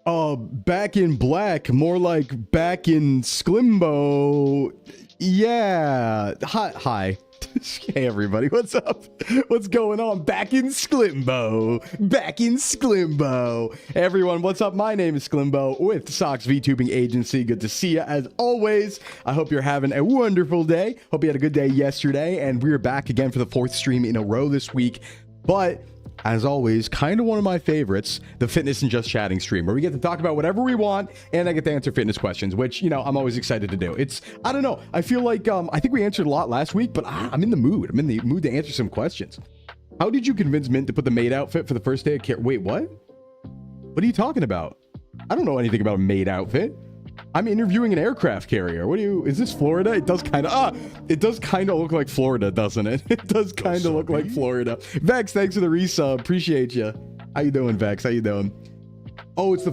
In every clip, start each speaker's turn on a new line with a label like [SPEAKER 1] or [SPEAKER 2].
[SPEAKER 1] Back in black, more like back in Sclimbo. Yeah. Hi. Hey everybody, what's up? What's going on? Back in Sclimbo. Back in Sclimbo. Hey everyone, what's up? My name is Sclimbo with Sox VTubing Agency. Good to see you as always. I hope you're having a wonderful day. Hope you had a good day yesterday, and we're back again for the 4th stream in a row this week. But as always, kind of one of my favorites, the fitness and just chatting stream, where we get to talk about whatever we want and I get to answer fitness questions, which, you know, I'm always excited to do. I don't know, I feel like I think we answered a lot last week, but I'm in the mood. I'm in the mood to answer some questions. How did you convince Mint to put the maid outfit for the first day of care? Wait, what are you talking about? I don't know anything about a maid outfit. I'm interviewing an aircraft carrier. Is this Florida? It does kind of look like Florida, doesn't it? It does kind of look like Florida. Vex, thanks for the resub. Appreciate you. How you doing, Vex? How you doing? Oh, it's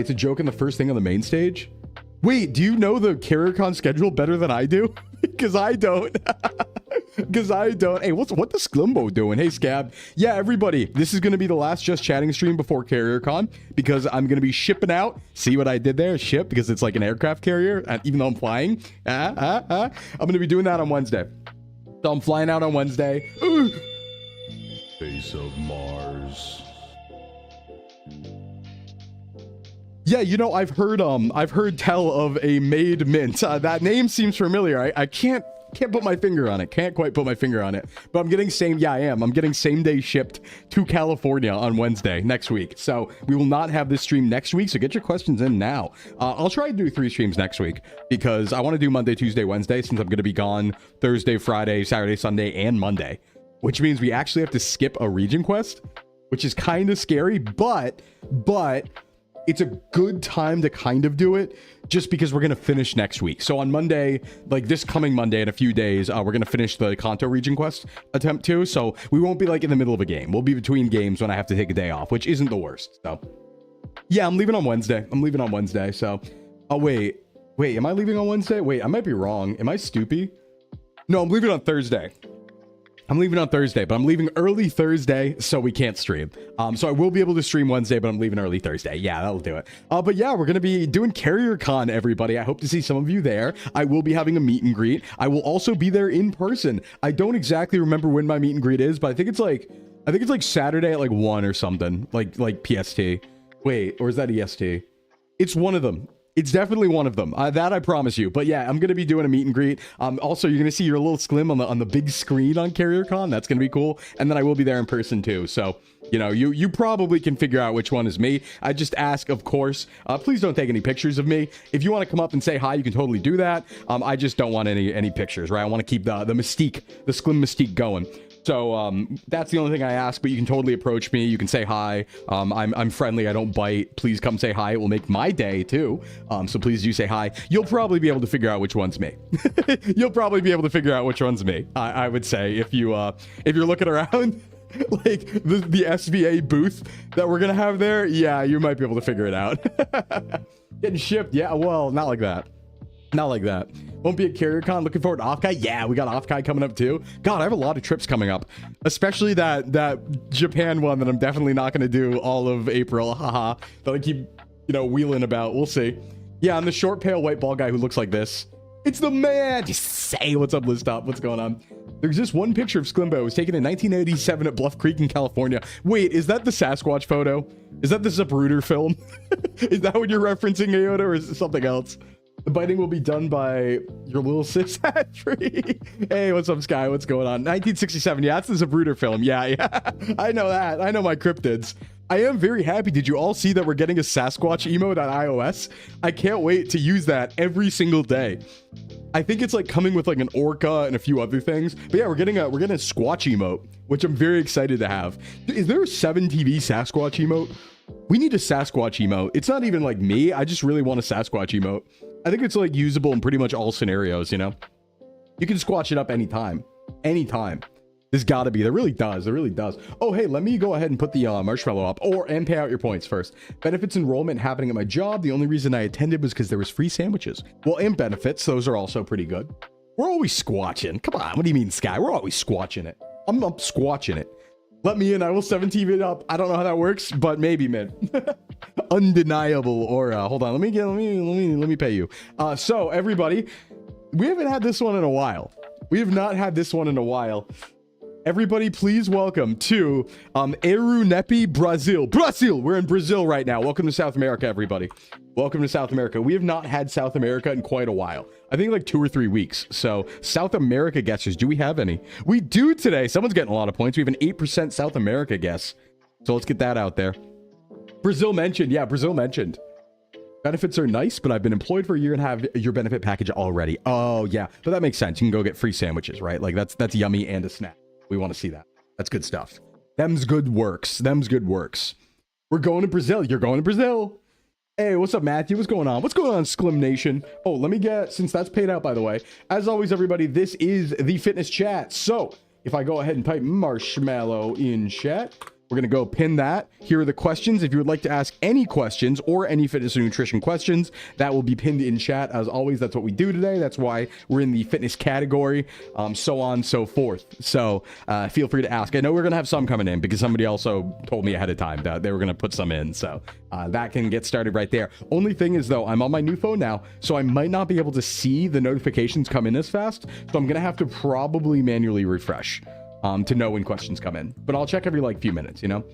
[SPEAKER 1] a joke in the first thing on the main stage? Wait, do you know the CarrierCon schedule better than I do? Because I don't. Hey, what the Sclimbo doing? Hey, Scab. Yeah, everybody, this is going to be the last Just Chatting stream before CarrierCon, because I'm going to be shipping out. See what I did there? Ship, because it's like an aircraft carrier, even though I'm flying. I'm going to be doing that on Wednesday. So I'm flying out on Wednesday.
[SPEAKER 2] Face of Mars.
[SPEAKER 1] Yeah, you know, I've heard tell of a maid Mint. That name seems familiar. I can't put my finger on it. Can't quite put my finger on it. But I'm getting I'm getting same day shipped to California on Wednesday next week. So we will not have this stream next week. So get your questions in now. I'll try to do 3 streams next week because I want to do Monday, Tuesday, Wednesday, since I'm going to be gone Thursday, Friday, Saturday, Sunday, and Monday, which means we actually have to skip a region quest, which is kind of scary, but it's a good time to kind of do it just because we're going to finish next week. So on Monday, like this coming Monday in a few days, we're going to finish the Kanto region quest attempt too. So we won't be like in the middle of a game. We'll be between games when I have to take a day off, which isn't the worst. So yeah, I'm leaving on Wednesday. So, wait, am I leaving on Wednesday? Wait, I might be wrong. Am I stupid? No, I'm leaving on Thursday. But I'm leaving early Thursday, so we can't stream. So I will be able to stream Wednesday, but I'm leaving early Thursday. Yeah, that'll do it. But yeah, we're going to be doing CarrierCon, everybody. I hope to see some of you there. I will be having a meet and greet. I will also be there in person. I don't exactly remember when my meet and greet is, but I think it's like Saturday at like 1 or something, like PST. Wait, or is that EST? It's one of them. It's definitely one of them. That I promise you. But yeah, I'm going to be doing a meet and greet. Also, you're going to see your little Sclim on the big screen on CarrierCon. That's going to be cool. And then I will be there in person too. So, you know, you probably can figure out which one is me. I just ask, of course, please don't take any pictures of me. If you want to come up and say hi, you can totally do that. I just don't want any pictures, right? I want to keep the mystique, the Sclim mystique going. So that's the only thing I ask, but you can totally approach me. You can say hi. I'm friendly. I don't bite. Please come say hi. It will make my day too. So please do say hi. You'll probably be able to figure out which one's me. I would say if you're looking around like the SVA booth that we're gonna have there, yeah, you might be able to figure it out. Getting shipped, yeah. Well, not like that. Won't be at CarrierCon. Looking forward to Offkai. Yeah, we got Offkai coming up too. God, I have a lot of trips coming up, especially that Japan one that I'm definitely not going to do all of April. Haha. That I keep, wheeling about. We'll see. Yeah, I'm the short, pale, white ball guy who looks like this. It's the man. Just say what's up, List Up. What's going on? There's just one picture of Sclimbo. It was taken in 1987 at Bluff Creek in California. Wait, is that the Sasquatch photo? Is that the Zapruder film? Is that what you're referencing, Ayoda, or is it something else? The biting will be done by your little sis hat tree. Hey, what's up, Sky? What's going on? 1967. Yeah, that's the Zapruder film. Yeah. I know that. I know my cryptids. I am very happy. Did you all see that we're getting a Sasquatch emote on iOS? I can't wait to use that every single day. I think it's like coming with like an orca and a few other things. But yeah, we're getting a Squatch emote, which I'm very excited to have. Is there a 7TV Sasquatch emote? We need a Sasquatch emote. It's not even like me. I just really want a Sasquatch emote. I think it's like usable in pretty much all scenarios, You can squatch it up anytime. There's gotta be. There really does. Oh, hey, let me go ahead and put the marshmallow up and pay out your points first. Benefits enrollment happening at my job. The only reason I attended was because there was free sandwiches. Well, and benefits, those are also pretty good. We're always squatching. Come on, what do you mean, Sky? We're always squatching it. I'm squatching it. Let me in. I will 17 it up. I don't know how that works, but maybe, man. Undeniable aura. Hold on. Let me pay you. So everybody, we haven't had this one in a while. We have not had this one in a while. Everybody, please welcome to Erunepi, Brazil. Brazil! We're in Brazil right now. Welcome to South America, everybody. Welcome to South America. We have not had South America in quite a while. I think like 2 or 3 weeks. So South America guesses. Do we have any? We do today. Someone's getting a lot of points. We have an 8% South America guess. So let's get that out there. Brazil mentioned. Yeah, Brazil mentioned. Benefits are nice, but I've been employed for a year and have your benefit package already. Oh, yeah. But that makes sense. You can go get free sandwiches, right? Like that's yummy and a snack. We want to see that. That's good stuff. Them's good works. Them's good works. We're going to Brazil. You're going to Brazil. Hey, what's up, Matthew? What's going on? What's going on, Sclim Nation? Oh, let me get, since that's paid out, by the way. As always, everybody, this is the fitness chat. So if I go ahead and type marshmallow in chat, we're going to go pin that. Here are the questions. If you would like to ask any questions or any fitness and nutrition questions, that will be pinned in chat. As always, that's what we do today. That's why we're in the fitness category, so on and so forth. So feel free to ask. I know we're going to have some coming in because somebody also told me ahead of time that they were going to put some in. So that can get started right there. Only thing is, though, I'm on my new phone now, so I might not be able to see the notifications come in as fast. So I'm going to have to probably manually refresh to know when questions come in, but I'll check every like few minutes, you know.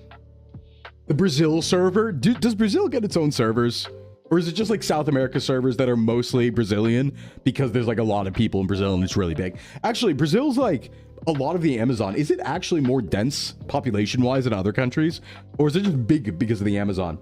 [SPEAKER 1] The Brazil server, does Brazil get its own servers, or is it just like South America servers that are mostly Brazilian because there's like a lot of people in Brazil and it's really big? Actually, Brazil's like a lot of the Amazon. Is it actually more dense population wise than other countries, or is it just big because of the Amazon?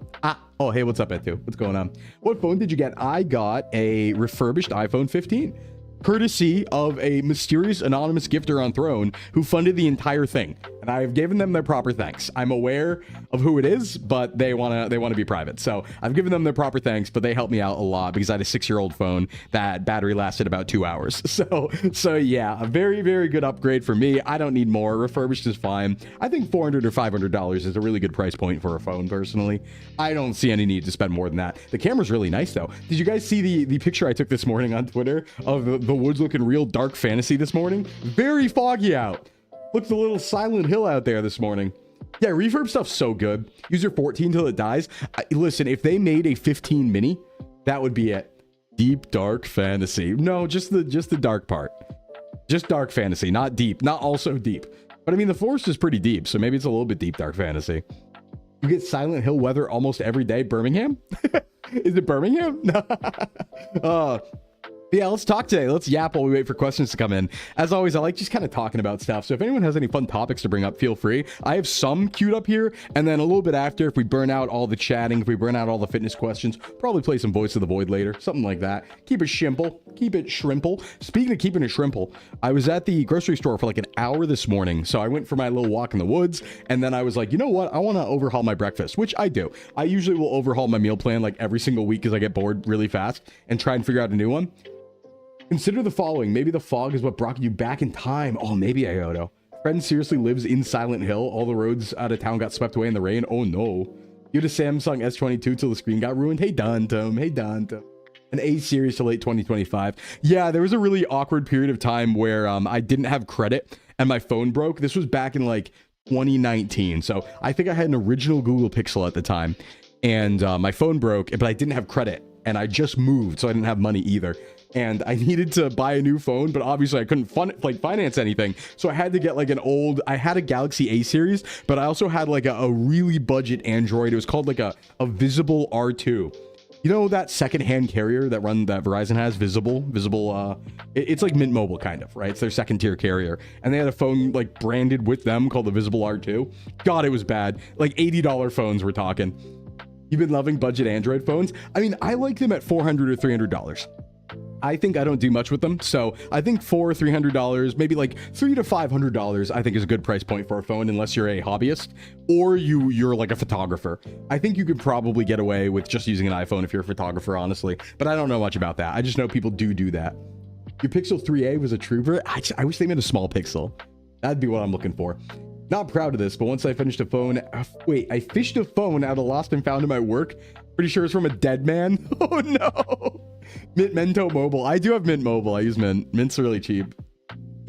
[SPEAKER 1] Oh, hey, what's up, Etu? What's going on? What phone did you get? I got a refurbished iPhone 15. Courtesy of a mysterious anonymous gifter on Throne who funded the entire thing, and I've given them their proper thanks. I'm aware of who it is, but they want to be private, so I've given them their proper thanks. But they helped me out a lot because I had a 6-year-old phone that battery lasted about 2 hours. So yeah, a very, very good upgrade for me. I don't need more. Refurbished is fine. I think $400 or $500 is a really good price point for a phone. Personally, I don't see any need to spend more than that. The camera's really nice though. Did you guys see the picture I took this morning on Twitter of the woods looking real dark fantasy this morning? Very foggy out. Looks a little Silent Hill out there this morning. Yeah, refurb stuff's so good. Use your 14 till it dies. Listen, if they made a 15 mini, that would be it. Deep dark fantasy. No, just the dark part. Just dark fantasy, not deep, not also deep. But I mean, the forest is pretty deep, so maybe it's a little bit deep dark fantasy. You get Silent Hill weather almost every day. Birmingham? Is it Birmingham? Yeah, let's talk today. Let's yap while we wait for questions to come in. As always, I like just kind of talking about stuff. So if anyone has any fun topics to bring up, feel free. I have some queued up here. And then a little bit after, if we burn out all the chatting, if we burn out all the fitness questions, probably play some Voice of the Void later. Something like that. Keep it shimple. Keep it shrimple. Speaking of keeping it shrimple, I was at the grocery store for like an hour this morning. So I went for my little walk in the woods. And then I was like, you know what? I want to overhaul my breakfast, which I do. I usually will overhaul my meal plan like every single week because I get bored really fast and try and figure out a new one. Consider the following. Maybe the fog is what brought you back in time. Oh, maybe Ioto. Friend seriously lives in Silent Hill. All the roads out of town got swept away in the rain. Oh, no. You had a Samsung S22 till the screen got ruined. Hey, Dantum. Hey, Dantum. An A series till late 2025. Yeah, there was a really awkward period of time where I didn't have credit and my phone broke. This was back in like 2019. So I think I had an original Google Pixel at the time. And my phone broke, but I didn't have credit. And I just moved, so I didn't have money either. And I needed to buy a new phone, but obviously I couldn't finance anything. So I had to get like I had a Galaxy A series, but I also had like a really budget Android. It was called like a Visible R2. You know that second-hand carrier that Verizon has, Visible, it's like Mint Mobile kind of, right? It's their second-tier carrier. And they had a phone like branded with them called the Visible R2. God, it was bad. Like $80 phones we're talking. You've been loving budget Android phones? I mean, I like them at $400 or $300. I think I don't do much with them. So I think $300, maybe like $300 to $500, I think is a good price point for a phone, unless you're a hobbyist or you're like a photographer. I think you could probably get away with just using an iPhone if you're a photographer, honestly, but I don't know much about that. I just know people do that. Your Pixel 3a was a trooper. I wish they made a small Pixel. That'd be what I'm looking for. Not proud of this, but once I finished a phone, I fished a phone out of lost and found in my work. Pretty sure it's from a dead man. Oh no. Mint Mento Mobile. I do have Mint Mobile. I use Mint. Mint's really cheap.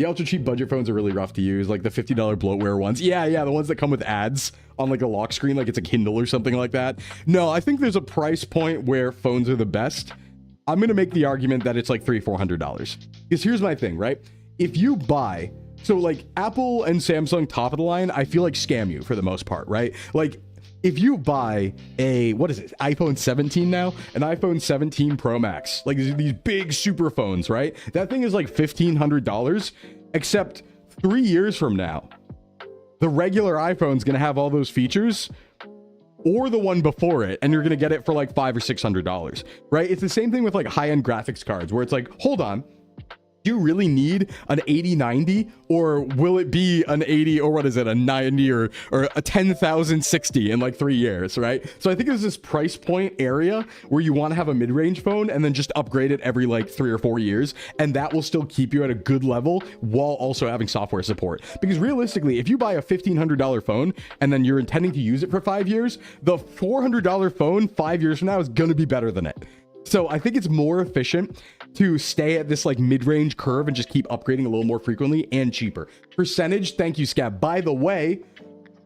[SPEAKER 1] The ultra cheap budget phones are really rough to use, like the $50 bloatware ones. Yeah, the ones that come with ads on like a lock screen, like it's a Kindle or something like that. No, I think there's a price point where phones are the best. I'm gonna make the argument that it's like $300-400. Because here's my thing, right? If you buy, so like Apple and Samsung top of the line, I feel like scam you for the most part, right? Like if you buy a, what is it, iPhone 17 now? An iPhone 17 Pro Max, like these big super phones, right? That thing is like $1,500, except 3 years from now, the regular iPhone's gonna have all those features, or the one before it, and you're gonna get it for like $500 or $600, right? It's the same thing with like high-end graphics cards, where it's like, hold on, do you really need an 8090, or will it be an 80, or what is it, a 90 or a 10,060 in like 3 years, right? So I think there's this price point area where you want to have a mid-range phone and then just upgrade it every like 3 or 4 years, and that will still keep you at a good level while also having software support. Because realistically, if you buy a $1,500 phone and then you're intending to use it for 5 years, the $400 phone 5 years from now is going to be better than it. So I think it's more efficient to stay at this like mid-range curve and just keep upgrading a little more frequently and cheaper. Percentage, thank you, Scab. By the way,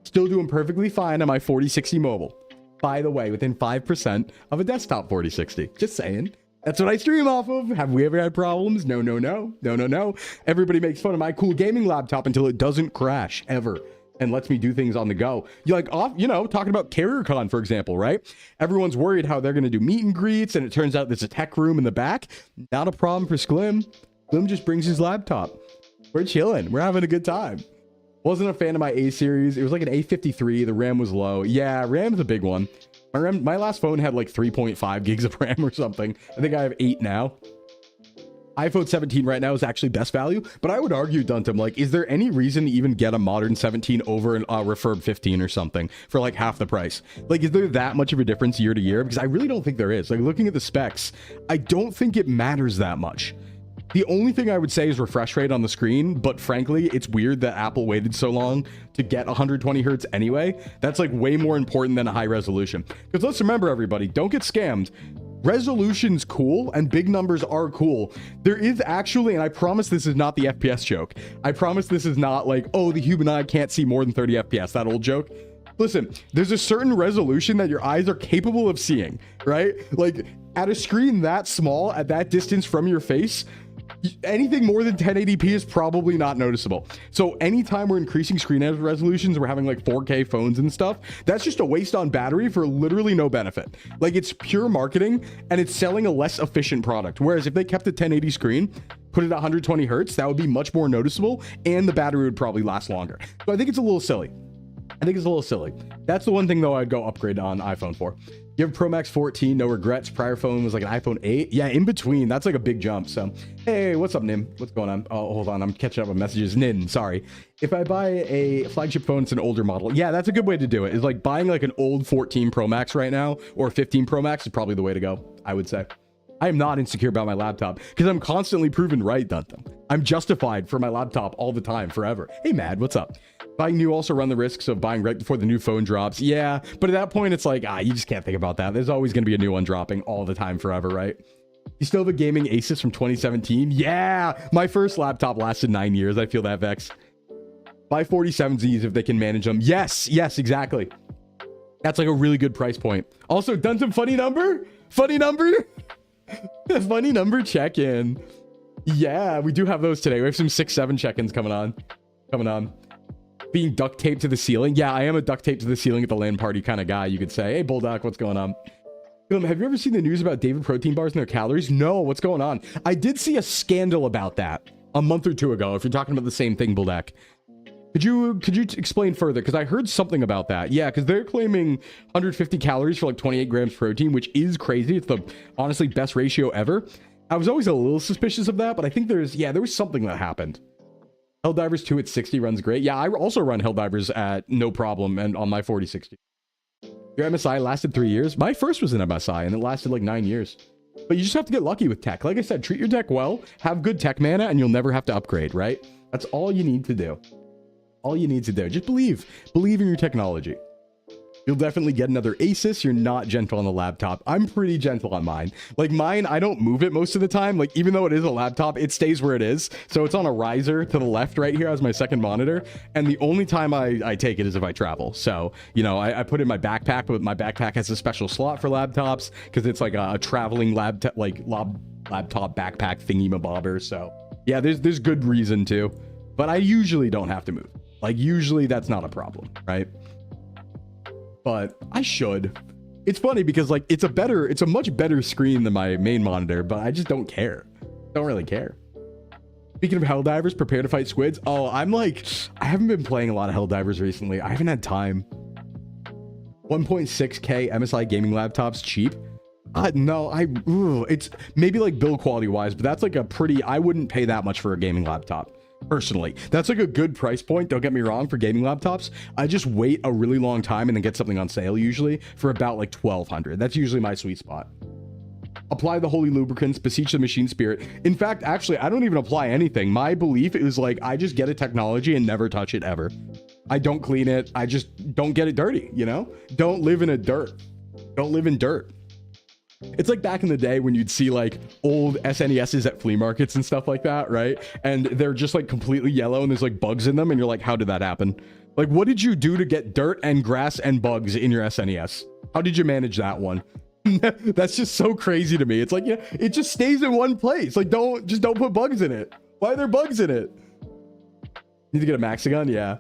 [SPEAKER 1] still doing perfectly fine on my 4060 mobile. By the way, within 5% of a desktop 4060. Just saying. That's what I stream off of. Have we ever had problems? No. Everybody makes fun of my cool gaming laptop until it doesn't crash ever and lets me do things on the go. You're like, talking about CarrierCon, for example, right? Everyone's worried how they're going to do meet and greets, and it turns out there's a tech room in the back. Not a problem for Sclim. Sclim just brings his laptop. We're chilling. We're having a good time. Wasn't a fan of my A series. It was like an A53. The RAM was low. Yeah, RAM's a big one. My last phone had like 3.5 gigs of RAM or something. I think I have 8 now. iPhone 17 right now is actually best value, but I would argue, Duntum, like, is there any reason to even get a modern 17 over an refurb 15 or something for like half the price? Like, is there that much of a difference year to year? Because I really don't think there is. Like, looking at the specs, I don't think it matters that much. The only thing I would say is refresh rate on the screen, but frankly, it's weird that Apple waited so long to get 120 hertz anyway. That's like way more important than a high resolution. Because let's remember, everybody, don't get scammed. Resolution's cool and big numbers are cool. There is actually, and I promise this is not the FPS joke. I promise this is not like, oh, the human eye can't see more than 30 FPS, that old joke. Listen, there's a certain resolution that your eyes are capable of seeing, right? Like at a screen that small, at that distance from your face, anything more than 1080p is probably not noticeable. So anytime we're increasing screen resolutions, we're having like 4K phones and stuff, that's just a waste on battery for literally no benefit. Like it's pure marketing and it's selling a less efficient product. Whereas if they kept a 1080 screen, put it at 120 hertz, that would be much more noticeable and the battery would probably last longer. So I think it's a little silly. That's the one thing though I'd go upgrade on iPhone for. You have Pro Max 14, no regrets. Prior phone was like an iPhone 8. Yeah, in between, that's like a big jump. So, hey, what's up, Nim? What's going on? Oh, hold on, I'm catching up with messages. Nin, sorry. If I buy a flagship phone, it's an older model. Yeah, that's a good way to do it. It's like buying like an old 14 Pro Max right now, or 15 Pro Max is probably the way to go, I would say. I am not insecure about my laptop because I'm constantly proven right, Duntham. I'm justified for my laptop all the time, forever. Hey, Mad, what's up? Buying new also run the risks of buying right before the new phone drops. Yeah, but at that point, it's like, you just can't think about that. There's always going to be a new one dropping all the time, forever, right? You still have a gaming Asus from 2017? Yeah, my first laptop lasted 9 years. I feel that, Vex. Buy 47Zs if they can manage them. Yes, exactly. That's like a really good price point. Also, done some funny number? Funny number check-in. Yeah, we do have those today. We have some 6-7 check-ins coming on. Being duct taped to the ceiling. Yeah, I am a duct taped to the ceiling at the LAN party kind of guy, you could say. Hey, Bulldog, what's going on? Have you ever seen the news about David protein bars and their calories? No, what's going on? I did see a scandal about that a month or two ago, if you're talking about the same thing, Bulldog. Could you explain further? Because I heard something about that. Yeah, because they're claiming 150 calories for like 28 grams protein, which is crazy. It's the honestly best ratio ever. I was always a little suspicious of that, but I think there was something that happened. Helldivers 2 at 60 runs great. Yeah, I also run Helldivers at no problem and on my 4060. Your MSI lasted 3 years. My first was an MSI and it lasted like 9 years. But you just have to get lucky with tech. Like I said, treat your tech well, have good tech mana, and you'll never have to upgrade, right? That's all you need to do. All you need to do. Just believe in your technology. You'll definitely get another Asus. You're not gentle on the laptop. I'm pretty gentle on mine. Like mine, I don't move it most of the time. Like even though it is a laptop, it stays where it is. So it's on a riser to the left right here as my second monitor. And the only time I take it is if I travel. So, you know, I put it in my backpack, but my backpack has a special slot for laptops because it's like a traveling laptop backpack thingy mabobber. So yeah, there's good reason to, but I usually don't have to move. Like usually that's not a problem, right? But I should. It's funny because like it's a much better screen than my main monitor, but I just don't care. Don't really care. Speaking of Helldivers, prepare to fight squids. Oh, I haven't been playing a lot of Helldivers recently. I haven't had time. 1.6K MSI gaming laptops cheap. No, it's maybe like build quality wise, but that's like I wouldn't pay that much for a gaming laptop. Personally, that's like a good price point, don't get me wrong, for gaming laptops. I just wait a really long time and then get something on sale usually for about like 1,200. That's usually my sweet spot. Apply the holy lubricants, beseech the machine spirit. In fact, actually, I don't even apply anything. My belief is like I just get a technology and never touch it ever. I don't clean it. I just don't get it dirty, you know? Don't live in dirt. Don't live in dirt. It's like back in the day when you'd see like old SNESs at flea markets and stuff like that, right? And they're just like completely yellow and there's like bugs in them and you're like, how did that happen? Like, what did you do to get dirt and grass and bugs in your SNES? How did you manage that one? That's just so crazy to me. It's like, yeah, it just stays in one place. Like, don't put bugs in it. Why are there bugs in it? Need to get a Maxigun? Yeah.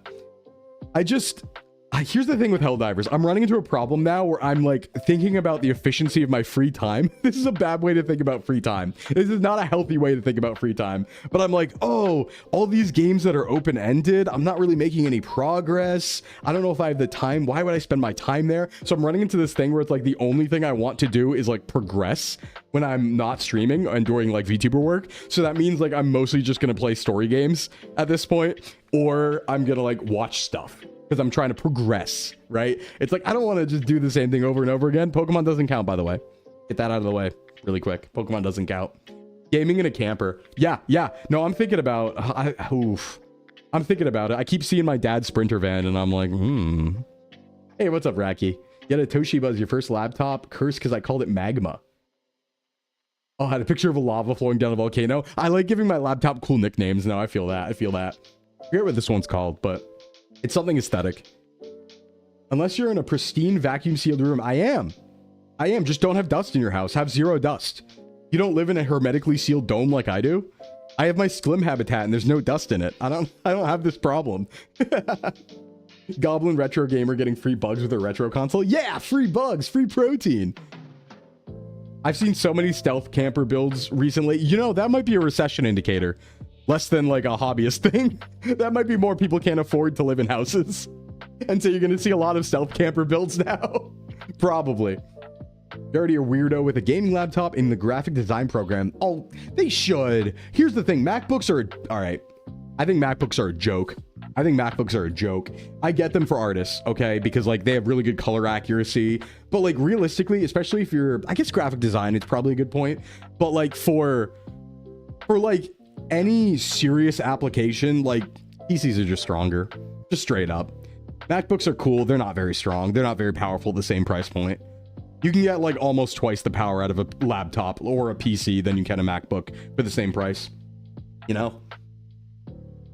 [SPEAKER 1] Here's the thing with Helldivers. I'm running into a problem now where I'm like thinking about the efficiency of my free time. This is a bad way to think about free time. This is not a healthy way to think about free time. But I'm like, oh, all these games that are open-ended, I'm not really making any progress. I don't know if I have the time. Why would I spend my time there? So I'm running into this thing where it's like the only thing I want to do is like progress when I'm not streaming and doing like VTuber work. So that means like I'm mostly just going to play story games at this point, or I'm going to like watch stuff. Because I'm trying to progress, right? It's like, I don't want to just do the same thing over and over again. Pokemon doesn't count, by the way. Get that out of the way really quick. Pokemon doesn't count. Gaming in a camper. Yeah. No, I'm thinking about... I'm thinking about it. I keep seeing my dad's Sprinter van, and I'm like, Hey, what's up, Racky? You had a Toshiba as your first laptop. Cursed because I called it Magma. Oh, I had a picture of a lava flowing down a volcano. I like giving my laptop cool nicknames now. I feel that. I forget what this one's called, but... it's something aesthetic. Unless you're in a pristine vacuum sealed room. I am. Just don't have dust in your house. Have zero dust. You don't live in a hermetically sealed dome like I do. I have my Sclim habitat and there's no dust in it. I don't have this problem. Goblin Retro Gamer getting free bugs with a retro console. Yeah, free bugs, free protein. I've seen so many stealth camper builds recently. You know, that might be a recession indicator. Less than like a hobbyist thing. That might be more people can't afford to live in houses. And so you're going to see a lot of stealth camper builds now. Probably. You're already a weirdo with a gaming laptop in the graphic design program. Oh, they should. Here's the thing. MacBooks are... all right. I think MacBooks are a joke. I get them for artists, okay? Because like they have really good color accuracy. But like realistically, especially if you're... I guess graphic design, it's probably a good point. But like for like... any serious application, like PCs are just stronger, just straight up. MacBooks are cool. They're not very strong. They're not very powerful at the same price point. You can get like almost twice the power out of a laptop or a PC than you can a MacBook for the same price, you know?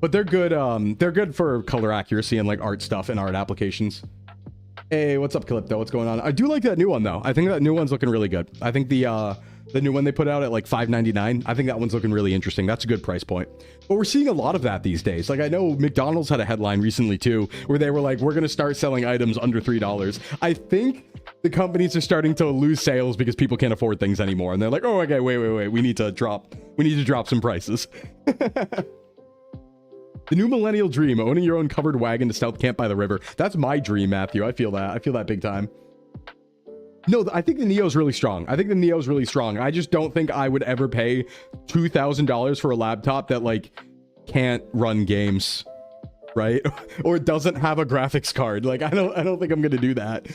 [SPEAKER 1] But they're good. They're good for color accuracy and like art stuff and art applications. Hey, what's up, Calypto? What's going on? I do like that new one though. I think that new one's looking really good. I think the new one they put out at like $5.99. I think that one's looking really interesting. That's a good price point. But we're seeing a lot of that these days. Like I know McDonald's had a headline recently too, where they were like, we're going to start selling items under $3. I think the companies are starting to lose sales because people can't afford things anymore. And they're like, oh, okay, wait. We need to drop some prices. The new millennial dream, owning your own covered wagon to stealth camp by the river. That's my dream, Matthew. I feel that big time. No, I think the Neo's really strong. I just don't think I would ever pay $2,000 for a laptop that like can't run games, right? Or doesn't have a graphics card. Like I don't think I'm gonna do that.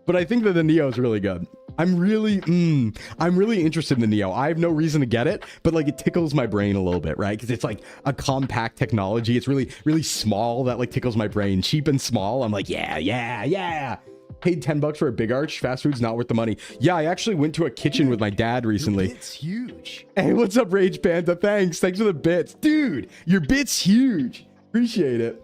[SPEAKER 1] But I think that the Neo's really good. I'm really interested in the Neo. I have no reason to get it, but like it tickles my brain a little bit, right? Because it's like a compact technology. It's really, really small. That like tickles my brain. Cheap and small. I'm like, yeah. Paid $10 for a big arch. Fast food's not worth the money. Yeah, I actually went to a kitchen with my dad recently.
[SPEAKER 3] It's huge.
[SPEAKER 1] Hey, what's up, Rage Panda? Thanks for the bits, dude. Your bit's huge. Appreciate it.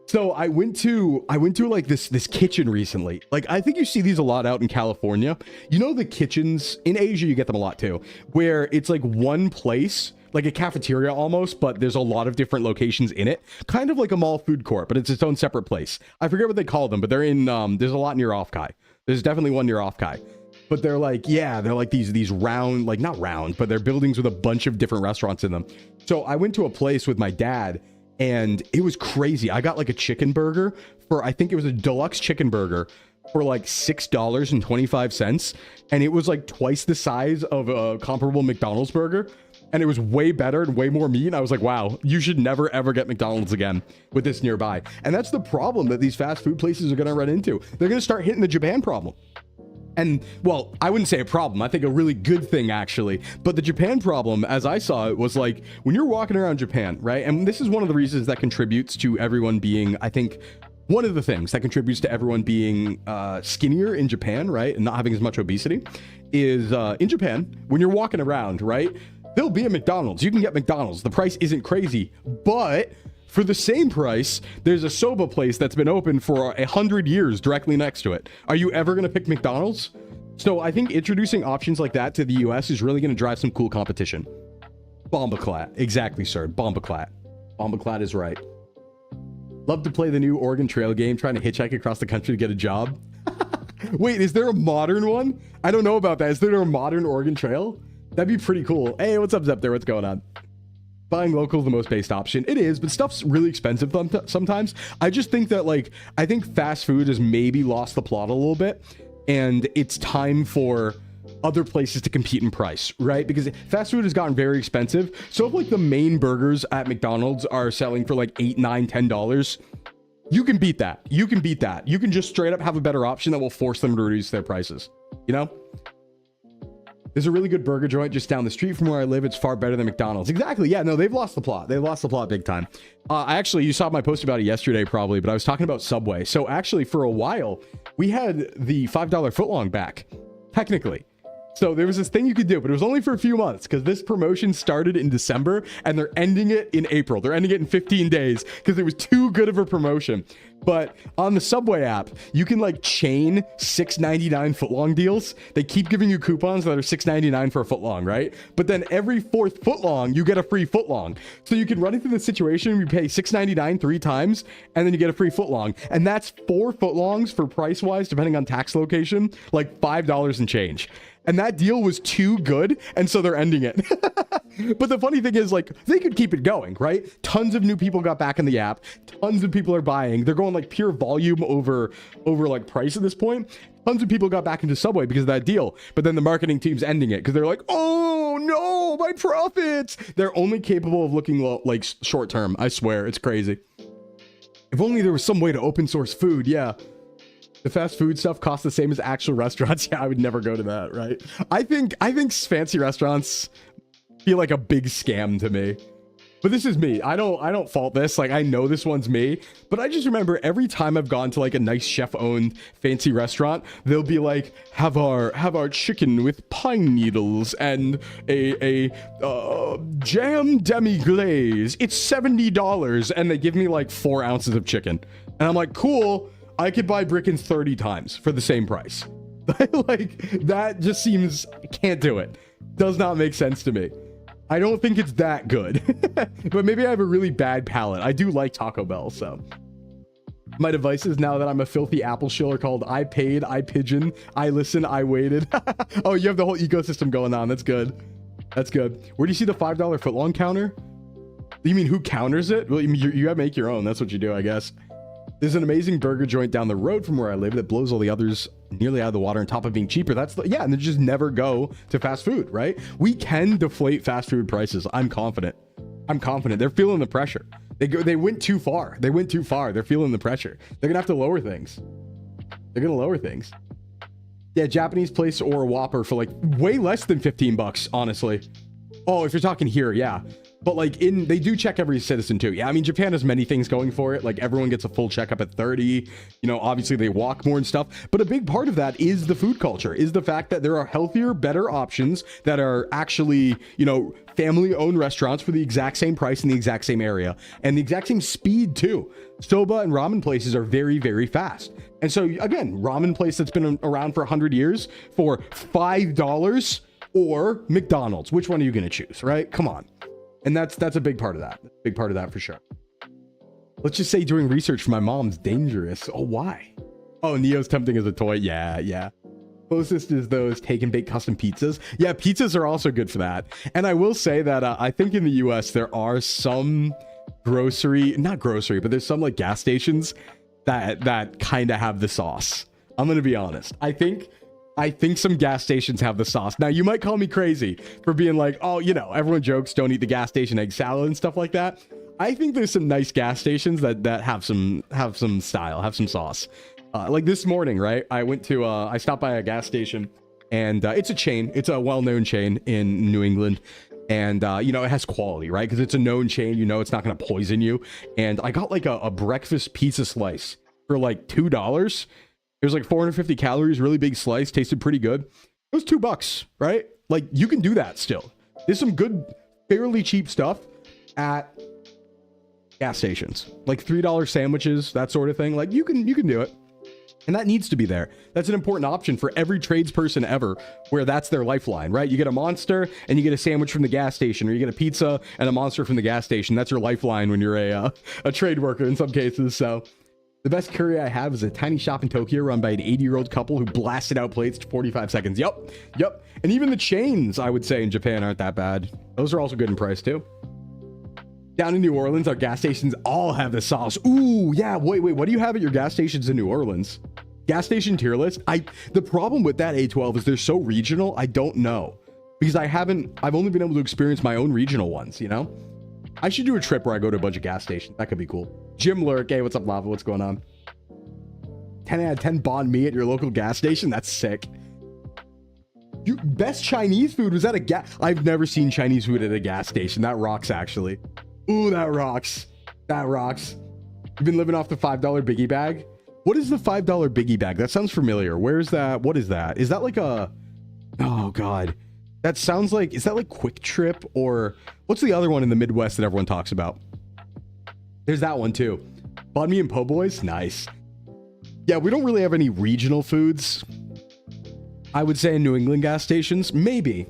[SPEAKER 1] So I went to like this kitchen recently. Like, I think you see these a lot out in California. You know, the kitchens in Asia, you get them a lot too, where it's like one place, like a cafeteria almost, but there's a lot of different locations in it. Kind of like a mall food court, but it's its own separate place. I forget what they call them, but they're in, there's a lot near Offkai. There's definitely one near Offkai. But they're like, yeah, they're like these round, like not round, but they're buildings with a bunch of different restaurants in them. So I went to a place with my dad, and it was crazy. I got like a chicken burger for, I think it was a deluxe chicken burger for like $6.25. And it was like twice the size of a comparable McDonald's burger. And it was way better and way more meat. And I was like, wow, you should never, ever get McDonald's again with this nearby. And that's the problem that these fast food places are going to run into. They're going to start hitting the Japan problem. And, well, I wouldn't say a problem. I think a really good thing, actually. But the Japan problem, as I saw it, was like, when you're walking around Japan, right? And this is one of the reasons that contributes to everyone being, I think, one of the things that contributes to everyone being skinnier in Japan, right? And not having as much obesity is in Japan, when you're walking around, right? There'll be a McDonald's. You can get McDonald's. The price isn't crazy, but for the same price, there's a soba place that's been open for 100 years directly next to it. Are you ever going to pick McDonald's? So I think introducing options like that to the US is really going to drive some cool competition. Bombaclat. Exactly, sir. Bombaclat. Bombaclat is right. Love to play the new Oregon Trail game, trying to hitchhike across the country to get a job. Wait, is there a modern one? I don't know about that. Is there a modern Oregon Trail? That'd be pretty cool. Hey, what's up, Zep there? What's going on? Buying local is the most based option. It is, but stuff's really expensive sometimes. I just think that, like, I think fast food has maybe lost the plot a little bit, and it's time for other places to compete in price, right? Because fast food has gotten very expensive. So if like the main burgers at McDonald's are selling for like $8, $9, $10, you can beat that. You can beat that. You can just straight up have a better option that will force them to reduce their prices, you know? There's a really good burger joint just down the street from where I live. It's far better than McDonald's. Exactly. Yeah, no, they've lost the plot. They lost the plot big time. You saw my post about it yesterday probably, but I was talking about Subway. So actually for a while, we had the $5 footlong back, technically. So there was this thing you could do, but it was only for a few months because this promotion started in December and they're ending it in April. They're ending it in 15 days because it was too good of a promotion. But on the Subway app, you can like chain $6.99 footlong deals. They keep giving you coupons that are $6.99 for a footlong, right? But then every fourth footlong, you get a free footlong. So you can run into the situation, you pay $6.99 3 times, and then you get a free footlong. And that's 4 footlongs for price-wise, depending on tax location, like $5 and change. And that deal was too good, and so they're ending it. But the funny thing is, like, they could keep it going, right? Tons of new people got back in the app. Tons of people are buying. They're going like pure volume over like price at this point. Tons of people got back into Subway because of that deal. But then the marketing team's ending it because they're like, oh no, my profits. They're only capable of looking like short term. I swear, it's crazy. If only there was some way to open source food, yeah. The fast food stuff costs the same as actual restaurants. Yeah, I would never go to that, right? I think fancy restaurants feel like a big scam to me. But this is me. I don't fault this. Like, I know this one's me, but I just remember every time I've gone to like a nice chef-owned fancy restaurant, they'll be like, have our chicken with pine needles and a jam demi-glaze. It's $70, and they give me like 4 ounces of chicken. And I'm like, cool. I could buy Brickens 30 times for the same price. Like, that just seems, can't do it. Does not make sense to me. I don't think it's that good. But maybe I have a really bad palate. I do like Taco Bell, so. My devices now that I'm a filthy Apple shill are called I Paid, I Pigeon, I Listen, I Waited. Oh, you have the whole ecosystem going on. That's good. That's good. Where do you see the $5 footlong counter? You mean who counters it? Well, you gotta make your own. That's what you do, I guess. There's an amazing burger joint down the road from where I live that blows all the others nearly out of the water on top of being cheaper. Yeah, and they just never go to fast food, right? We can deflate fast food prices. I'm confident. They're feeling the pressure. They went too far. They're feeling the pressure. They're gonna have to lower things. Yeah, Japanese place or a Whopper for like way less than 15 bucks, honestly. Oh, if you're talking here, yeah. But like they do check every citizen too. Yeah, I mean, Japan has many things going for it. Like everyone gets a full checkup at 30. You know, obviously they walk more and stuff. But a big part of that is the food culture, is the fact that there are healthier, better options that are actually, you know, family-owned restaurants for the exact same price in the exact same area and the exact same speed too. Soba and ramen places are very, very fast. And so again, ramen place that's been around for 100 years for $5 or McDonald's. Which one are you going to choose, right? Come on. And that's a big part of that. Big part of that for sure. Let's just say doing research for my mom's dangerous. Oh, why? Oh, Neo's tempting as a toy. Yeah. Closest is those take and bake custom pizzas. Yeah, pizzas are also good for that. And I will say that I think in the US there are some not grocery, but there's some like gas stations that kind of have the sauce. I'm gonna be honest. I think some gas stations have the sauce. Now, you might call me crazy for being like, oh, you know, everyone jokes, don't eat the gas station egg salad and stuff like that. I think there's some nice gas stations that have some style, have some sauce. Like this morning, right? I stopped by a gas station, and it's a chain. It's a well-known chain in New England. And, you know, it has quality, right? Because it's a known chain, you know, it's not going to poison you. And I got like a breakfast pizza slice for like $2. It was like 450 calories, really big slice, tasted pretty good. It was $2, right? Like, you can do that still. There's some good, fairly cheap stuff at gas stations, like $3 sandwiches, that sort of thing. Like, you can do it. And that needs to be there. That's an important option for every tradesperson ever, where that's their lifeline, right? You get a Monster and you get a sandwich from the gas station, or you get a pizza and a Monster from the gas station. That's your lifeline when you're a trade worker in some cases. So the best curry I have is a tiny shop in Tokyo run by an 80-year-old couple who blasted out plates to 45 seconds. Yep. And even the chains, I would say, in Japan aren't that bad. Those are also good in price too. Down in New Orleans, our gas stations all have the sauce. Ooh, yeah. Wait. What do you have at your gas stations in New Orleans? Gas station tier list. The problem with that A12 is they're so regional. I don't know, because I've only been able to experience my own regional ones, you know? I should do a trip where I go to a bunch of gas stations. That could be cool. Jim Lurk, hey, what's up, Lava? What's going on? 10 out of 10 banh mi at your local gas station. That's sick. Best Chinese food was at a gas. I've never seen Chinese food at a gas station. That rocks, actually. Ooh, that rocks. That rocks. You've been living off the $5 biggie bag. What is the $5 biggie bag? That sounds familiar. Where is that? What is that? Is that like a... Oh, God. That sounds like... Is that like Quick Trip? Or what's the other one in the Midwest that everyone talks about? There's that one, too. Banh mi and po' boys? Nice. Yeah, we don't really have any regional foods. I would say in New England gas stations. Maybe.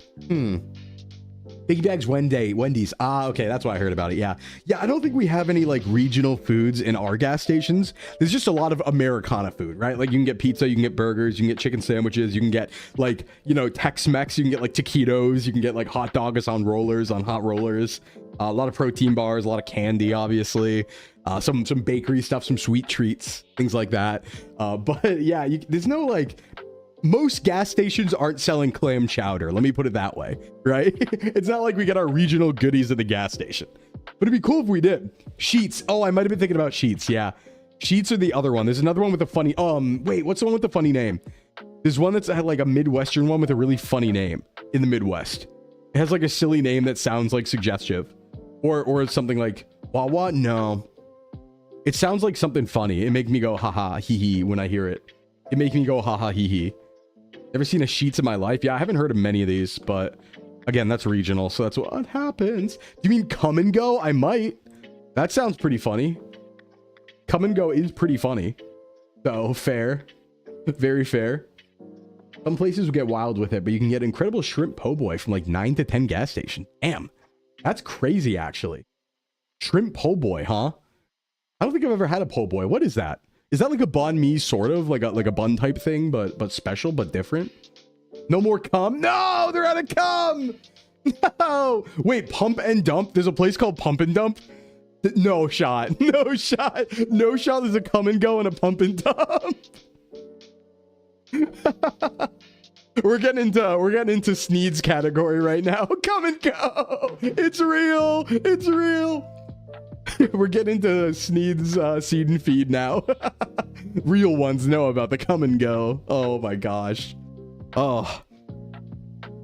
[SPEAKER 1] Biggie Bags Wendy's. Ah, okay, that's why I heard about it. Yeah, I don't think we have any like regional foods in our gas stations. There's just a lot of Americana food, right? Like you can get pizza, you can get burgers, you can get chicken sandwiches, you can get like, you know, Tex-Mex, you can get like taquitos, you can get like hot dogs on rollers, on hot rollers. A lot of protein bars, a lot of candy, obviously. Some bakery stuff, some sweet treats, things like that. But yeah, there's no like... Most gas stations aren't selling clam chowder. Let me put it that way, right? It's not like we get our regional goodies at the gas station. But it'd be cool if we did. Sheets. Oh, I might have been thinking about Sheets. Yeah. Sheets are the other one. There's another one with a funny... wait, what's the one with the funny name? There's one that's like a Midwestern one with a really funny name in the Midwest. It has like a silly name that sounds like suggestive. Or something like... Wawa? No. It sounds like something funny. It makes me go, haha, hee hee when I hear it. It makes me go, haha, hee hee. Never seen a Sheets in my life. Yeah, I haven't heard of many of these, but again, that's regional, so that's what happens. Do you mean Come and Go? I might. That sounds pretty funny. Come and Go is pretty funny. So, fair. Very fair. Some places will get wild with it, but you can get incredible shrimp po' boy from like 9 to 10 gas stations. Damn. That's crazy, actually. Shrimp po' boy, huh? I don't think I've ever had a po' boy. What is that? Is that like a banh mi, sort of like a bun type thing, but special, but different? No more cum? No, they're out of cum. No. Wait, Pump and Dump. There's a place called Pump and Dump. No shot. No shot. No shot. There's a Come and Go and a Pump and Dump. We're getting into Sneed's category right now. Come and Go. It's real. It's real. We're getting into Sneed's seed and feed now. Real ones know about the Come and Go. Oh my gosh. Oh,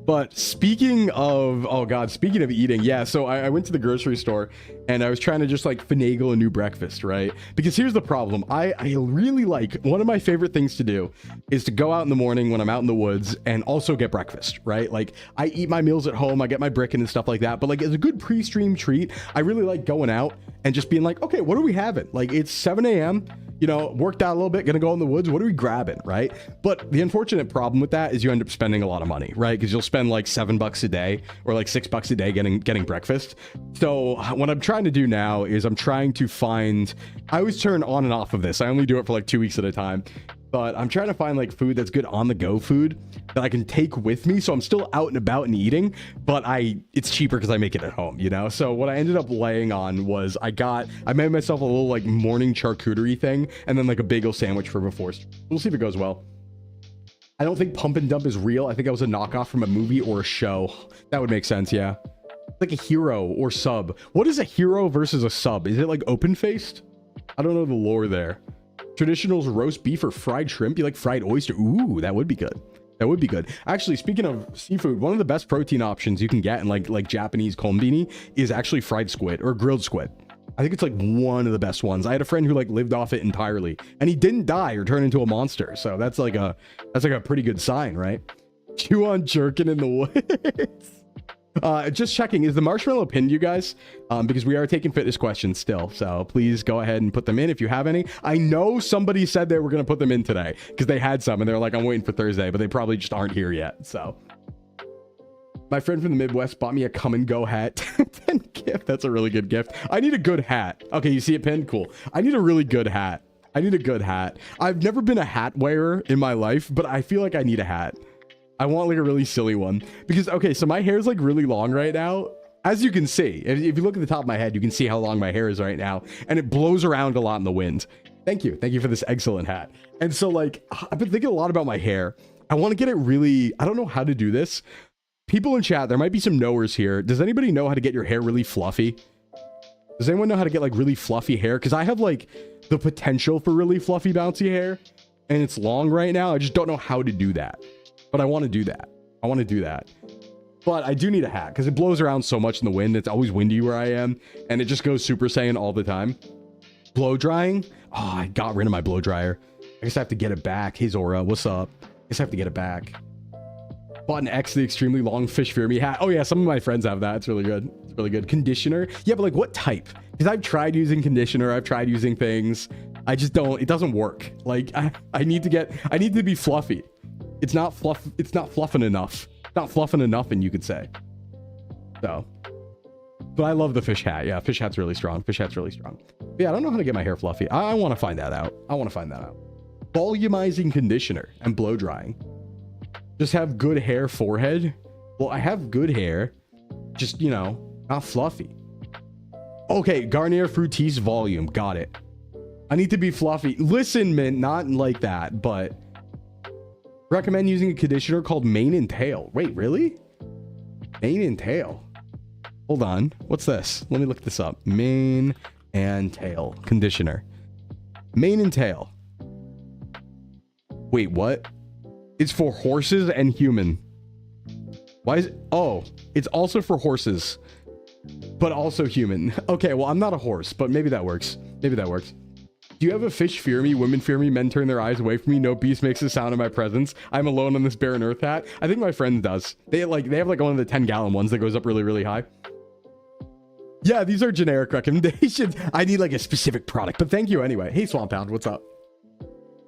[SPEAKER 1] but speaking of, oh God, speaking of eating, yeah, so I went to the grocery store and I was trying to just like finagle a new breakfast, right? Because here's the problem. I really like, one of my favorite things to do is to go out in the morning when I'm out in the woods and also get breakfast, right? Like I eat my meals at home, I get my brick and stuff like that. But like as a good pre-stream treat, I really like going out and just being like, okay, what are we having? Like it's 7 a.m., you know, worked out a little bit, gonna go in the woods. What are we grabbing, right? But the unfortunate problem with that is you end up spending a lot of money, right? Because you'll spend like $7 a day or like $6 a day getting breakfast. So what I'm trying to do now is I'm trying to find, I always turn on and off of this. I only do it for like 2 weeks at a time. But I'm trying to find like food that's good on the go food that I can take with me. So I'm still out and about and eating, but it's cheaper because I make it at home, you know? So what I ended up laying on was I made myself a little like morning charcuterie thing and then like a bagel sandwich for before. We'll see if it goes well. I don't think Pump and Dump is real. I think that was a knockoff from a movie or a show. That would make sense, yeah. Like a hero or sub. What is a hero versus a sub? Is it like open-faced? I don't know the lore there. Traditional's roast beef or fried shrimp. You like fried oyster? Ooh, that would be good. That would be good. Actually, speaking of seafood, one of the best protein options you can get in like Japanese konbini is actually fried squid or grilled squid. I think it's like one of the best ones. I had a friend who like lived off it entirely and he didn't die or turn into a monster. So that's like a pretty good sign, right? Chew on jerkin in the woods. Just checking, is the marshmallow pinned, you guys? Because we are taking fitness questions still, so please go ahead and put them in if you have any. I know somebody said they were going to put them in today because they had some and they're like, I'm waiting for Thursday, but they probably just aren't here yet. So my friend from the Midwest bought me a come and go hat. 10 gift. That's a really good gift. I need a good hat. Okay, you see it pinned? Cool. I need a really good hat. I need a good hat. I've never been a hat wearer in my life, but I feel like I need a hat. I want like a really silly one because, okay, so my hair is like really long right now. As you can see, if you look at the top of my head, you can see how long my hair is right now and it blows around a lot in the wind. Thank you. Thank you for this excellent hat. And so like, I've been thinking a lot about my hair. I want to get it really, I don't know how to do this. People in chat, there might be some knowers here. Does anybody know how to get your hair really fluffy? Does anyone know how to get like really fluffy hair? Because I have like the potential for really fluffy, bouncy hair and it's long right now. I just don't know how to do that. But I want to do that. I want to do that. But I do need a hat because it blows around so much in the wind. It's always windy where I am. And it just goes Super Saiyan all the time. Blow drying. Oh, I got rid of my blow dryer. I guess I have to get it back. Hey, Zora, what's up? I guess I have to get it back. Bought an X, the extremely long fish fear me hat. Oh, yeah, some of my friends have that. It's really good. It's really good. Conditioner. Yeah, but like what type? Because I've tried using conditioner. I've tried using things. I just don't. It doesn't work. Like, I need to be fluffy. It's not fluffing enough. Not fluffing enough, and you could say. So, but I love the fish hat. Yeah, fish hat's really strong. Fish hat's really strong. But yeah, I don't know how to get my hair fluffy. I want to find that out. Volumizing conditioner and blow drying. Just have good hair forehead. Well, I have good hair. Just, you know, not fluffy. Okay, Garnier Fructis volume. Got it. I need to be fluffy. Listen, Mint, not like that, but... Recommend using a conditioner called Mane and Tail. Wait, really? Mane and Tail. Hold on. What's this? Let me look this up. Mane and Tail conditioner. Mane and Tail. Wait, what? It's for horses and human. Why is it? Oh, it's also for horses, but also human. Okay, well, I'm not a horse, but maybe that works. Maybe that works. Do you have a fish fear me? Women fear me. Men turn their eyes away from me. No beast makes a sound in my presence. I'm alone on this barren earth hat. I think my friend does. They have like one of the 10-gallon ones that goes up really, really high. Yeah, these are generic recommendations. I need like a specific product, but thank you anyway. Hey, Swamp Pound, what's up?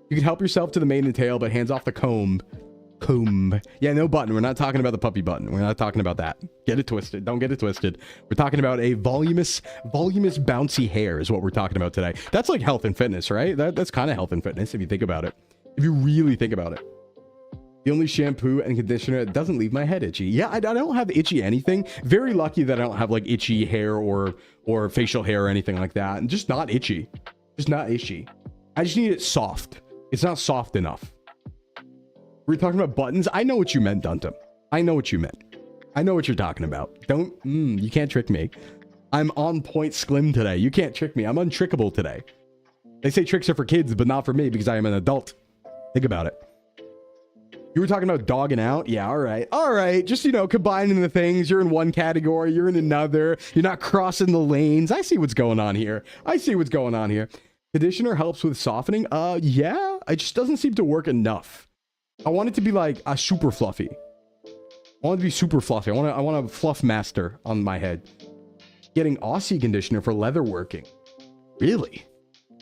[SPEAKER 1] You can help yourself to the mane and tail, but hands off the comb. Yeah, no button. We're not talking about the puppy button. We're not talking about that. Get it twisted. Don't get it twisted. We're talking about a voluminous bouncy hair is what we're talking about today. That's like health and fitness, right? That's kind of health and fitness if you think about it. If you really think about it. The only shampoo and conditioner that doesn't leave my head itchy. Yeah, I don't have itchy anything. Very lucky that I don't have like itchy hair or facial hair or anything like that. And just not itchy. Just not itchy. I just need it soft. It's not soft enough. We're talking about buttons. I know what you meant, Duntum. I know what you meant. I know what you're talking about. You can't trick me. I'm on point Sclim today. You can't trick me. I'm untrickable today. They say tricks are for kids, but not for me because I am an adult. Think about it. You were talking about dogging out? Yeah, all right. All right. Just, combining the things. You're in one category, you're in another. You're not crossing the lanes. I see what's going on here. Conditioner helps with softening. Yeah. It just doesn't seem to work enough. I want it to be like a super fluffy. I want it to be super fluffy. I want a fluff master on my head. Getting Aussie conditioner for leather working. Really?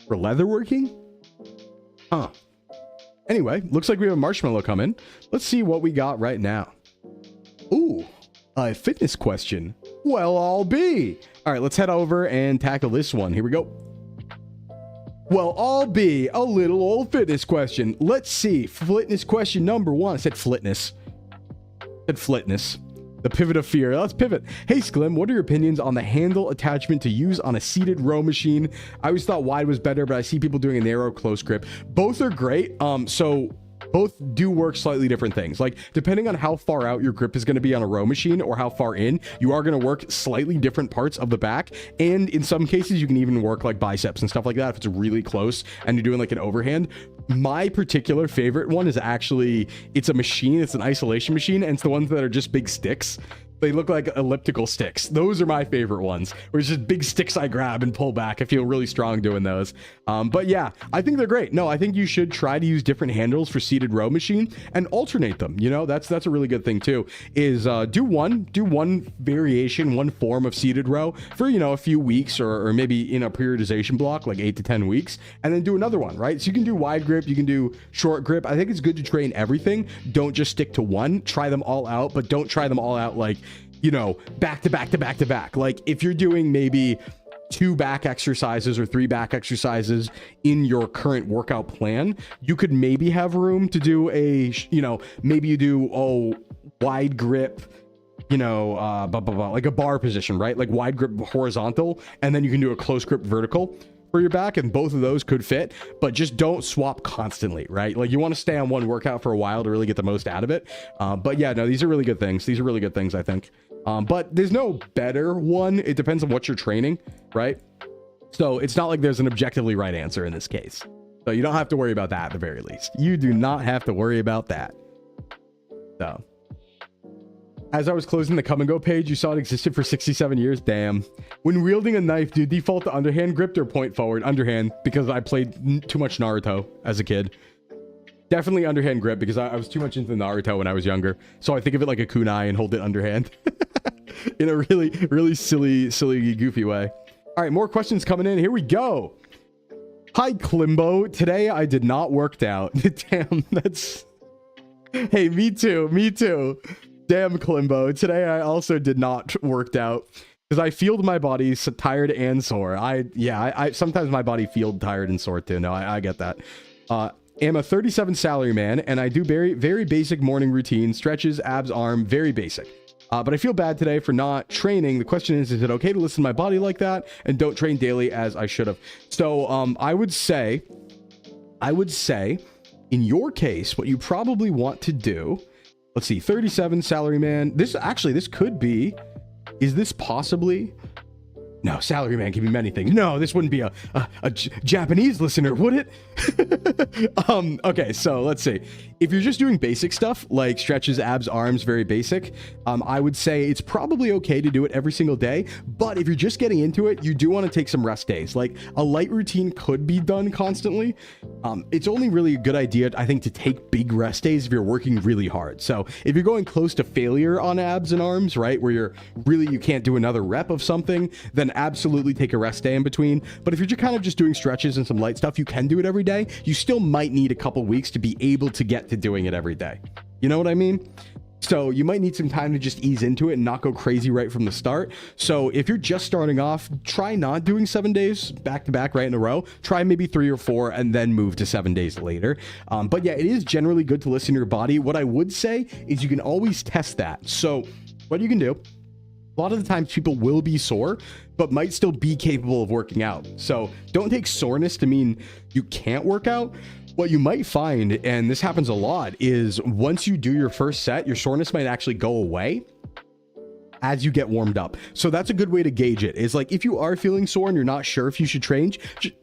[SPEAKER 1] For leather working? Huh. Anyway, looks like we have a marshmallow coming. Let's see what we got right now. Ooh, a fitness question. Well, I'll be. All right, let's head over and tackle this one. Here we go. Well, I'll be a little old fitness question. Let's see. Fitness question number 1. I said flitness. The pivot of fear. Let's pivot. Hey, Sclim, what are your opinions on the handle attachment to use on a seated row machine? I always thought wide was better, but I see people doing a narrow close grip. Both are great. So both do work slightly different things. Like, depending on how far out your grip is going to be on a row machine or how far in, you are going to work slightly different parts of the back. And in some cases, you can even work like biceps and stuff like that if it's really close and you're doing like an overhand. My particular favorite one is actually, it's a machine. It's an isolation machine, and it's the ones that are just big sticks. They look like elliptical sticks. Those are my favorite ones, where it's just big sticks I grab and pull back. I feel really strong doing those. But yeah, I think they're great. No, I think you should try to use different handles for seated row machine and alternate them. That's a really good thing too, is do one variation, one form of seated row for, a few weeks or maybe in a periodization block, like 8 to 10 weeks, and then do another one, right? So you can do wide grip, you can do short grip. I think it's good to train everything. Don't just stick to one, try them all out, but don't try them all out like, back to back to back to back. Like if you're doing maybe 2 back exercises or 3 back exercises in your current workout plan, you could maybe have room to do maybe you do wide grip, like a bar position, right? Like wide grip horizontal, and then you can do a close grip vertical for your back, and both of those could fit, but just don't swap constantly, right? Like you want to stay on one workout for a while to really get the most out of it. But yeah, no, these are really good things. I think. But there's no better one. It depends on what you're training, right? So it's not like there's an objectively right answer in this case. So you don't have to worry about that at the very least. You do not have to worry about that. So as I was closing the come and go page, you saw it existed for 67 years. Damn. When wielding a knife, do you default to underhand grip or point forward? Underhand, because I played too much Naruto as a kid. Definitely underhand grip, because I was too much into Naruto when I was younger. So I think of it like a kunai and hold it underhand. In a really, really silly, goofy way. All right, more questions coming in. Here we go. Hi, Sclimbo. Today I did not work out. Damn, that's... Hey, me too. Damn, Sclimbo. Today I also did not work out because I feel my body tired and sore. I sometimes my body feels tired and sore too. No, I get that. Am a 37 salary man, and I do very, very basic morning routine, stretches, abs, arm, very basic. But I feel bad today for not training. The question is it okay to listen to my body like that and don't train daily as I should have? So I would say, in your case, what you probably want to do, let's see, 37 salary man. This could be, is this possibly? No, salary man can be many things. No, this wouldn't be a Japanese listener, would it? Okay, so let's see. If you're just doing basic stuff like stretches, abs, arms, very basic, I would say it's probably okay to do it every single day. But if you're just getting into it, you do want to take some rest days. Like a light routine could be done constantly. It's only really a good idea, I think, to take big rest days if you're working really hard. So if you're going close to failure on abs and arms, right, where you can't do another rep of something, then absolutely take a rest day in between. But if you're just doing stretches and some light stuff, you can do it every day. You still might need a couple weeks to be able to get to doing it every day. You know what I mean? So you might need some time to just ease into it and not go crazy right from the start. So if you're just starting off, try not doing 7 days back to back right in a row. Try maybe 3 or 4 and then move to 7 days later. But yeah, it is generally good to listen to your body. What I would say is you can always test that. So what you can do, a lot of the times people will be sore, but might still be capable of working out. So don't take soreness to mean you can't work out. What you might find, and this happens a lot, is once you do your first set, your soreness might actually go away as you get warmed up. So that's a good way to gauge it. Is like if you are feeling sore and you're not sure if you should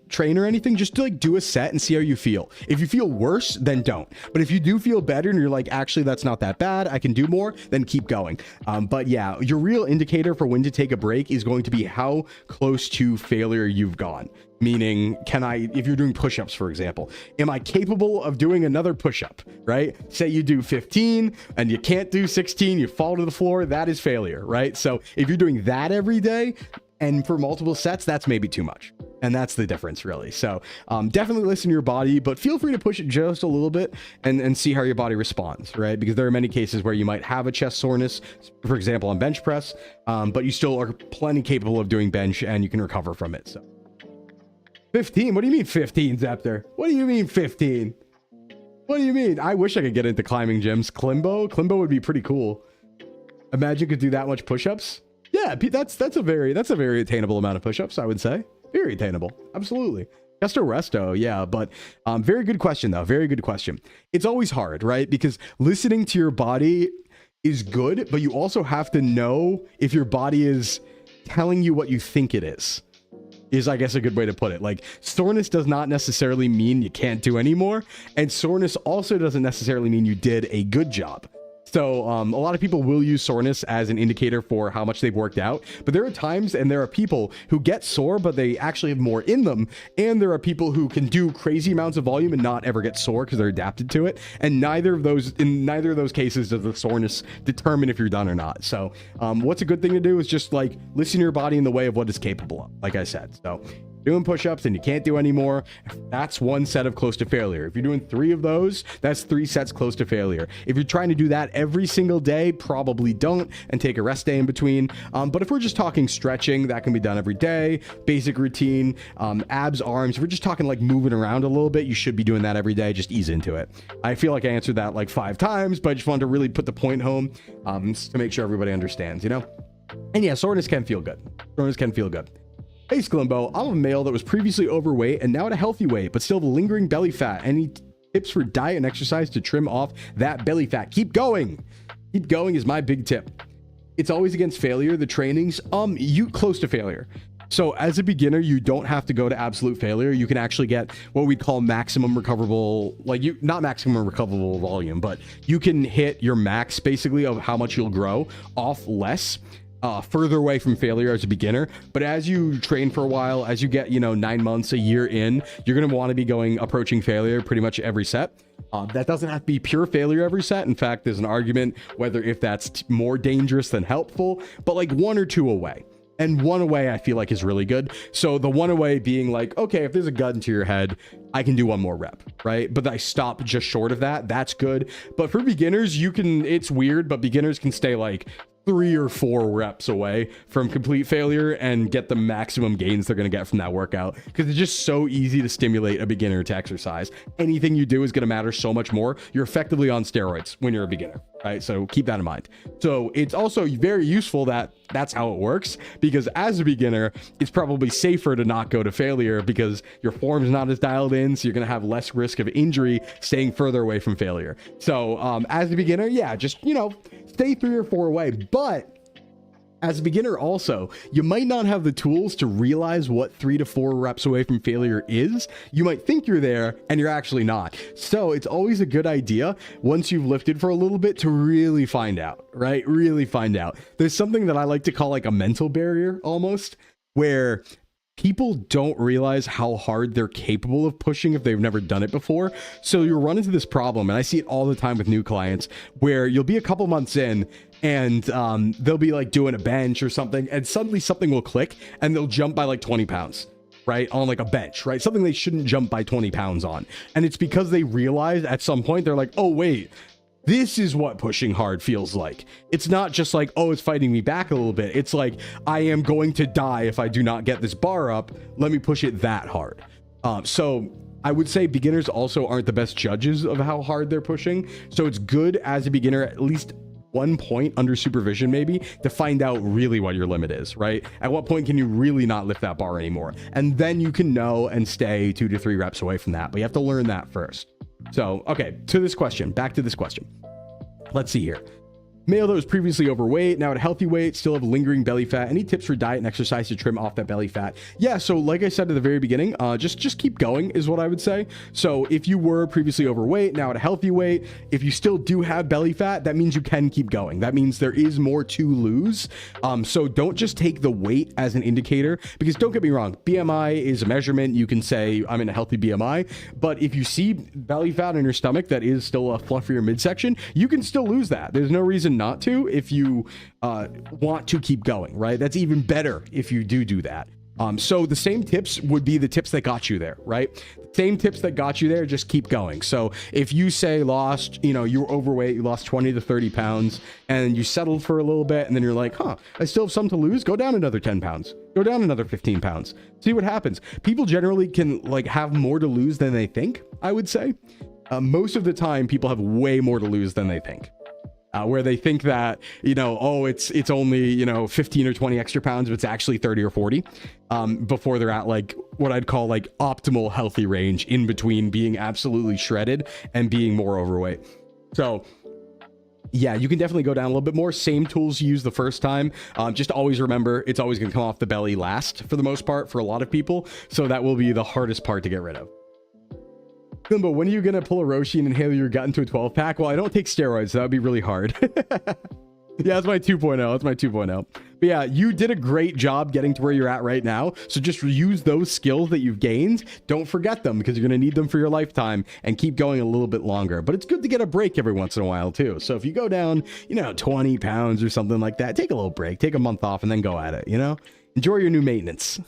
[SPEAKER 1] train or anything, just to like do a set and see how you feel. If you feel worse, then don't. But if you do feel better and you're like, actually, that's not that bad, I can do more, then keep going. But yeah, your real indicator for when to take a break is going to be how close to failure you've gone. Meaning, if you're doing push-ups, for example, am I capable of doing another push-up, right? Say you do 15 and you can't do 16, you fall to the floor, that is failure, right? So if you're doing that every day and for multiple sets, that's maybe too much. And that's the difference, really. So definitely listen to your body, but feel free to push it just a little bit and see how your body responds, right? Because there are many cases where you might have a chest soreness, for example, on bench press, but you still are plenty capable of doing bench and you can recover from it. So 15? What do you mean 15, Zepter? What do you mean 15? What do you mean? I wish I could get into climbing gyms. Sclimbo would be pretty cool. Imagine you could do that much push-ups. Yeah, that's a very attainable amount of push-ups, I would say. Very attainable. Absolutely. Resto, yeah, but very good question, though. Very good question. It's always hard, right? Because listening to your body is good, but you also have to know if your body is telling you what you think it is I guess a good way to put it. Like, soreness does not necessarily mean you can't do anymore, and soreness also doesn't necessarily mean you did a good job. So a lot of people will use soreness as an indicator for how much they've worked out, but there are times and there are people who get sore, but they actually have more in them. And there are people who can do crazy amounts of volume and not ever get sore because they're adapted to it. And in neither of those cases does the soreness determine if you're done or not. So what's a good thing to do is just like listen to your body in the way of what it's capable of, like I said. So doing push-ups and you can't do any more, that's one set of close to failure. If you're doing 3 of those, that's 3 sets close to failure. If you're trying to do that every single day, probably don't, and take a rest day in between. But if we're just talking stretching, that can be done every day. Basic routine, abs, arms. If we're just talking like moving around a little bit, you should be doing that every day. Just ease into it. I feel like I answered that like 5 times, but I just wanted to really put the point home to make sure everybody understands, you know? And yeah, soreness can feel good. Hey Sclimbo, I'm a male that was previously overweight and now at a healthy weight, but still have lingering belly fat. Any tips for diet and exercise to trim off that belly fat? Keep going. Keep going is my big tip. It's always against failure, the trainings. You close to failure. So as a beginner, you don't have to go to absolute failure. You can actually get what we call maximum recoverable, not maximum recoverable volume, but you can hit your max basically of how much you'll grow off less. Further away from failure as a beginner. But as you train for a while, as you get 9 months, a year in, you're going to want to be approaching failure pretty much every set. That doesn't have to be pure failure every set. In fact, there's an argument whether if that's more dangerous than helpful, but like 1 or 2 away. And 1 away I feel like is really good. So the 1 away being like, okay, if there's a gun to your head, I can do 1 more rep, right? But I stop just short of that. That's good. But for beginners, it's weird, but beginners can stay like 3 or 4 reps away from complete failure and get the maximum gains they're going to get from that workout, because it's just so easy to stimulate a beginner to exercise. Anything you do is going to matter so much more. You're effectively on steroids when you're a beginner, right? So keep that in mind. So it's also very useful that that's how it works, because as a beginner, it's probably safer to not go to failure because your form's not as dialed in, so you're going to have less risk of injury staying further away from failure. So as a beginner, yeah, just, stay 3 or 4 away. But as a beginner also, you might not have the tools to realize what 3 to 4 reps away from failure is. You might think you're there and you're actually not. So it's always a good idea once you've lifted for a little bit to really find out, right? Really find out. There's something that I like to call like a mental barrier almost, where people don't realize how hard they're capable of pushing if they've never done it before. So you'll run into this problem, and I see it all the time with new clients, where you'll be a couple months in and they'll be like doing a bench or something, and suddenly something will click and they'll jump by like 20 pounds, right? On like a bench, right? Something they shouldn't jump by 20 pounds on. And it's because they realize at some point, they're like, oh, wait, this is what pushing hard feels like. It's not just like, oh, it's fighting me back a little bit. It's like, I am going to die if I do not get this bar up. Let me push it that hard. So I would say beginners also aren't the best judges of how hard they're pushing. So it's good as a beginner, at least 1 point under supervision, maybe, to find out really what your limit is, right? At what point can you really not lift that bar anymore? And then you can know and stay 2 to 3 reps away from that. But you have to learn that first. So, okay, back to this question. Let's see here. Male that was previously overweight, now at a healthy weight, still have lingering belly fat. Any tips for diet and exercise to trim off that belly fat? Yeah, so like I said at the very beginning, just keep going is what I would say. So if you were previously overweight, now at a healthy weight, if you still do have belly fat, that means you can keep going. That means there is more to lose. So don't just take the weight as an indicator, because don't get me wrong, BMI is a measurement. You can say I'm in a healthy BMI, but if you see belly fat in your stomach that is still a fluffier midsection, you can still lose that. There's no reason not to if you want to keep going, right? That's even better if you do that. So the same tips would be the tips that got you there, right? Same tips that got you there, just keep going. So if you say lost, you were overweight, you lost 20 to 30 pounds and you settled for a little bit and then you're like, I still have some to lose, go down another 10 pounds, go down another 15 pounds, see what happens. People generally can have more to lose than they think, I would say. Most of the time people have way more to lose than they think. Where they think that, it's only, 15 or 20 extra pounds, but it's actually 30 or 40 before they're at what I'd call optimal healthy range in between being absolutely shredded and being more overweight. So yeah, you can definitely go down a little bit more. Same tools you use the first time. Just always remember, it's always going to come off the belly last for the most part for a lot of people. So that will be the hardest part to get rid of. Sclimbo, when are you going to pull a Roshi and inhale your gut into a 12 pack? Well, I don't take steroids, so that would be really hard. Yeah, that's my 2.0. That's my 2.0. But yeah, you did a great job getting to where you're at right now. So just use those skills that you've gained. Don't forget them because you're going to need them for your lifetime and keep going a little bit longer. But it's good to get a break every once in a while too. So if you go down, 20 pounds or something like that, take a little break, take a month off and then go at it, Enjoy your new maintenance.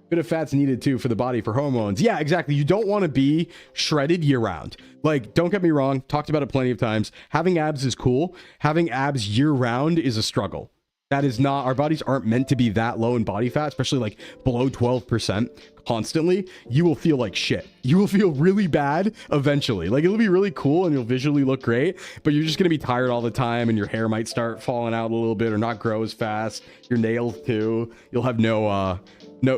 [SPEAKER 1] Bit of fat's needed too for the body for hormones. Yeah, exactly. You don't want to be shredded year round. Don't get me wrong, talked about it plenty of times. Having abs is cool. Having abs year round is a struggle. That is not, our bodies aren't meant to be that low in body fat, especially below 12% constantly. You will feel like shit. You will feel really bad eventually. It'll be really cool and you'll visually look great, but you're just going to be tired all the time and your hair might start falling out a little bit or not grow as fast. Your nails too. You'll have no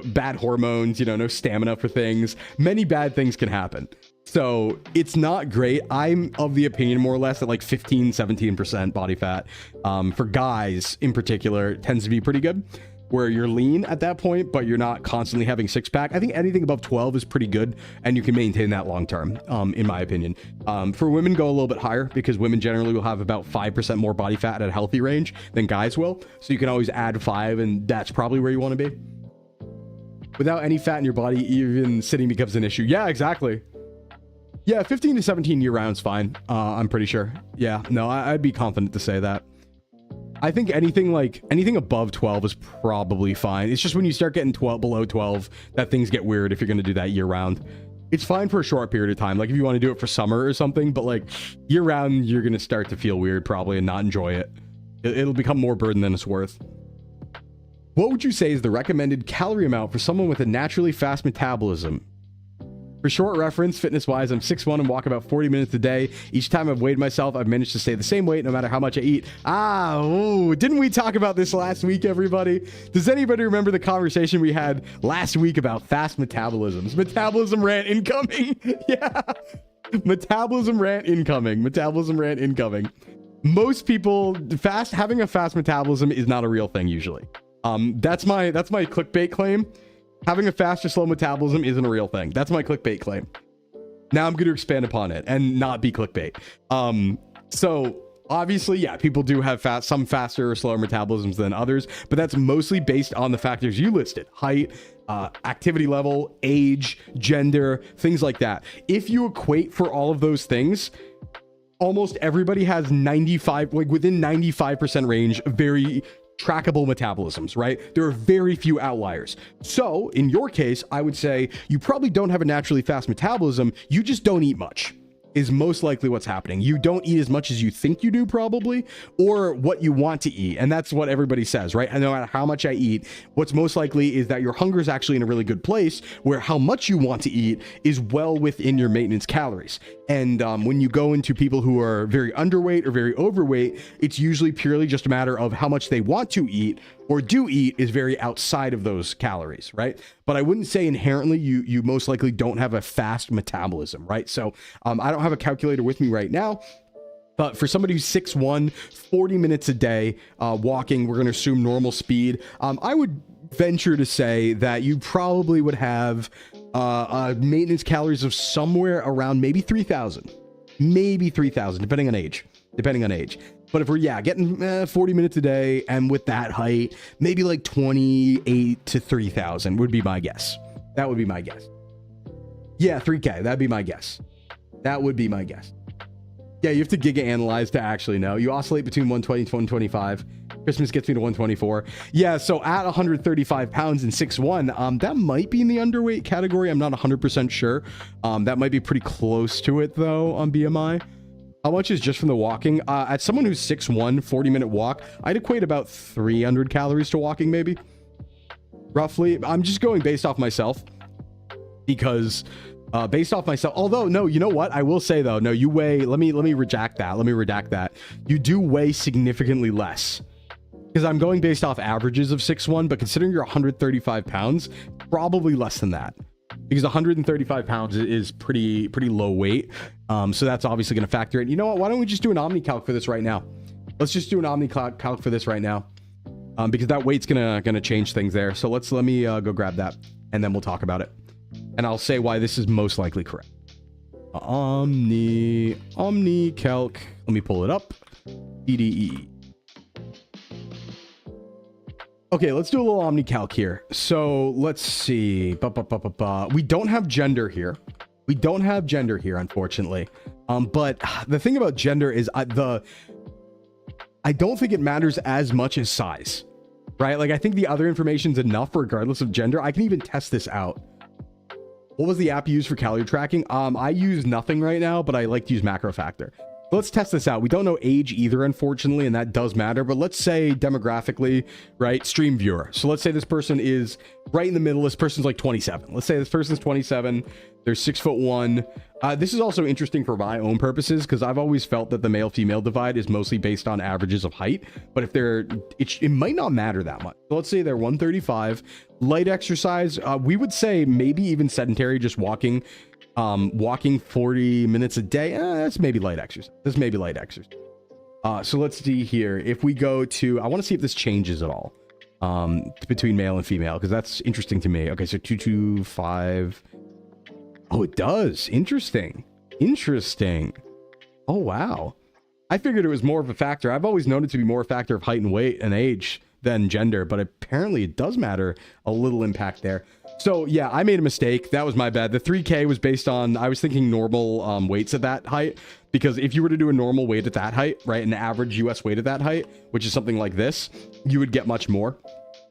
[SPEAKER 1] bad hormones, no stamina for things. Many bad things can happen. So it's not great. I'm of the opinion more or less that 15-17% body fat for guys in particular tends to be pretty good, where you're lean at that point, but you're not constantly having six pack. I think anything above 12 is pretty good and you can maintain that long term, in my opinion. For women, go a little bit higher because women generally will have about 5% more body fat at a healthy range than guys will. So you can always add 5 and that's probably where you want to be. Without any fat in your body, even sitting becomes an issue. Yeah, exactly. Yeah, 15 to 17 year round's fine. I'm pretty sure. Yeah, no, I'd be confident to say that. I think anything above 12 is probably fine. It's just when you start getting below 12 that things get weird if you're going to do that year round. It's fine for a short period of time. If you want to do it for summer or something, but year round, you're going to start to feel weird probably and not enjoy it. It'll become more burden than it's worth. What would you say is the recommended calorie amount for someone with a naturally fast metabolism? For short reference, fitness-wise, I'm 6'1" and walk about 40 minutes a day. Each time I've weighed myself, I've managed to stay the same weight no matter how much I eat. Didn't we talk about this last week, everybody? Does anybody remember the conversation we had last week about fast metabolisms? Metabolism rant incoming. Yeah. Metabolism rant incoming. Metabolism rant incoming. Most people, having a fast metabolism is not a real thing usually. That's my clickbait claim. Having a fast or slow metabolism isn't a real thing. That's my clickbait claim. Now I'm going to expand upon it and not be clickbait. So obviously, yeah, people do have some faster or slower metabolisms than others, but that's mostly based on the factors you listed: height, activity level, age, gender, things like that. If you equate for all of those things, almost everybody has 95, within 95% range, very trackable metabolisms, right? There are very few outliers. So in your case, I would say you probably don't have a naturally fast metabolism. You just don't eat much is most likely what's happening. You don't eat as much as you think you do probably, or what you want to eat. And that's what everybody says, right? And no matter how much I eat, what's most likely is that your hunger is actually in a really good place where how much you want to eat is well within your maintenance calories. And when you go into people who are very underweight or very overweight, it's usually purely just a matter of how much they want to eat or do eat is very outside of those calories, right? But I wouldn't say inherently you most likely don't have a fast metabolism, right? So I don't have a calculator with me right now, But for somebody who's 6'1", 40 minutes a day walking, we're going to assume normal speed. I would venture to say that you probably would have maintenance calories of somewhere around maybe 3,000. Maybe 3,000, depending on age. But if we're, getting 40 minutes a day, and with that height, maybe like 28 to 3,000 would be my guess. That would be my guess. Yeah, 3K. That'd be my guess. That would be my guess. Yeah, you have to giga analyze to actually know. You oscillate between 120 to 125. Christmas gets me to 124. Yeah, so at 135 pounds and 6'1", that might be in the underweight category. I'm not 100% sure. That might be pretty close to it, though, on BMI. How much is just from the walking? At someone who's 6'1", 40-minute walk, I'd equate about 300 calories to walking, maybe. Roughly. I'm just going based off myself. Because... based off myself, although no, you know what I will say though, no, you weigh, let me redact that, you do weigh significantly less, because I'm going based off averages of 6'1", but considering you're 135 pounds, probably less than that, because 135 pounds is pretty low weight. So that's obviously going to factor in. You know what, why don't we just do an omni calc for this right now? Let's just do an omni calc for this right now, because that weight's gonna change things there. So let me go grab that, and then we'll talk about it. And I'll say why this is most likely correct. Omni calc. Let me pull it up. DDE. Okay, let's do a little omni calc here. So let's see. We don't have gender here. Unfortunately. But the thing about gender is I don't think it matters as much as size, right? Like I think the other information's enough regardless of gender. I can even test this out. What was the app you used for calorie tracking? I use nothing right now, but I like to use Macro Factor. Let's test this out. We don't know age either, unfortunately, and that does matter. But let's say demographically, right? Stream viewer. So let's say this person is right in the middle. This person's like 27. Let's say this person's 27. They're 6'1". This is also interesting for my own purposes, because I've always felt that the male-female divide is mostly based on averages of height. But if it might not matter that much. So let's say they're 135. Light exercise. We would say maybe even sedentary, just walking 40 minutes a day. That's maybe light exercise. So let's see here. If we go to, I want to see if this changes at all between male and female, because that's interesting to me. Okay, so 225. Oh, it does. Interesting. Oh, wow. I figured it was more of a factor. I've always known it to be more a factor of height and weight and age than gender, but apparently it does matter a little impact there. So yeah, I made a mistake. That was my bad. The 3K was based on, I was thinking normal weights at that height, because if you were to do a normal weight at that height, right, an average US weight at that height, which is something like this, you would get much more.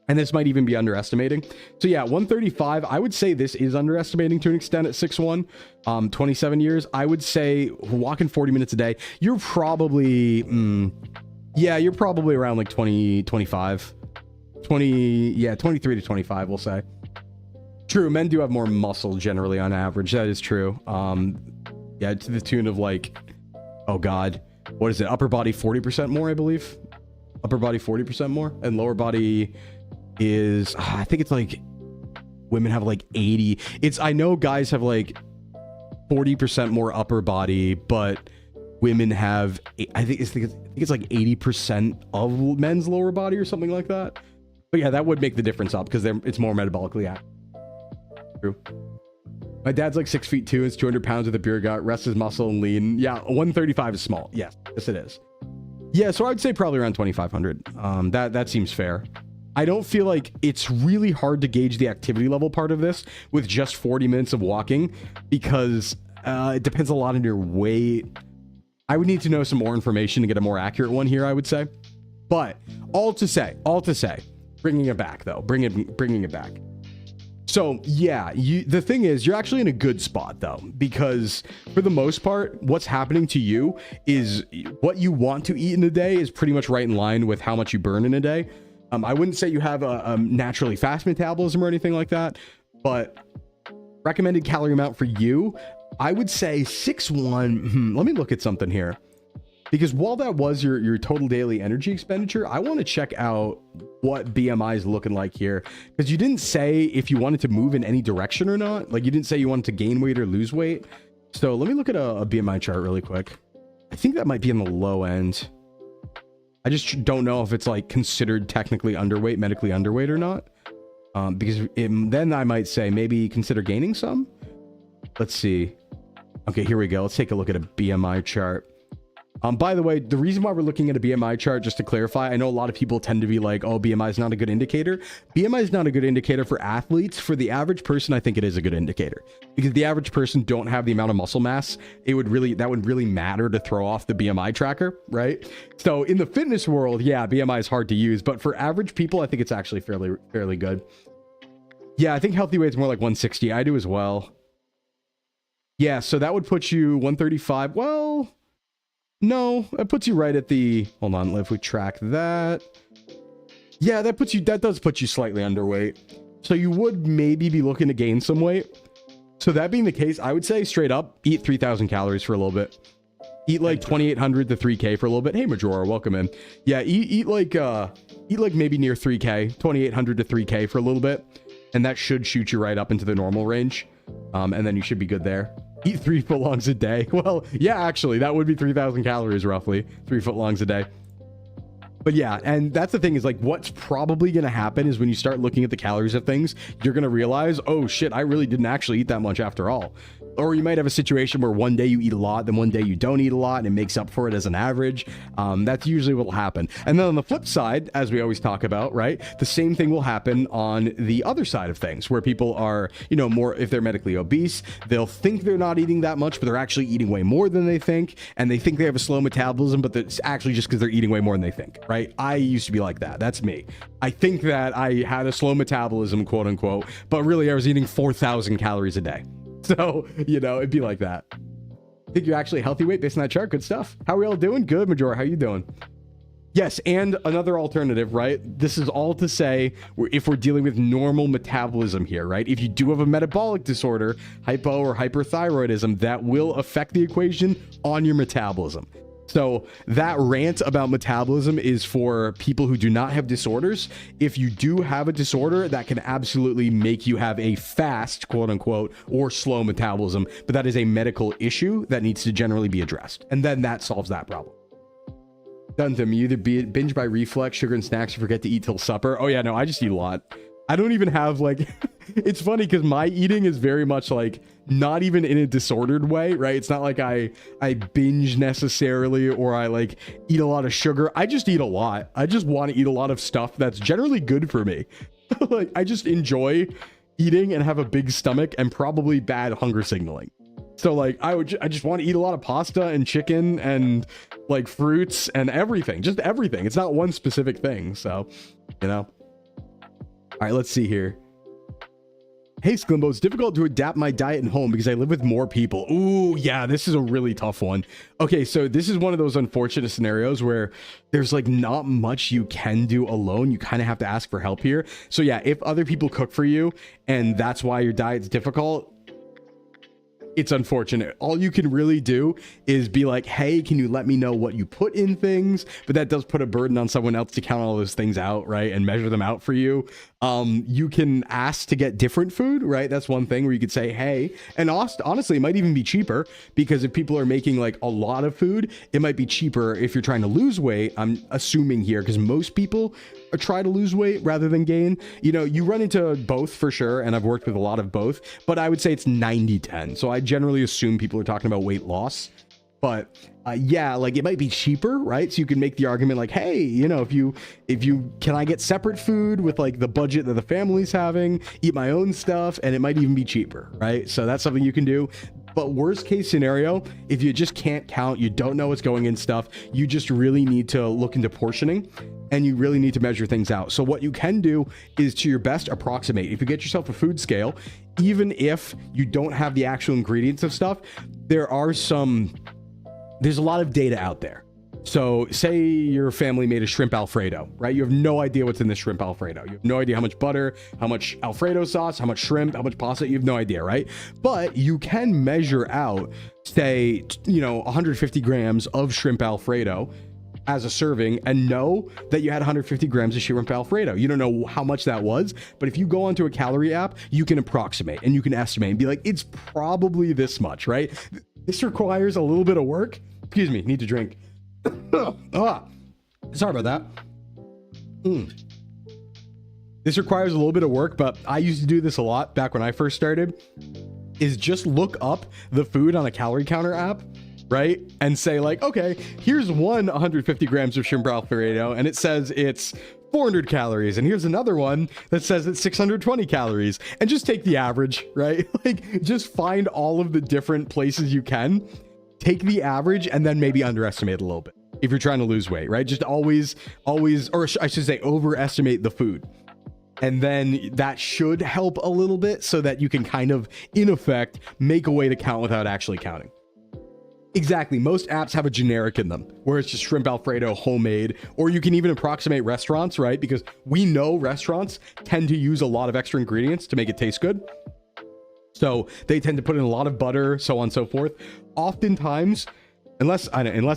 [SPEAKER 1] And this might even be underestimating. So yeah, 135, I would say this is underestimating to an extent at 6'1", 27 years. I would say walking 40 minutes a day, you're probably, you're probably around like 20, 25, 23 to 25, we'll say. True, men do have more muscle generally on average. That is true. Yeah, to the tune of like, oh God, what is it? Upper body 40% more, I believe. Upper body 40% more, and lower body is, I think it's like women have like 80. I know guys have like 40% more upper body, but women have, I think it's like 80% of men's lower body or something like that. But yeah, that would make the difference up, because it's more metabolically active. True. My dad's like 6'2" and is 200 pounds with a beer gut, rest is muscle and lean. Yeah, 135 is small. Yes it is. Yeah, so I'd say probably around 2,500. That seems fair. I don't feel like it's really hard to gauge the activity level part of this with just 40 minutes of walking, because it depends a lot on your weight. I would need to know some more information to get a more accurate one here, I would say. But all to say, bringing it back though, bringing it back. So yeah, the thing is, you're actually in a good spot though, because for the most part, what's happening to you is what you want to eat in a day is pretty much right in line with how much you burn in a day. I wouldn't say you have a naturally fast metabolism or anything like that, but recommended calorie amount for you, I would say 6'1". Let me look at something here, because while that was your total daily energy expenditure, I want to check out what BMI is looking like here, because you didn't say if you wanted to move in any direction or not. Like, you didn't say you wanted to gain weight or lose weight. So let me look at a BMI chart really quick. I think that might be in the low end. I just don't know if it's like considered technically underweight, medically underweight or not. Because then I might say maybe consider gaining some. Let's see. Okay, here we go. Let's take a look at a BMI chart. By the way, the reason why we're looking at a BMI chart, just to clarify, I know a lot of people tend to be like, oh, BMI is not a good indicator. BMI is not a good indicator for athletes. For the average person, I think it is a good indicator, because the average person don't have the amount of muscle mass. That would really matter to throw off the BMI tracker, right? So in the fitness world, yeah, BMI is hard to use, but for average people, I think it's actually fairly good. Yeah, I think healthy weight is more like 160. I do as well. Yeah, so that would put you 135. Well, no, that puts you right at the, hold on, if we track that. Yeah, that does put you slightly underweight. So you would maybe be looking to gain some weight. So that being the case, I would say straight up, eat 3,000 calories for a little bit. Eat like 2,800 to 3K for a little bit. Hey, Majora, welcome in. Yeah, eat like maybe near 3K, 2,800 to 3K for a little bit. And that should shoot you right up into the normal range. And then you should be good there. Eat 3 footlongs a day. Well, yeah, actually, that would be 3,000 calories roughly. 3 footlongs a day. But yeah, and that's the thing, is like what's probably going to happen is when you start looking at the calories of things, you're going to realize, oh shit, I really didn't actually eat that much after all. Or you might have a situation where one day you eat a lot, then one day you don't eat a lot, and it makes up for it as an average. That's usually what will happen. And then on the flip side, as we always talk about, right, the same thing will happen on the other side of things, where people are, you know, more, if they're medically obese, they'll think they're not eating that much, but they're actually eating way more than they think, and they think they have a slow metabolism, but it's actually just because they're eating way more than they think, right? I used to be like that. That's me. I think that I had a slow metabolism, quote unquote, but really I was eating 4,000 calories a day. So, you know, it'd be like that. I think you're actually healthy weight based on that chart. Good stuff. How are we all doing? Good, Majora. How you doing? Yes, and another alternative, right? This is all to say, if we're dealing with normal metabolism here, right? If you do have a metabolic disorder, hypo or hyperthyroidism, that will affect the equation on your metabolism. So that rant about metabolism is for people who do not have disorders. If you do have a disorder, that can absolutely make you have a fast, quote unquote, or slow metabolism, but that is a medical issue that needs to generally be addressed. And then that solves that problem. Done to me. You either binge by reflex, sugar and snacks, you forget to eat till supper. Oh yeah, no, I just eat a lot. I don't even have like, it's funny because my eating is very much like not even in a disordered way, right? It's not like I binge necessarily, or I like eat a lot of sugar. I just eat a lot. I just want to eat a lot of stuff that's generally good for me. Like I just enjoy eating and have a big stomach and probably bad hunger signaling. So like I just want to eat a lot of pasta and chicken and like fruits and everything, just everything. It's not one specific thing. So, you know. All right, let's see here. Hey, Sclimbo, it's difficult to adapt my diet at home because I live with more people. Ooh, yeah, this is a really tough one. Okay, so this is one of those unfortunate scenarios where there's like not much you can do alone. You kind of have to ask for help here. So yeah, if other people cook for you and that's why your diet's difficult, it's unfortunate. All you can really do is be like, hey, can you let me know what you put in things? But that does put a burden on someone else to count all those things out, right? And measure them out for you. You can ask to get different food, right? That's one thing where you could say, hey, and honestly, it might even be cheaper, because if people are making like a lot of food, it might be cheaper if you're trying to lose weight. I'm assuming here, because most people try to lose weight rather than gain. You know, you run into both for sure, and I've worked with a lot of both, but I would say it's 90-10. So I generally assume people are talking about weight loss. But yeah, like it might be cheaper, right? So you can make the argument like, hey, you know, if you can I get separate food with like the budget that the family's having, eat my own stuff, and it might even be cheaper, right? So that's something you can do. But worst case scenario, if you just can't count, you don't know what's going in stuff, you just really need to look into portioning, and you really need to measure things out. So what you can do is, to your best, approximate. If you get yourself a food scale, even if you don't have the actual ingredients of stuff, there's a lot of data out there. So say your family made a shrimp Alfredo, right? You have no idea what's in this shrimp Alfredo. You have no idea how much butter, how much Alfredo sauce, how much shrimp, how much pasta. You have no idea, right? But you can measure out, say, you know, 150 grams of shrimp Alfredo as a serving, and know that you had 150 grams of shrimp Alfredo. You don't know how much that was, but if you go onto a calorie app, you can approximate and you can estimate and be like, it's probably this much, right? This requires a little bit of work, Excuse me, need to drink. Ah, sorry about that. This requires a little bit of work, but I used to do this a lot back when I first started, is just look up the food on a calorie counter app, right? And say like, okay, here's 150 grams of shrimp Alfredo, and it says it's 400 calories. And here's another one that says it's 620 calories. And just take the average, right? Like, just find all of the different places you can, take the average, and then maybe underestimate a little bit if you're trying to lose weight, right? Just always, or I should say overestimate the food. And then that should help a little bit so that you can kind of, in effect, make a way to count without actually counting. Exactly. Most apps have a generic in them where it's just shrimp Alfredo homemade, or you can even approximate restaurants, right? Because we know restaurants tend to use a lot of extra ingredients to make it taste good. So they tend to put in a lot of butter, so on and so forth. Oftentimes, unless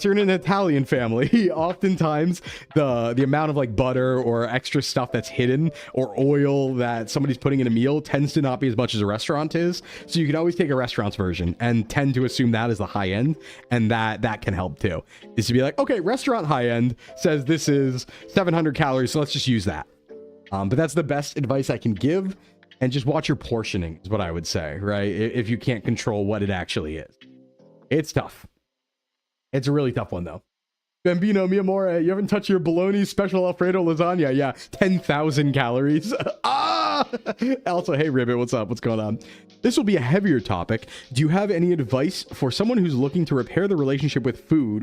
[SPEAKER 1] you're in an Italian family, oftentimes the amount of like butter or extra stuff that's hidden or oil that somebody's putting in a meal tends to not be as much as a restaurant is. So you can always take a restaurant's version and tend to assume that is the high end, and that can help too. Is to be like, okay, restaurant high end says this is 700 calories, so let's just use that. But that's the best advice I can give, and just watch your portioning is what I would say, right? If you can't control what it actually is. It's tough. It's a really tough one, though. Bambino, mi amore, you haven't touched your bologna special Alfredo lasagna. Yeah, 10,000 calories. Ah! Also, hey, Ribbit, what's up? What's going on? This will be a heavier topic. Do you have any advice for someone who's looking to repair the relationship with food,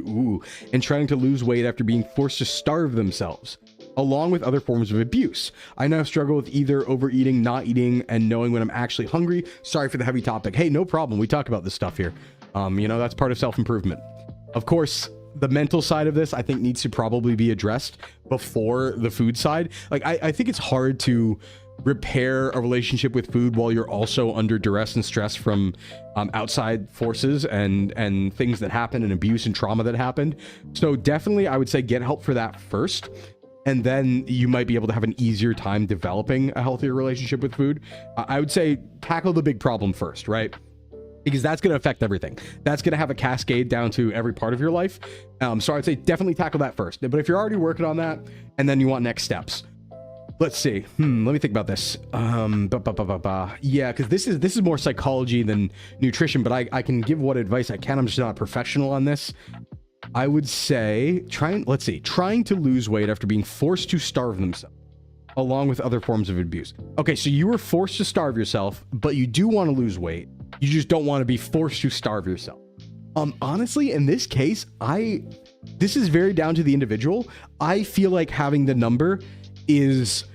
[SPEAKER 1] and trying to lose weight after being forced to starve themselves, along with other forms of abuse? I now struggle with either overeating, not eating, and knowing when I'm actually hungry. Sorry for the heavy topic. Hey, no problem. We talk about this stuff here. That's part of self-improvement. Of course, the mental side of this, I think, needs to probably be addressed before the food side. Like, I think it's hard to repair a relationship with food while you're also under duress and stress from outside forces and things that happen, and abuse and trauma that happened. So definitely, I would say get help for that first. And then you might be able to have an easier time developing a healthier relationship with food. I would say tackle the big problem first, right? Because that's going to affect everything. That's going to have a cascade down to every part of your life. So I'd say definitely tackle that first. But if you're already working on that, and then you want next steps, let's see. Let me think about this. Yeah, because this is more psychology than nutrition, but I can give what advice I can. I'm just not a professional on this. I would say trying to lose weight after being forced to starve themselves, along with other forms of abuse. Okay, so you were forced to starve yourself, but you do want to lose weight. You just don't want to be forced to starve yourself. Honestly, in this case, this is very down to the individual. I feel like having the number is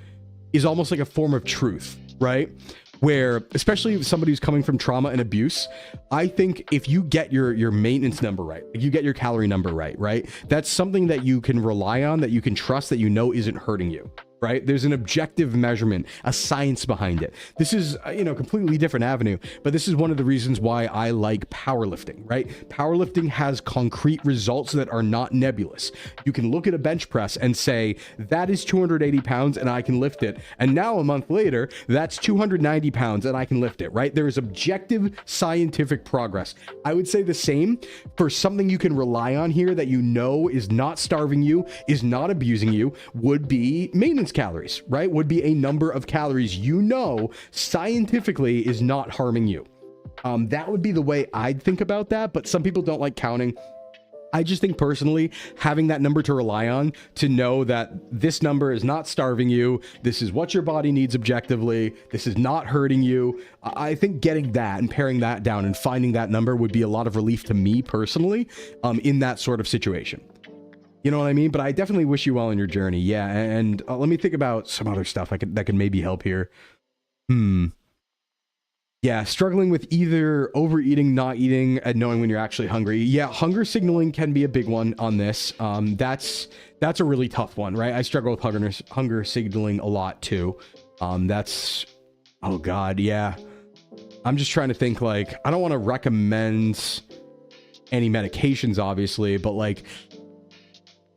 [SPEAKER 1] almost like a form of truth, right? Where, especially if somebody who's coming from trauma and abuse, I think if you get your maintenance number right, if you get your calorie number right, that's something that you can rely on, that you can trust, that you know isn't hurting you. Right? There's an objective measurement, a science behind it. This is, completely different avenue, but this is one of the reasons why I like powerlifting, right? Powerlifting has concrete results that are not nebulous. You can look at a bench press and say, that is 280 pounds and I can lift it. And now a month later, that's 290 pounds and I can lift it, right? There is objective scientific progress. I would say the same for something you can rely on here that you know is not starving you, is not abusing you, would be maintenance calories, right? Would be a number of calories scientifically is not harming you. That would be the way I'd think about that, but some people don't like counting. I just think personally, having that number to rely on, to know that this number is not starving you, this is what your body needs objectively, this is not hurting you. I think getting that and paring that down and finding that number would be a lot of relief to me personally, in that sort of situation. You know what I mean? But I definitely wish you well in your journey. Yeah, and let me think about some other stuff that could maybe help here. Yeah, struggling with either overeating, not eating, and knowing when you're actually hungry. Yeah, hunger signaling can be a big one on this. That's a really tough one, right? I struggle with hunger signaling a lot too. Oh God, yeah. I'm just trying to think, like, I don't want to recommend any medications, obviously, but like,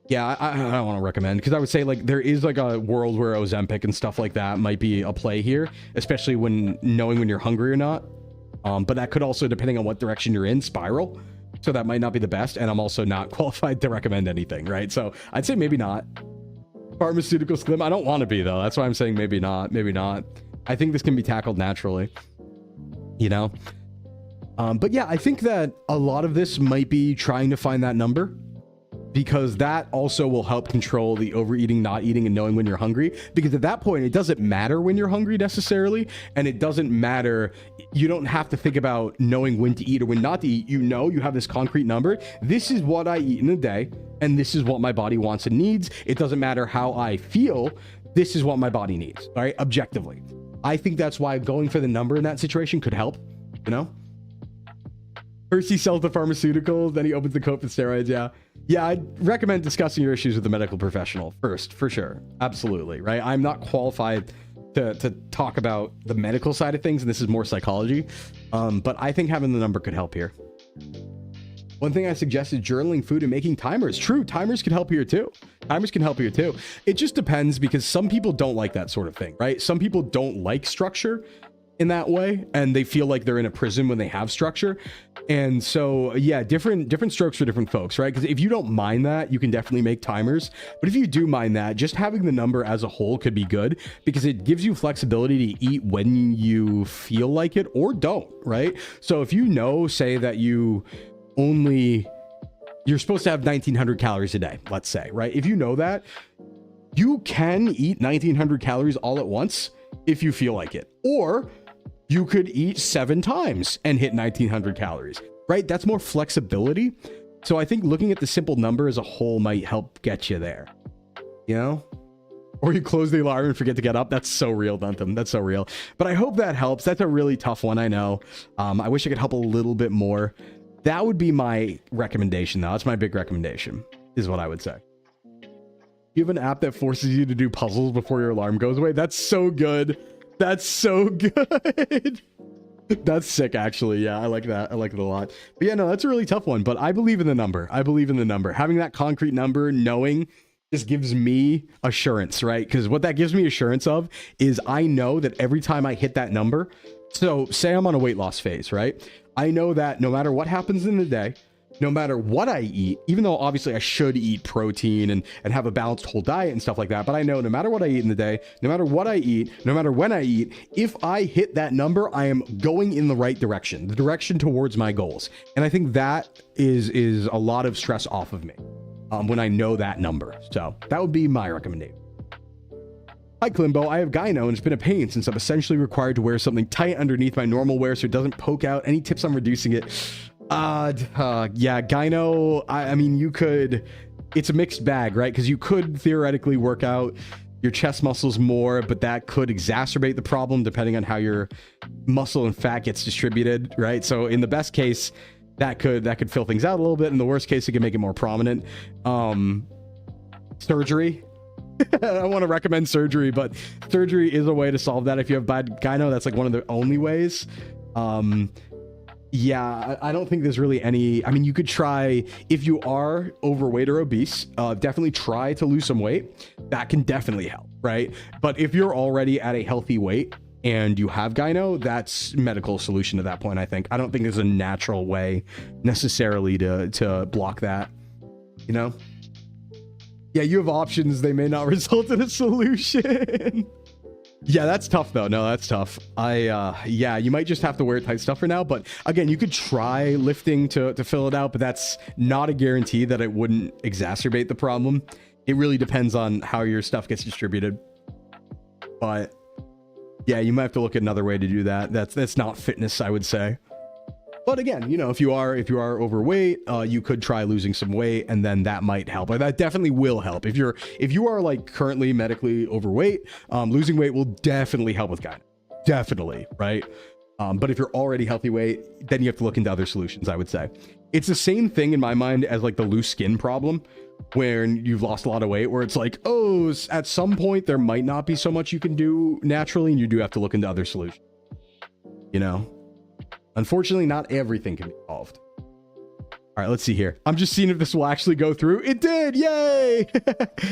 [SPEAKER 1] yeah, I don't want to recommend, because I would say, like, there is like a world where Ozempic and stuff like that might be a play here, especially when knowing when you're hungry or not. But that could also, depending on what direction you're in, spiral. So that might not be the best. And I'm also not qualified to recommend anything, right? So I'd say maybe not. Pharmaceutical Sclim, I don't want to be though. That's why I'm saying maybe not, maybe not. I think this can be tackled naturally, you know? But yeah, I think that a lot of this might be trying to find that number, because that also will help control the overeating, not eating, and knowing when you're hungry. Because at that point, it doesn't matter when you're hungry necessarily. And it doesn't matter. You don't have to think about knowing when to eat or when not to eat. You know, you have this concrete number. This is what I eat in a day. And this is what my body wants and needs. It doesn't matter how I feel. This is what my body needs, all right? Objectively. I think that's why going for the number in that situation could help, you know? First he sells the pharmaceuticals, then he opens the coat for steroids. Yeah, I'd recommend discussing your issues with a medical professional first, for sure. Absolutely, right? I'm not qualified to talk about the medical side of things, and this is more psychology. But I think having the number could help here. One thing I suggested, journaling food and making timers. True, timers can help here too. Timers can help here too. It just depends, because some people don't like that sort of thing, right? Some people don't like structure in that way, and they feel like they're in a prison when they have structure. And so yeah, different strokes for different folks, right? Because if you don't mind that, you can definitely make timers. But if you do mind that, just having the number as a whole could be good, because it gives you flexibility to eat when you feel like it or don't, right? So if you know, say that you're supposed to have 1900 calories a day, let's say, right? If you know that, you can eat 1900 calories all at once if you feel like it. Or you could eat 7 times and hit 1900 calories, right? That's more flexibility. So I think looking at the simple number as a whole might help get you there, you know? Or you close the alarm and forget to get up. That's so real, Duntham. That's so real. But I hope that helps. That's a really tough one, I know. I wish I could help a little bit more. That would be my recommendation, though. That's my big recommendation, is what I would say. You have an app that forces you to do puzzles before your alarm goes away. That's so good. That's so good. That's sick, actually. Yeah, I like that. I like it a lot. But yeah, no, that's a really tough one. But I believe in the number. I believe in the number. Having that concrete number, knowing, just gives me assurance, right? Because what that gives me assurance of is I know that every time I hit that number, so say I'm on a weight loss phase, right? I know that no matter what happens in the day, no matter what I eat, even though obviously I should eat protein and have a balanced whole diet and stuff like that, but I know no matter what I eat in the day, no matter what I eat, no matter when I eat, if I hit that number, I am going in the right direction, the direction towards my goals. And I think that is a lot of stress off of me when I know that number. So that would be my recommendation. Hi, Sclimbo. I have gyno and it's been a pain since I'm essentially required to wear something tight underneath my normal wear so it doesn't poke out. Any tips on reducing it? Yeah, gyno, I mean, you could, it's a mixed bag, right? Because you could theoretically work out your chest muscles more, but that could exacerbate the problem depending on how your muscle and fat gets distributed, right? So in the best case, that could fill things out a little bit. In the worst case, it can make it more prominent. Surgery. I want to recommend surgery, but surgery is a way to solve that. If you have bad gyno, that's like one of the only ways. Yeah, I don't think there's really any, I mean, you could try, if you are overweight or obese, definitely try to lose some weight. That can definitely help, right? But if you're already at a healthy weight and you have gyno, that's medical solution at that point, I think. I don't think there's a natural way necessarily to block that, you know? Yeah, you have options. They may not result in a solution. Yeah, that's tough though. No, that's tough. Yeah, you might just have to wear tight stuff for now. But again, you could try lifting to fill it out, but that's not a guarantee that it wouldn't exacerbate the problem. It really depends on how your stuff gets distributed. But yeah, you might have to look at another way to do that. That's not fitness, I would say. But again, you know, if you are overweight, you could try losing some weight, and then that might help. Or that definitely will help. If you are like currently medically overweight, losing weight will definitely help with gyno. Definitely, right? But if you're already healthy weight, then you have to look into other solutions, I would say. It's the same thing in my mind as like the loose skin problem, where you've lost a lot of weight, where it's like, oh, at some point there might not be so much you can do naturally, and you do have to look into other solutions, you know? Unfortunately, not everything can be solved. All right, let's see here. I'm just seeing if this will actually go through. It did! Yay!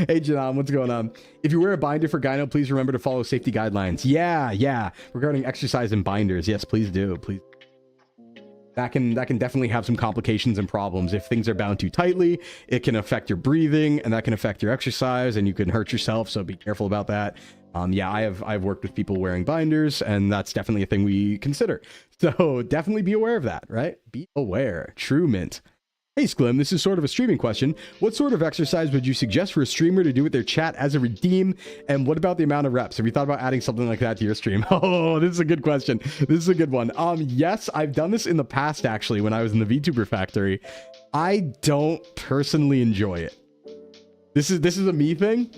[SPEAKER 1] Hey, Janam, what's going on? If you wear a binder for gyno, please remember to follow safety guidelines. Yeah. Regarding exercise and binders. Yes, please do. Please. that can definitely have some complications and problems. If things are bound too tightly, it can affect your breathing, and that can affect your exercise, and you can hurt yourself. So be careful about that. Yeah, I've worked with people wearing binders, and that's definitely a thing we consider. So definitely be aware of that, right? Be aware. True mint. Hey Sclim, this is sort of a streaming question. What sort of exercise would you suggest for a streamer to do with their chat as a redeem? And what about the amount of reps? Have you thought about adding something like that to your stream? Oh, this is a good question. This is a good one. Yes, I've done this in the past, actually, when I was in the VTuber factory. I don't personally enjoy it. This is a me thing,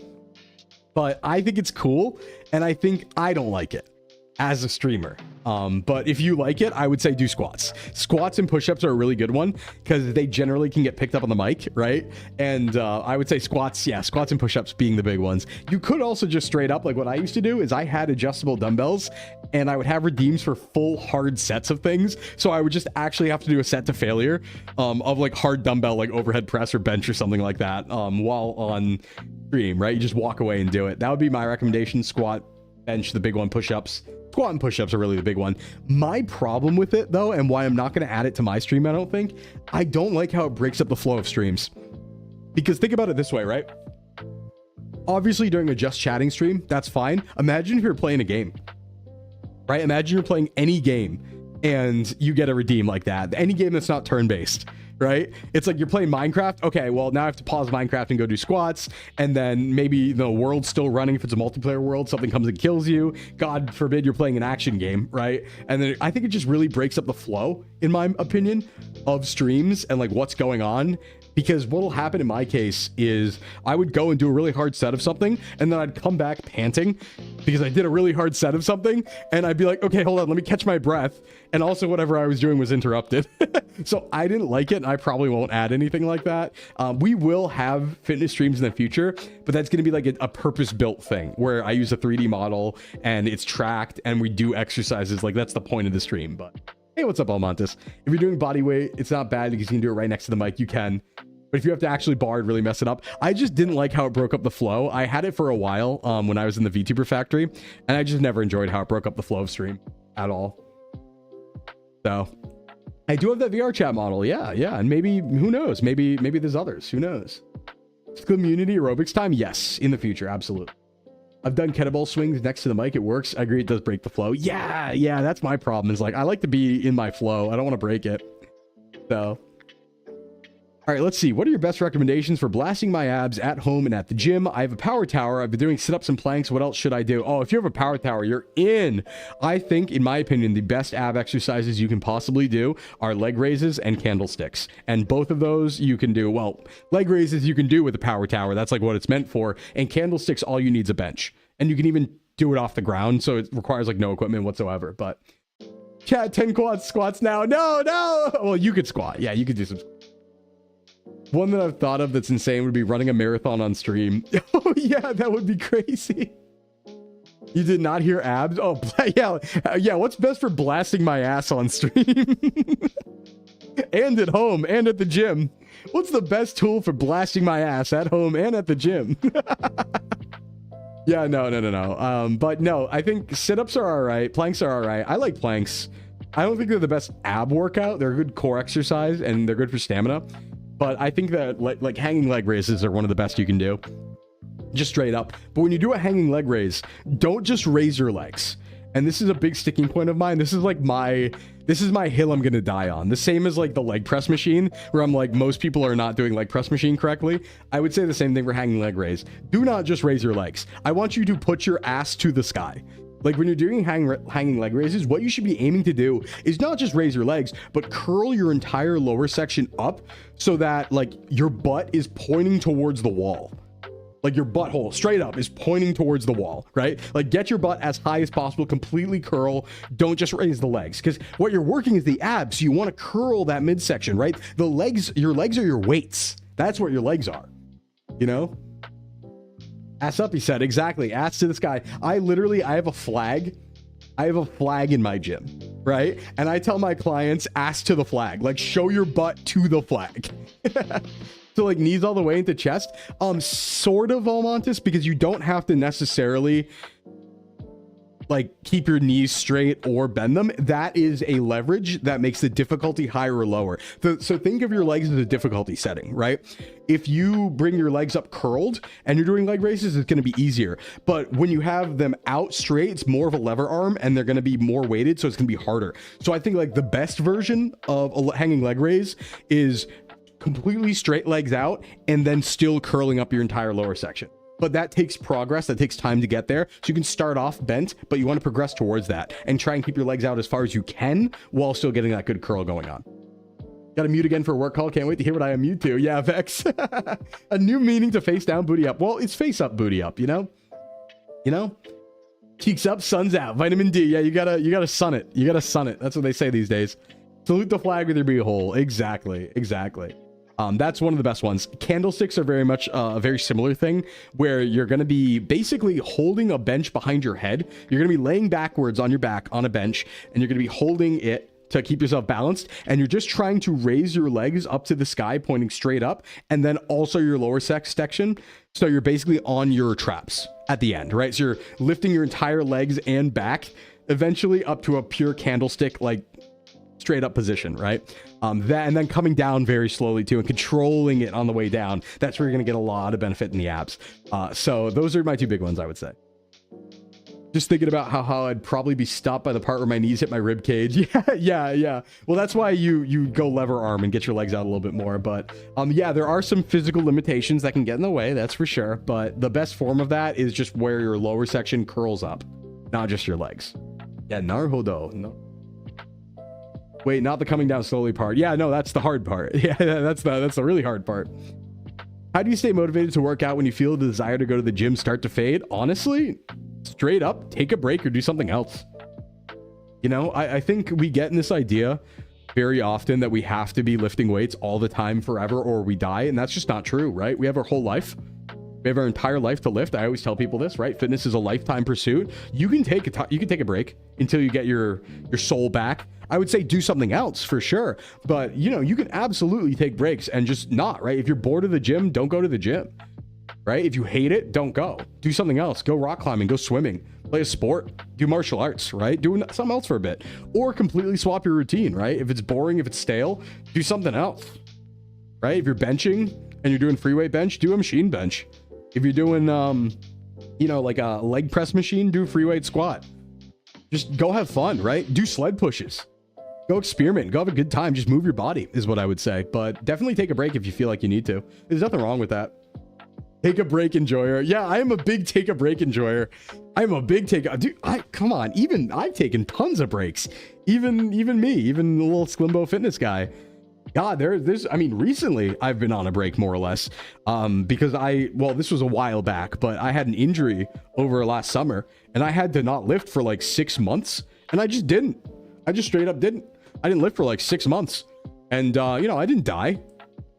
[SPEAKER 1] but I think it's cool, and I think I don't like it as a streamer. But if you like it, I would say do squats. Squats and push-ups are a really good one because they generally can get picked up on the mic, right? And I would say squats, yeah, squats and push-ups being the big ones. You could also just straight up, like what I used to do is I had adjustable dumbbells, and I would have redeems for full hard sets of things. So I would just actually have to do a set to failure of like hard dumbbell, like overhead press or bench or something like that while on stream, right? You just walk away and do it. That would be my recommendation. Squat, bench, the big one, push-ups. Squat and push-ups are really the big one. My problem with it, though, and why I'm not going to add it to my stream, I don't think, I don't like how it breaks up the flow of streams. Because think about it this way, right? Obviously, during a just chatting stream, that's fine. Imagine if you're playing a game, right? Imagine you're playing any game and you get a redeem like that. Any game that's not turn-based, right? It's like you're playing Minecraft. Okay, well, now I have to pause Minecraft and go do squats, and then maybe the world's still running. If it's a multiplayer world, something comes and kills you. God forbid you're playing an action game, right? And then I think it just really breaks up the flow, in my opinion, of streams and like what's going on. Because what will happen in my case is I would go and do a really hard set of something, and then I'd come back panting because I did a really hard set of something, and I'd be like, okay, hold on, let me catch my breath. And also whatever I was doing was interrupted. So I didn't like it, and I probably won't add anything like that. We will have fitness streams in the future, but that's going to be like a purpose-built thing where I use a 3D model and it's tracked and we do exercises. Like that's the point of the stream. But hey, what's up, Almontis? If you're doing body weight, it's not bad because you can do it right next to the mic. You can. But if you have to actually bar, it'd really mess it up. I just didn't like how it broke up the flow. I had it for a while when I was in the VTuber factory, and I just never enjoyed how it broke up the flow of stream at all. So I do have that VR chat model. Yeah. And maybe, who knows? Maybe there's others. Who knows? Community aerobics time? Yes, in the future. Absolutely. I've done kettlebell swings next to the mic. It works. I agree. It does break the flow. Yeah. That's my problem. Is like, I like to be in my flow. I don't want to break it. So, all right, let's see. What are your best recommendations for blasting my abs at home and at the gym? I have a power tower. I've been doing sit-ups and planks. What else should I do? Oh, if you have a power tower, you're in. I think, in my opinion, the best ab exercises you can possibly do are leg raises and candlesticks. And both of those you can do. Well, leg raises you can do with a power tower. That's like what it's meant for. And candlesticks, all you need is a bench. And you can even do it off the ground. So it requires like no equipment whatsoever. But chat, 10 quad squats now. No. Well, you could squat. Yeah, you could do some. One that I've thought of that's insane would be running a marathon on stream. Oh, yeah, that would be crazy. You did not hear abs? Oh, yeah. What's best for blasting my ass on stream? And at home and at the gym. What's the best tool for blasting my ass at home and at the gym? Yeah, no. But no, I think sit-ups are all right. Planks are all right. I like planks. I don't think they're the best ab workout. They're a good core exercise and they're good for stamina. But I think that like hanging leg raises are one of the best you can do. Just straight up. But when you do a hanging leg raise, don't just raise your legs. And this is a big sticking point of mine. This is my hill I'm going to die on. The same as like the leg press machine, where I'm like, most people are not doing leg press machine correctly. I would say the same thing for hanging leg raise. Do not just raise your legs. I want you to put your ass to the sky. Like when you're doing hanging leg raises, what you should be aiming to do is not just raise your legs, but curl your entire lower section up so that like your butt is pointing towards the wall. Like your butthole straight up is pointing towards the wall, right? Like get your butt as high as possible, completely curl. Don't just raise the legs, because what you're working is the abs. So you want to curl that midsection, right? The legs, your legs are your weights. That's what your legs are, you know? Ass up, he said. Exactly. Ass to the sky. I have a flag. I have a flag in my gym, right? And I tell my clients, ass to the flag. Like, show your butt to the flag. So, like, knees all the way into chest. Sort of, Almontis, because you don't have to necessarily... like keep your knees straight or bend them, that is a leverage that makes the difficulty higher or lower. So think of your legs as a difficulty setting, right? If you bring your legs up curled and you're doing leg raises, it's going to be easier. But when you have them out straight, it's more of a lever arm and they're going to be more weighted, so it's going to be harder. So I think like the best version of a hanging leg raise is completely straight legs out and then still curling up your entire lower section. But that takes progress, that takes time to get there. So you can start off bent, but you want to progress towards that and try and keep your legs out as far as you can while still getting that good curl going on. Got to mute again for a work call. Can't wait to hear what I unmute to. Yeah, Vex. A new meaning to face down, booty up. Well, it's face up, booty up, you know? You know? Cheeks up, sun's out. Vitamin D. Yeah, you gotta sun it. You gotta sun it. That's what they say these days. Salute the flag with your beehole. Exactly. That's one of the best ones. Candlesticks are very much a very similar thing where you're going to be basically holding a bench behind your head. You're going to be laying backwards on your back on a bench and you're going to be holding it to keep yourself balanced. And you're just trying to raise your legs up to the sky, pointing straight up, and then also your lower section. So you're basically on your traps at the end, right? So you're lifting your entire legs and back eventually up to a pure candlestick, like straight up position, right? And then coming down very slowly too and controlling it on the way down. That's where you're going to get a lot of benefit in the abs. So those are my two big ones, I would say. Just thinking about how I'd probably be stopped by the part where my knees hit my rib cage. Yeah. Well, that's why you go lever arm and get your legs out a little bit more. But yeah, there are some physical limitations that can get in the way, that's for sure. But the best form of that is just where your lower section curls up, not just your legs. Yeah, Naruhodo. No. Wait, not the coming down slowly part. Yeah, no, that's the hard part. Yeah, that's the really hard part. How do you stay motivated to work out when you feel the desire to go to the gym start to fade? Honestly, straight up, take a break or do something else. You know, I think we get in this idea very often that we have to be lifting weights all the time forever or we die. And that's just not true, right? We have our whole life. We have our entire life to lift. I always tell people this, right? Fitness is a lifetime pursuit. You can take a break until you get your soul back. I would say do something else for sure. But, you know, you can absolutely take breaks and just not, right? If you're bored of the gym, don't go to the gym, right? If you hate it, don't go. Do something else. Go rock climbing, go swimming, play a sport, do martial arts, right? Do something else for a bit. Or completely swap your routine, right? If it's boring, if it's stale, do something else, right? If you're benching and you're doing free weight bench, do a machine bench. If you're doing, you know, like a leg press machine, do a free weight squat. Just go have fun, right? Do sled pushes. Go experiment. Go have a good time. Just move your body is what I would say. But definitely take a break if you feel like you need to. There's nothing wrong with that. Take a break enjoyer. Yeah, I am a big take a break enjoyer. I'm a big dude, come on. Even I've taken tons of breaks. Even me, even the little Sclimbo fitness guy. God, there's, I mean, recently I've been on a break more or less, because well, this was a while back, but I had an injury over last summer and I had to not lift for like 6 months and I just didn't. I just straight up didn't. I didn't lift for like 6 months and, you know, I didn't die.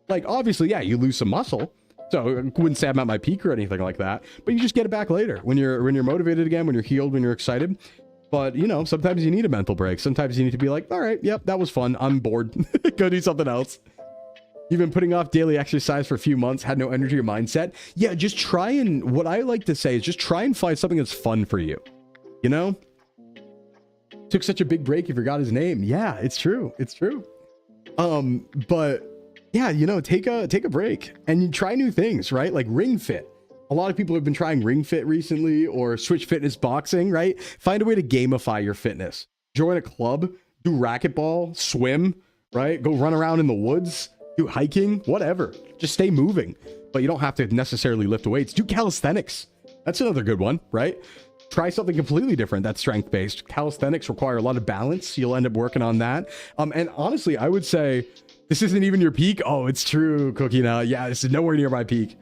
[SPEAKER 1] Like, obviously, yeah, you lose some muscle. So I wouldn't say I'm at my peak or anything like that, but you just get it back later when you're motivated again, when you're healed, when you're excited. But, you know, sometimes you need a mental break. Sometimes you need to be like, all right, yep, that was fun. I'm bored. Go do something else. You've been putting off daily exercise for a few months, had no energy or mindset. Yeah, just try and, what I like to say is just try and find something that's fun for you. You know? Took such a big break, you forgot his name. Yeah, it's true. It's true. But yeah, you know, take a break and you try new things, right? Like Ring Fit. A lot of people have been trying Ring Fit recently or Switch Fitness Boxing, right? Find a way to gamify your fitness. Join a club, do racquetball, swim, right? Go run around in the woods, do hiking, whatever. Just stay moving, but you don't have to necessarily lift weights. Do calisthenics. That's another good one, right? Try something completely different that's strength-based. Calisthenics require a lot of balance. You'll end up working on that. And honestly, I would say this isn't even your peak. Oh, it's true, Cookie. Now, yeah, this is nowhere near my peak.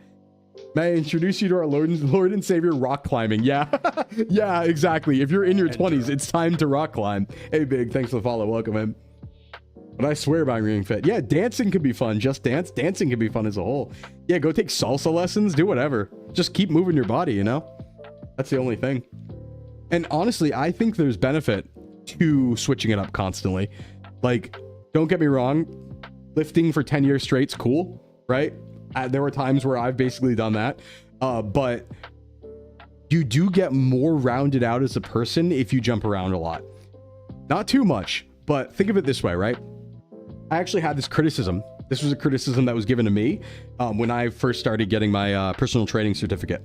[SPEAKER 1] May I introduce you to our Lord and Savior rock climbing? Yeah, yeah, exactly. If you're in your 20s, it's time to rock climb. Hey, Big, thanks for the follow. Welcome in. But I swear by Ring Fit. Yeah, dancing could be fun. Just dance. Dancing could be fun as a whole. Yeah, go take salsa lessons. Do whatever. Just keep moving your body, you know? That's the only thing. And honestly, I think there's benefit to switching it up constantly. Like, don't get me wrong. Lifting for 10 years straight's cool, right? There were times where I've basically done that, but you do get more rounded out as a person if you jump around a lot. Not too much, but think of it this way, right? I actually had this criticism. This was a criticism that was given to me when I first started getting my personal training certificate.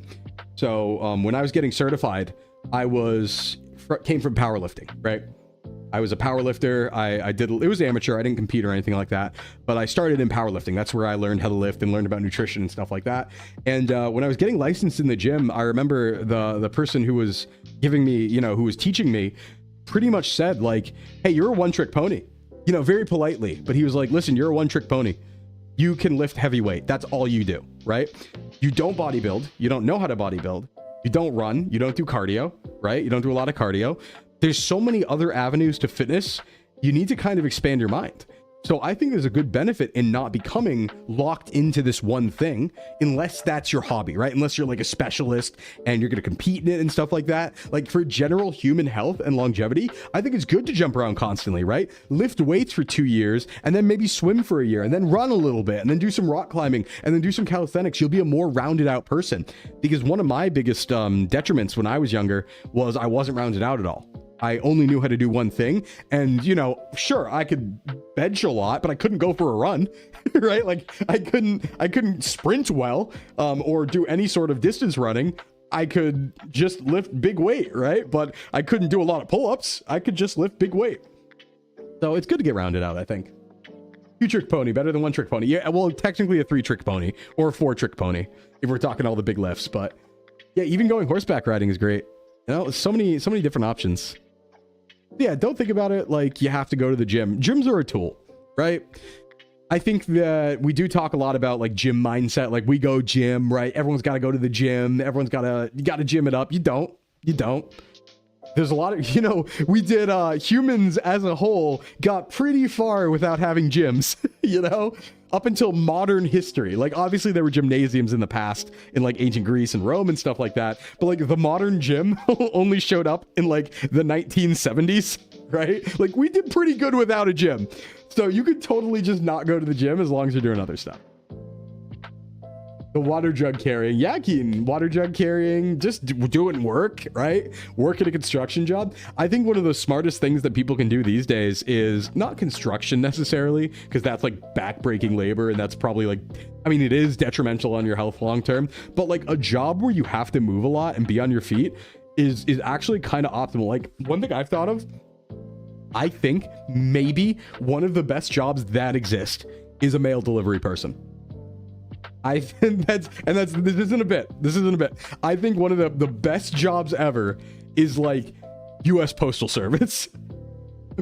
[SPEAKER 1] So when I was getting certified, I came from powerlifting, right? I was a powerlifter. It was amateur. I didn't compete or anything like that, but I started in powerlifting. That's where I learned how to lift and learned about nutrition and stuff like that. And when I was getting licensed in the gym, I remember the person who was giving me, who was teaching me, pretty much said like, hey, you're a one-trick pony, very politely, but he was like, listen, you're a one-trick pony. You can lift heavy weight. That's all you do, right? You don't bodybuild. You don't know how to bodybuild. You don't run. You don't do cardio, right? You don't do a lot of cardio. There's so many other avenues to fitness. You need to kind of expand your mind. So I think there's a good benefit in not becoming locked into this one thing, unless that's your hobby, right? Unless you're like a specialist and you're going to compete in it and stuff like that. Like for general human health and longevity, I think it's good to jump around constantly, right? Lift weights for 2 years and then maybe swim for a year and then run a little bit and then do some rock climbing and then do some calisthenics. You'll be a more rounded out person, because one of my biggest detriments when I was younger was I wasn't rounded out at all. I only knew how to do one thing. And, sure, I could bench a lot, but I couldn't go for a run, right? Like I couldn't sprint well, or do any sort of distance running. I could just lift big weight, right? But I couldn't do a lot of pull-ups. I could just lift big weight. So it's good to get rounded out, I think. 2-trick pony, better than 1-trick pony. Yeah, well, technically a 3-trick pony or a 4-trick pony if we're talking all the big lifts. But yeah, even going horseback riding is great. So many different options. Yeah, don't think about it like you have to go to the gym. Gyms are a tool, right? I think that we do talk a lot about like gym mindset. Like we go gym, right? Everyone's got to go to the gym. You got to gym it up. You don't. There's a lot of, we did, humans as a whole got pretty far without having gyms, up until modern history. Like obviously there were gymnasiums in the past in like ancient Greece and Rome and stuff like that. But like the modern gym only showed up in like the 1970s, right? Like we did pretty good without a gym. So you could totally just not go to the gym as long as you're doing other stuff. The water jug carrying. Yeah, Keaton. Water jug carrying, just doing work, right? Work at a construction job. I think one of the smartest things that people can do these days is not construction necessarily, because that's like backbreaking labor. And that's probably like, it is detrimental on your health long term. But like a job where you have to move a lot and be on your feet is actually kind of optimal. Like one thing I've thought of, I think maybe one of the best jobs that exist is a mail delivery person. I think this isn't a bit. I think one of the best jobs ever is like US Postal Service.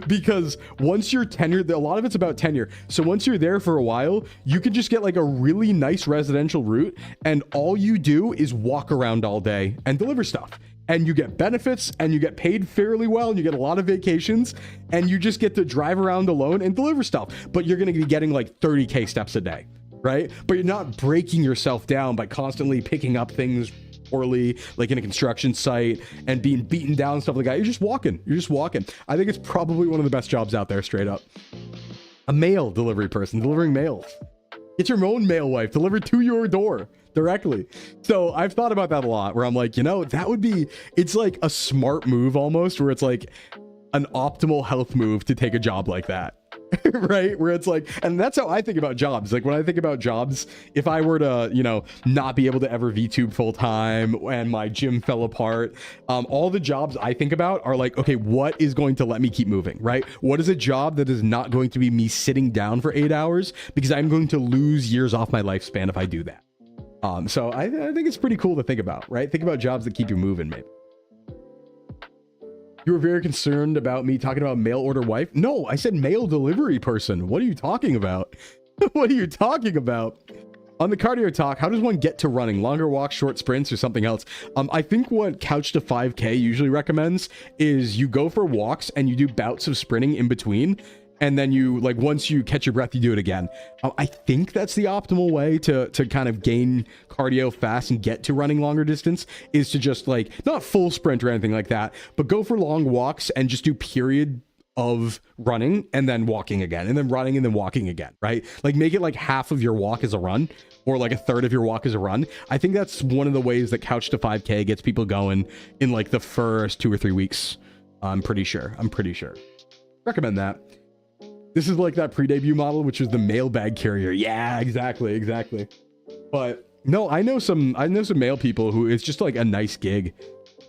[SPEAKER 1] Because once you're tenured, a lot of it's about tenure. So once you're there for a while, you can just get like a really nice residential route, and all you do is walk around all day and deliver stuff. And you get benefits and you get paid fairly well and you get a lot of vacations and you just get to drive around alone and deliver stuff. But you're going to be getting like 30K steps a day. Right? But you're not breaking yourself down by constantly picking up things poorly, like in a construction site and being beaten down and stuff like that. You're just walking. I think it's probably one of the best jobs out there, straight up. A mail delivery person delivering mail. Get your own mail wife delivered to your door directly. So I've thought about that a lot, where I'm like, that would be, it's like a smart move almost, where it's like an optimal health move to take a job like that. Right? Where it's like, and that's how I think about jobs. Like when I think about jobs, if I were to, not be able to ever VTube full time and my gym fell apart, all the jobs I think about are like, okay, what is going to let me keep moving, right? What is a job that is not going to be me sitting down for 8 hours, because I'm going to lose years off my lifespan if I do that. So I think it's pretty cool to think about, right? Think about jobs that keep you moving, maybe. You were very concerned about me talking about mail order wife. No, I said mail delivery person. What are you talking about? What are you talking about? On the cardio talk, how does one get to running? Longer walks, short sprints, or something else? I think what Couch to 5K usually recommends is you go for walks and you do bouts of sprinting in between. And then you, like, once you catch your breath, you do it again. I think that's the optimal way to kind of gain cardio fast and get to running longer distance, is to just like, not full sprint or anything like that, but go for long walks and just do period of running and then walking again, and then running and then walking again, right? Like make it like half of your walk is a run, or like a third of your walk is a run. I think that's one of the ways that Couch to 5K gets people going in like the first 2 or 3 weeks. I'm pretty sure. Recommend that. This is like that pre-debut model, which was the mailbag carrier. Yeah, exactly. But no, I know some male people who it's just like a nice gig,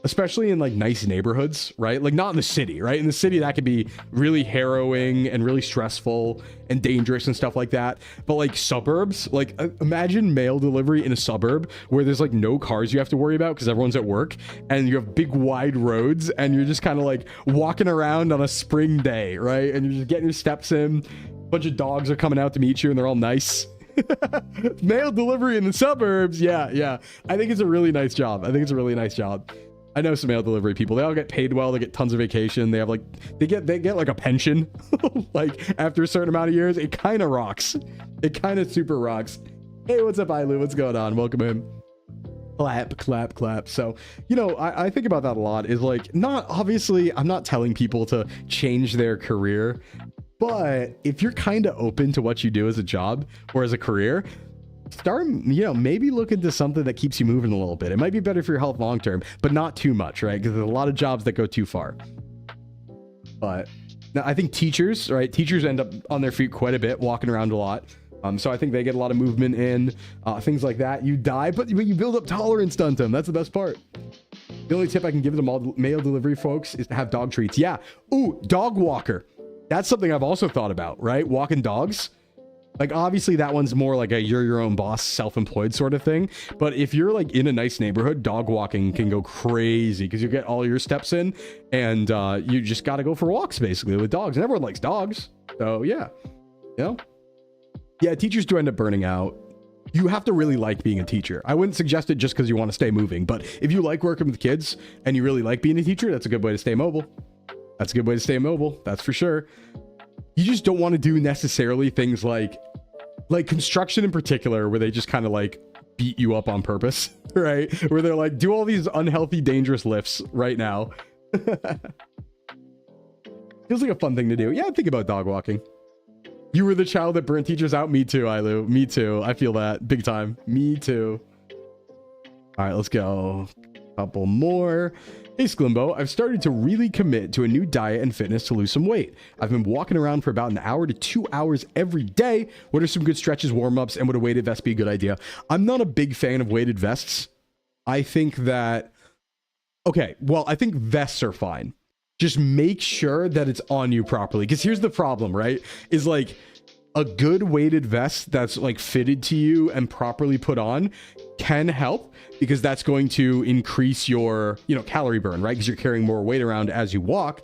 [SPEAKER 1] especially in like nice neighborhoods, right? Like not in the city, right? In the city, that could be really harrowing and really stressful and dangerous and stuff like that. But like suburbs, like imagine mail delivery in a suburb where there's like no cars you have to worry about because everyone's at work, and you have big wide roads, and you're just kind of like walking around on a spring day, right? And you're just getting your steps in. A bunch of dogs are coming out to meet you, and they're all nice. Mail delivery in the suburbs. Yeah. I think it's a really nice job. I know some mail delivery people. They all get paid well. They get tons of vacation. They have like they get like a pension like after a certain amount of years. It kind of rocks. It kind of super rocks. Hey, what's up, Ilu? What's going on? Welcome in. Clap. So, you know, I think about that a lot. Is like, not obviously, I'm not telling people to change their career, but if you're kind of open to what you do as a job or as a career, start, you know, maybe look into something that keeps you moving a little bit. It might be better for your health long term, but not too much, right? Because there's a lot of jobs that go too far. But now I think teachers, right? Teachers end up on their feet quite a bit, walking around a lot. So I think they get a lot of movement in, things like that. You die, but you build up tolerance to them. That's the best part. The only tip I can give them all mail delivery folks is to have dog treats. Yeah. Ooh, dog walker. That's something I've also thought about, right? Walking dogs. Like, obviously, that one's more like a you're your own boss, self-employed sort of thing. But if you're like in a nice neighborhood, dog walking can go crazy because you get all your steps in, and you just got to go for walks basically with dogs. And everyone likes dogs. So, yeah. You know? Yeah, teachers do end up burning out. You have to really like being a teacher. I wouldn't suggest it just because you want to stay moving. But if you like working with kids and you really like being a teacher, that's a good way to stay mobile. That's for sure. You just don't want to do necessarily things like construction in particular, where they just kind of like beat you up on purpose, right? Where they're like, do all these unhealthy, dangerous lifts right now. Feels like a fun thing to do. Yeah, think about dog walking. You were the child that burnt teachers out. Me too, Ilu. Me too. I feel that big time. Me too. All right, let's go. Couple more. Hey Sclimbo, I've started to really commit to a new diet and fitness to lose some weight. I've been walking around for about an hour to 2 hours every day. What are some good stretches, warm-ups, and would a weighted vest be a good idea? I'm not a big fan of weighted vests. I think that... Okay, well, I think vests are fine. Just make sure that it's on you properly. Because here's the problem, right? Is like... a good weighted vest that's like fitted to you and properly put on can help, because that's going to increase your, you know, calorie burn, right? Because you're carrying more weight around as you walk.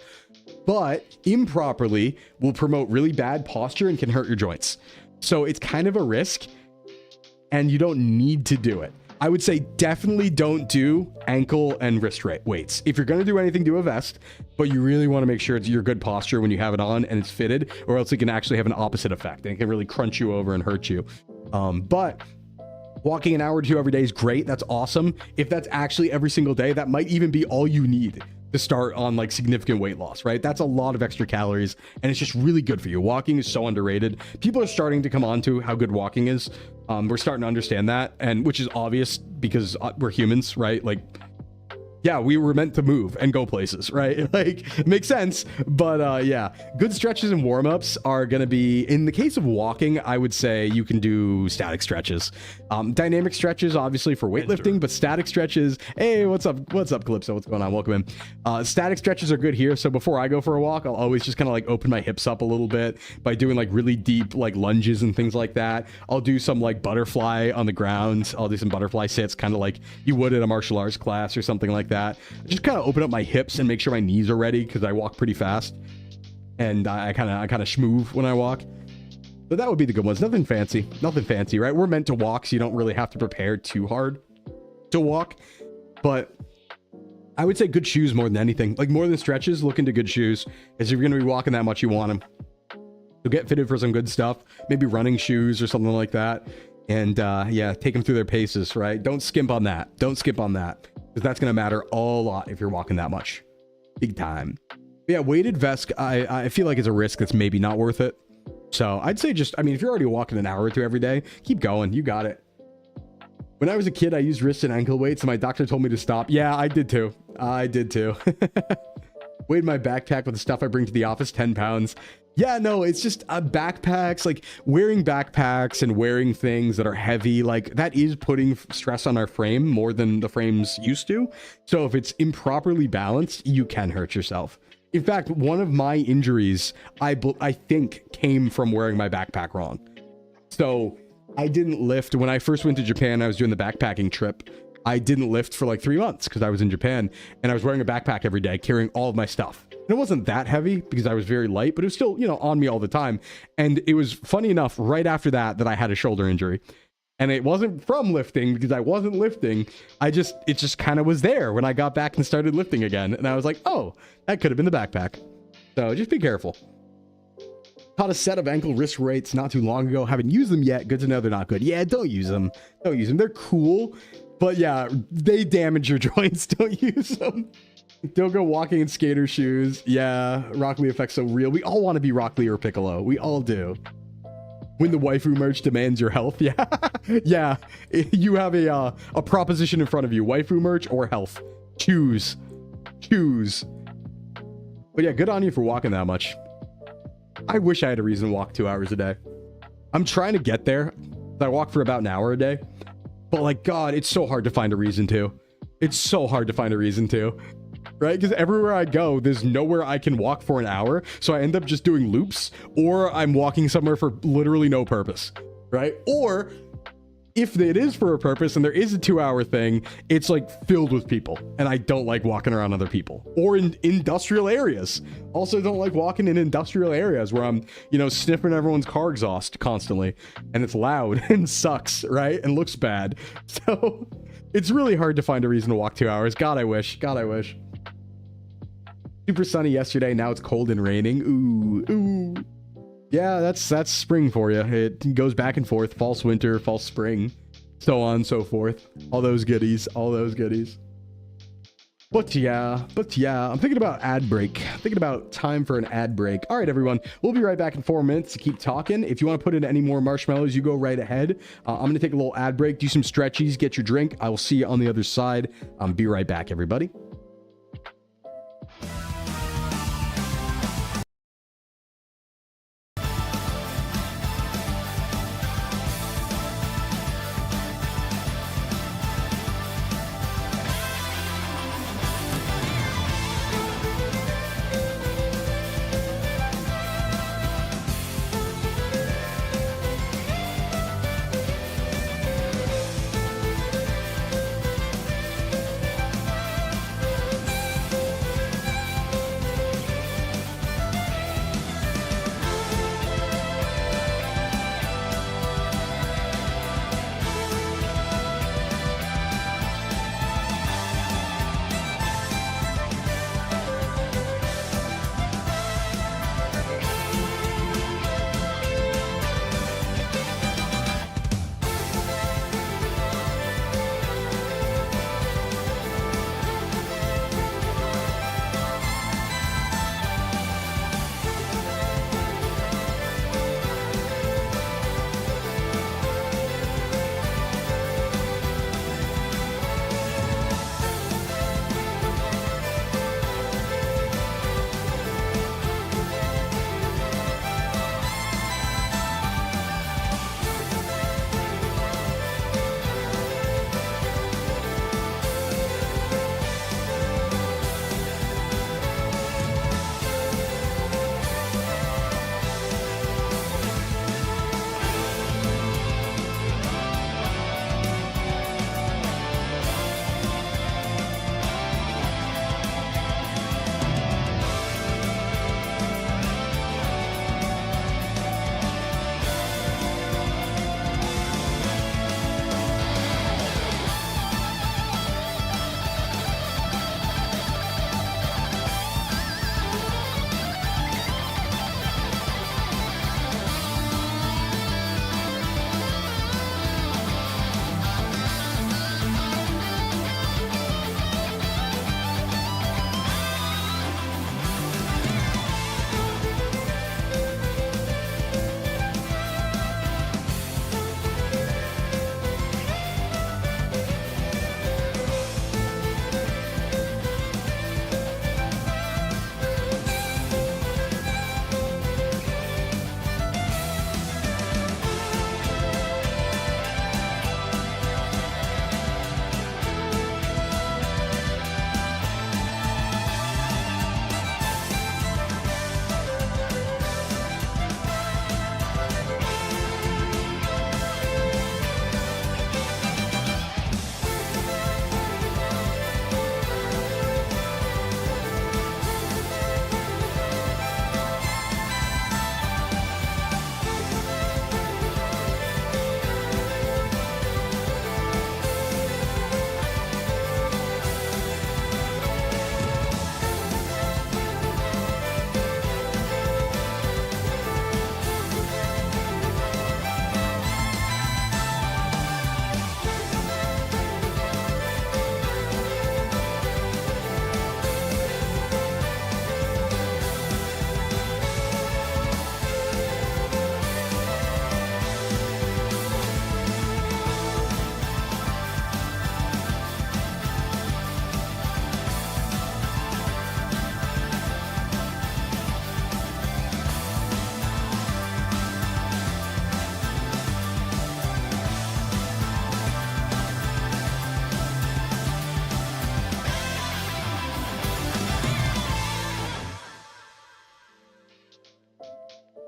[SPEAKER 1] But improperly will promote really bad posture and can hurt your joints. So it's kind of a risk, and you don't need to do it. I would say definitely don't do ankle and wrist weights. If you're going to do anything, do a vest, but you really want to make sure it's your good posture when you have it on and it's fitted, or else it can actually have an opposite effect and it can really crunch you over and hurt you. But walking an hour or two every day is great. That's awesome. If that's actually every single day, that might even be all you need to start on like significant weight loss, right? That's a lot of extra calories, and it's just really good for you. Walking is so underrated. People are starting to come on to how good walking is. We're starting to understand that, and which is obvious because we're humans, right? Like, yeah, we were meant to move and go places, right? Like, it makes sense. But yeah, good stretches and warm-ups are going to be, in the case of walking, I would say you can do static stretches. Dynamic stretches, obviously, for weightlifting, but static stretches, hey, what's up, Calypso? What's going on? Welcome in. Static stretches are good here. So before I go for a walk, I'll always just kind of like open my hips up a little bit by doing like really deep like lunges and things like that. I'll do some like butterfly on the ground. I'll do some butterfly sits, kind of like you would in a martial arts class or something like that. Just kind of open up my hips and make sure my knees are ready, because I walk pretty fast and I kind of schmoove when I walk. But that would be the good ones. Nothing fancy, right? We're meant to walk, so you don't really have to prepare too hard to walk. But I would say good shoes more than anything. Like, more than stretches, look into good shoes, as if you're going to be walking that much, you want them. So get fitted for some good stuff, maybe running shoes or something like that. And yeah, take them through their paces, right? Don't skimp on that. Don't skip on that, because that's going to matter a lot if you're walking that much. Big time. But yeah, weighted vest, I feel like it's a risk that's maybe not worth it. So I'd say just, I mean, if you're already walking an hour or two every day, keep going. You got it. When I was a kid, I used wrist and ankle weights, and my doctor told me to stop. Yeah, I did too. I did too. Weighed my backpack with the stuff I bring to the office, 10 pounds. Yeah, no, it's just backpacks, like wearing backpacks and wearing things that are heavy, like that is putting stress on our frame more than the frames used to. So if it's improperly balanced, you can hurt yourself. In fact, one of my injuries, I think, came from wearing my backpack wrong. So I didn't lift. When I first went to Japan, I was doing the backpacking trip. I didn't lift for like 3 months because I was in Japan, and I was wearing a backpack every day, carrying all of my stuff. And it wasn't that heavy because I was very light, but it was still, you know, on me all the time. And it was funny enough, right after that I had a shoulder injury. And it wasn't from lifting because I wasn't lifting. It just kind of was there when I got back and started lifting again. And I was like, oh, that could have been the backpack. So just be careful. Caught a set of ankle wrist weights not too long ago. Haven't used them yet. Good to know they're not good. Yeah, don't use them. Don't use them. They're cool. But yeah, they damage your joints. Don't use them. Don't go walking in skater shoes. Yeah, Rock Lee effect's so real. We all want to be Rock Lee or Piccolo. We all do. When the waifu merch demands your health. Yeah. Yeah. You have a proposition in front of you. Waifu merch or health. Choose. Choose. But yeah, good on you for walking that much. I wish I had a reason to walk 2 hours a day. I'm trying to get there. I walk for about an hour a day. But like, God, it's so hard to find a reason to. It's so hard to find a reason to. Right? Because everywhere I go, there's nowhere I can walk for an hour. So I end up just doing loops, or I'm walking somewhere for literally no purpose. Right? Or if it is for a purpose and there is a 2 hour thing, it's like filled with people. And I don't like walking around other people. Or in industrial areas. Also don't like walking in industrial areas where I'm, you know, sniffing everyone's car exhaust constantly. And it's loud and sucks, right? And looks bad. So it's really hard to find a reason to walk 2 hours. God, I wish. God, I wish. Super sunny yesterday. Now it's cold and raining. Ooh, ooh. Yeah, that's spring for you. It goes back and forth. False winter, false spring, so on and so forth. All those goodies. All those goodies. But yeah, I'm thinking about ad break. Thinking about time for an ad break. All right, everyone. We'll be right back in 4 minutes to keep talking. If you want to put in any more marshmallows, you go right ahead. I'm going to take a little ad break, do some stretchies, get your drink. I will see you on the other side. Be right back, everybody.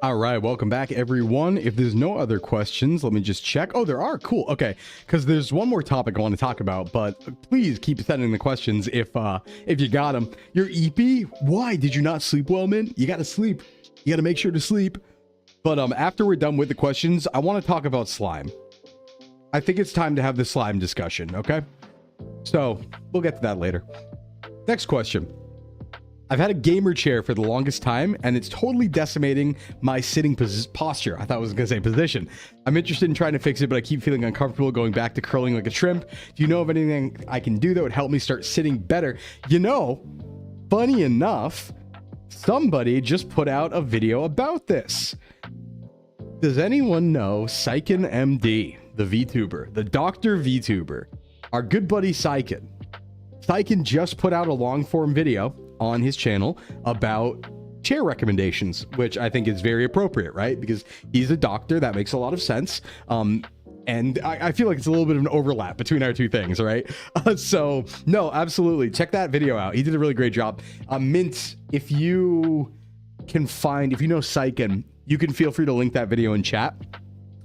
[SPEAKER 1] All right, welcome back, everyone. If there's no other questions, let me just check. Oh, there are. Cool. Okay, because there's one more topic I want to talk about, but please keep sending the questions if you got them. Your EP, why did you not sleep well, man? You got to sleep. You got to make sure to sleep. But after we're done with the questions, I want to talk about slime. I think it's time to have the slime discussion, okay? So we'll get to that later. Next question. I've had a gamer chair for the longest time, and it's totally decimating my sitting posture. I thought I was going to say position. I'm interested in trying to fix it, but I keep feeling uncomfortable going back to curling like a shrimp. Do you know of anything I can do that would help me start sitting better? You know, funny enough, somebody just put out a video about this. Does anyone know Syken MD, the VTuber, the Dr. VTuber, our good buddy Syken? Syken just put out a long form video on his channel about chair recommendations, which I think is very appropriate, right? Because he's a doctor, that makes a lot of sense. And I feel like it's a little bit of an overlap between our two things, right? So no, absolutely. Check that video out. He did a really great job. Mint, if you know Syken, you can feel free to link that video in chat.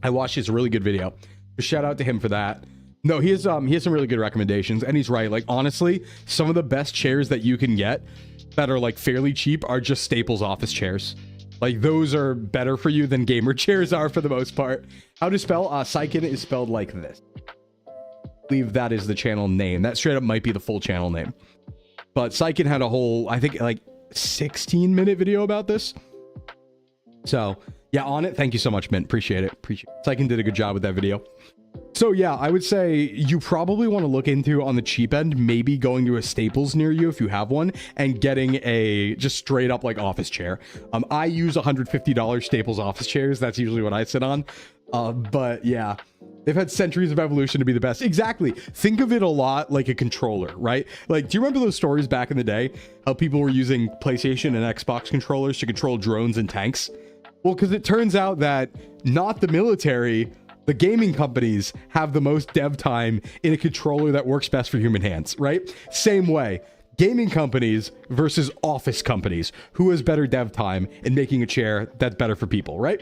[SPEAKER 1] I watched his really good video. Shout out to him for that. No, he has some really good recommendations, and he's right. Like, honestly, some of the best chairs that you can get that are like fairly cheap are just Staples office chairs. Like, those are better for you than gamer chairs are for the most part. How to spell? Syken is spelled like this. I believe that is the channel name. That straight up might be the full channel name. But Syken had a whole, I think, like 16-minute video about this. So yeah, on it. Thank you so much, Mint. Appreciate it. Syken did a good job with that video. So yeah, I would say you probably want to look into, on the cheap end, maybe going to a Staples near you if you have one, and getting a just straight up like office chair. I use $150 Staples office chairs. That's usually what I sit on. But yeah, they've had centuries of evolution to be the best. Exactly. Think of it a lot like a controller, right? Like, do you remember those stories back in the day? How people were using PlayStation and Xbox controllers to control drones and tanks? Well, because it turns out that not the military, the gaming companies have the most dev time in a controller that works best for human hands, right? Same way, gaming companies versus office companies. Who has better dev time in making a chair that's better for people, right?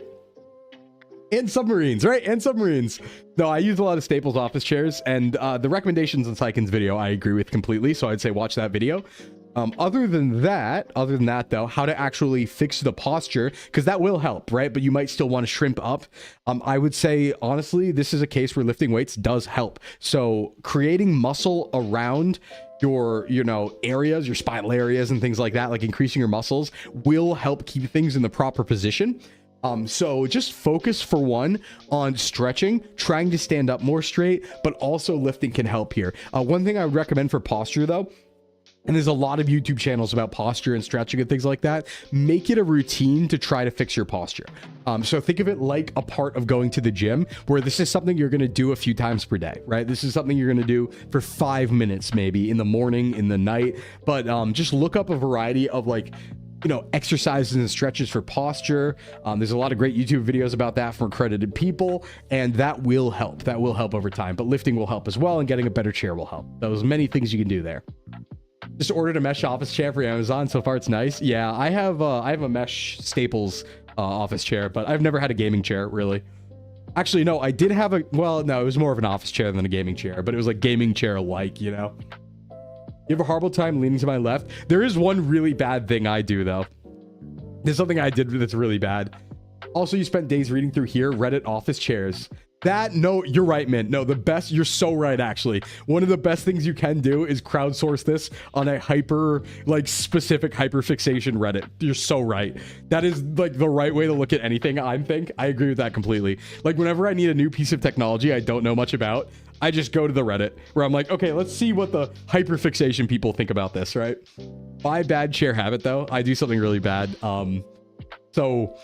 [SPEAKER 1] And submarines, right? And submarines. No, I use a lot of Staples office chairs, and the recommendations in Syken's video I agree with completely, so I'd say watch that video. Other than that though, how to actually fix the posture, because that will help, right? But you might still want to shrimp up. I would say, honestly, this is a case where lifting weights does help. So creating muscle around your, areas, your spinal areas and things like that, like increasing your muscles, will help keep things in the proper position. So just focus, for one, on stretching, trying to stand up more straight, but also lifting can help here. One thing I would recommend for posture though, and there's a lot of YouTube channels about posture and stretching and things like that, make it a routine to try to fix your posture. So think of it like a part of going to the gym, where this is something you're going to do a few times per day, right? This is something you're going to do for 5 minutes, maybe in the morning, in the night, but just look up a variety of exercises and stretches for posture. There's a lot of great YouTube videos about that from accredited people, and that will help. That will help over time, but lifting will help as well, and getting a better chair will help. There's many things you can do there. Just ordered a mesh office chair for Amazon. So far, it's nice. Yeah, I have a mesh Staples office chair, but I've never had a gaming chair, really. Actually, no, I did have well, no, it was more of an office chair than a gaming chair, but it was like gaming chair-like, You have a horrible time leaning to my left. There is one really bad thing I do, though. There's something I did that's really bad. Also, you spent days reading through here, Reddit office chairs. No, you're right, Mint. No, you're so right, actually. One of the best things you can do is crowdsource this on a specific hyperfixation Reddit. You're so right. That is like the right way to look at anything, I think. I agree with that completely. Like, whenever I need a new piece of technology I don't know much about, I just go to the Reddit where I'm like, okay, let's see what the hyperfixation people think about this, right? My bad chair habit, though, I do something really bad. So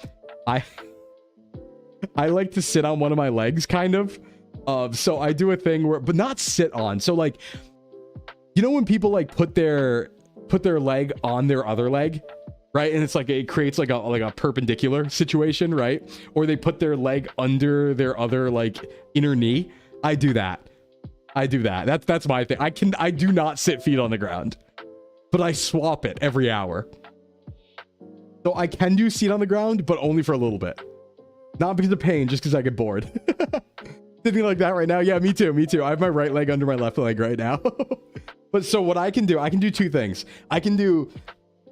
[SPEAKER 1] I like to sit on one of my legs, kind of. So I do a thing where, but not sit on. So like, when people like put their leg on their other leg, right? And it's like, it creates like a perpendicular situation, right? Or they put their leg under their other inner knee. I do that. That's my thing. I do not sit feet on the ground, but I swap it every hour. So I can do seat on the ground, but only for a little bit. Not because of pain, just because I get bored. Sitting like that right now. Yeah, me too. Me too. I have my right leg under my left leg right now. But so what I can do two things. I can do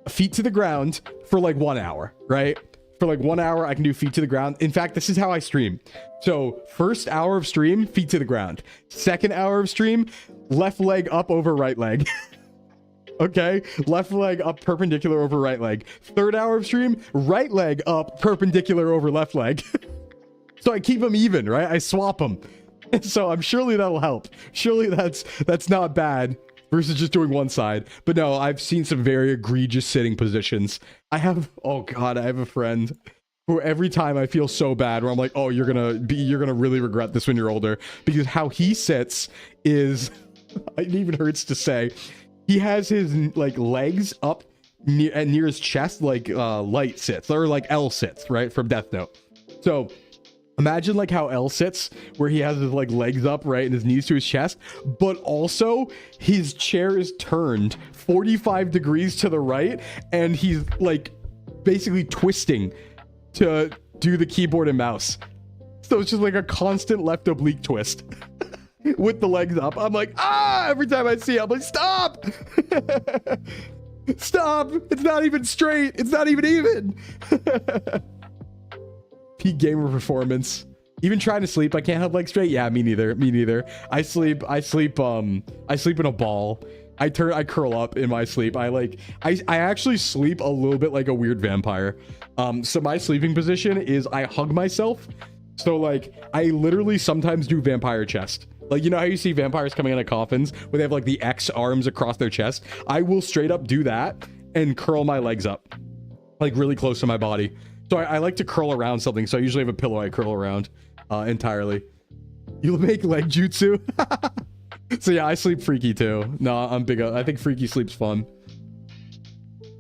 [SPEAKER 1] feet to the ground for like 1 hour, right? For like 1 hour, I can do feet to the ground. In fact, this is how I stream. So first hour of stream, feet to the ground. Second hour of stream, left leg up over right leg. Okay, left leg up perpendicular over right leg. Third hour of stream, right leg up perpendicular over left leg. So I keep them even, right? I swap them. So I'm surely that'll help. Surely that's not bad versus just doing one side. But no, I've seen some very egregious sitting positions. Oh God, I have a friend who every time I feel so bad where I'm like, oh, you're gonna really regret this when you're older, because how he sits is, it even hurts to say, he has his like legs up near his chest, like Light sits, or like L sits, right, from Death Note. So imagine like how L sits, where he has his like legs up, right, and his knees to his chest, but also his chair is turned 45 degrees to the right, and he's like basically twisting to do the keyboard and mouse. So it's just like a constant left oblique twist. With the legs up. I'm like, every time I see it, I'm like, stop. Stop. It's not even straight. It's not even. Peak gamer performance. Even trying to sleep, I can't have legs straight. Yeah, me neither. I sleep in a ball. I curl up in my sleep. I actually sleep a little bit like a weird vampire. So my sleeping position is I hug myself. So like I literally sometimes do vampire chest. Like, you know how you see vampires coming out of coffins where they have like the X arms across their chest? I will straight up do that and curl my legs up, like really close to my body. So I like to curl around something. So I usually have a pillow I curl around entirely. You'll make leg jutsu. So yeah, I sleep freaky too. No, I'm big. I think freaky sleep's fun.